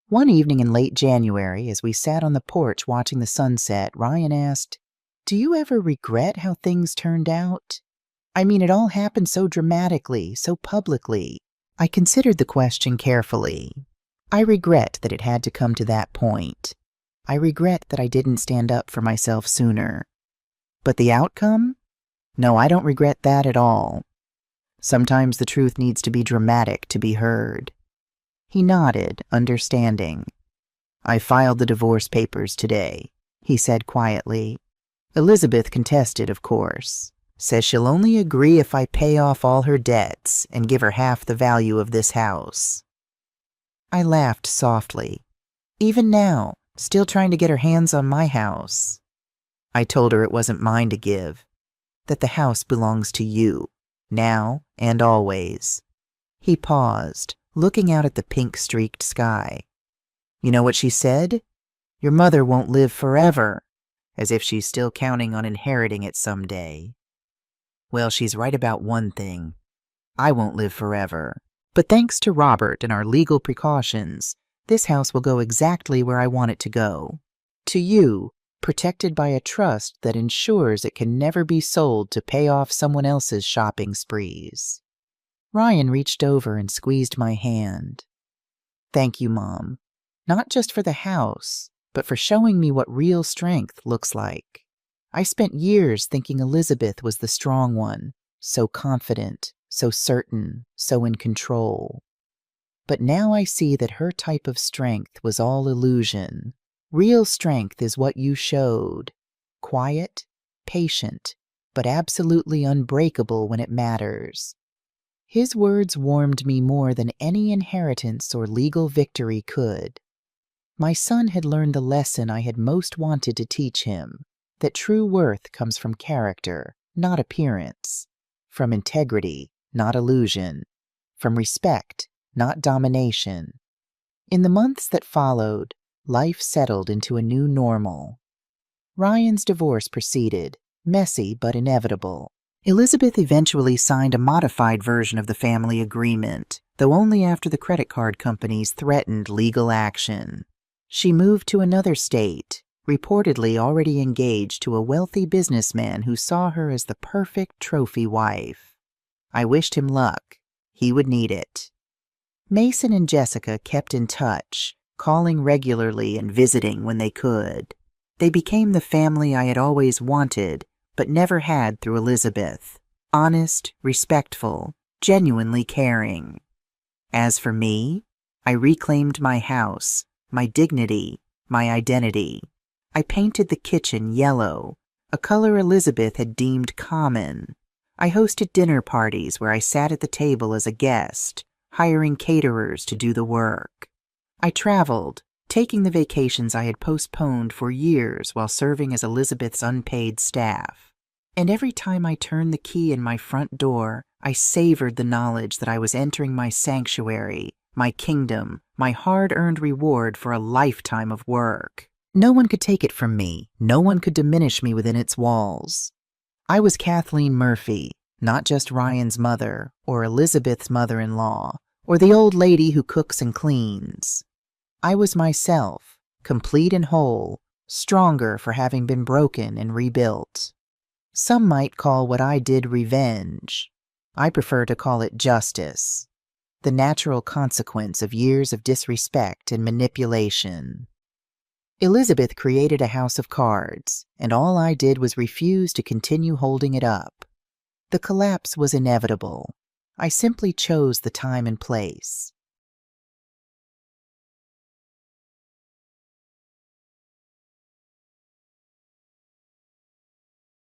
One evening in late January, as we sat on the porch watching the sunset, Ryan asked, "Do you ever regret how things turned out? I mean, it all happened so dramatically, so publicly." I considered the question carefully. I regret that it had to come to that point. I regret that I didn't stand up for myself sooner. But the outcome? No, I don't regret that at all. Sometimes the truth needs to be dramatic to be heard. He nodded, understanding. "I filed the divorce papers today," he said quietly. "Elizabeth contested, of course. Says she'll only agree if I pay off all her debts and give her half the value of this house." I laughed softly. "Even now, still trying to get her hands on my house." I told her it wasn't mine to give, that the house belongs to you, now and always. He paused, looking out at the pink-streaked sky. "You know what she said? Your mother won't live forever," as if she's still counting on inheriting it someday. Well, she's right about one thing. I won't live forever. But thanks to Robert and our legal precautions, this house will go exactly where I want it to go. To you, protected by a trust that ensures it can never be sold to pay off someone else's shopping sprees. Ryan reached over and squeezed my hand. Thank you, Mom. Not just for the house, but for showing me what real strength looks like. I spent years thinking Elizabeth was the strong one, so confident, so certain, so in control. But now I see that her type of strength was all illusion. Real strength is what you showed. Quiet, patient, but absolutely unbreakable when it matters. His words warmed me more than any inheritance or legal victory could. My son had learned the lesson I had most wanted to teach him, that true worth comes from character, not appearance, from integrity, not illusion, from respect, not domination. In the months that followed, life settled into a new normal. Ryan's divorce proceeded, messy but inevitable. Elizabeth eventually signed a modified version of the family agreement, though only after the credit card companies threatened legal action. She moved to another state, reportedly already engaged to a wealthy businessman who saw her as the perfect trophy wife. I wished him luck. He would need it. Mason and Jessica kept in touch, calling regularly and visiting when they could. They became the family I had always wanted, but never had through Elizabeth. Honest, respectful, genuinely caring. As for me, I reclaimed my house, my dignity, my identity. I painted the kitchen yellow, a color Elizabeth had deemed common. I hosted dinner parties where I sat at the table as a guest, hiring caterers to do the work. I traveled, taking the vacations I had postponed for years while serving as Elizabeth's unpaid staff. And every time I turned the key in my front door, I savored the knowledge that I was entering my sanctuary, my kingdom, my hard-earned reward for a lifetime of work. No one could take it from me. No one could diminish me within its walls. I was Kathleen Murphy, not just Ryan's mother, or Elizabeth's mother-in-law, or the old lady who cooks and cleans. I was myself, complete and whole, stronger for having been broken and rebuilt. Some might call what I did revenge. I prefer to call it justice, the natural consequence of years of disrespect and manipulation. Elizabeth created a house of cards, and all I did was refuse to continue holding it up. The collapse was inevitable. I simply chose the time and place.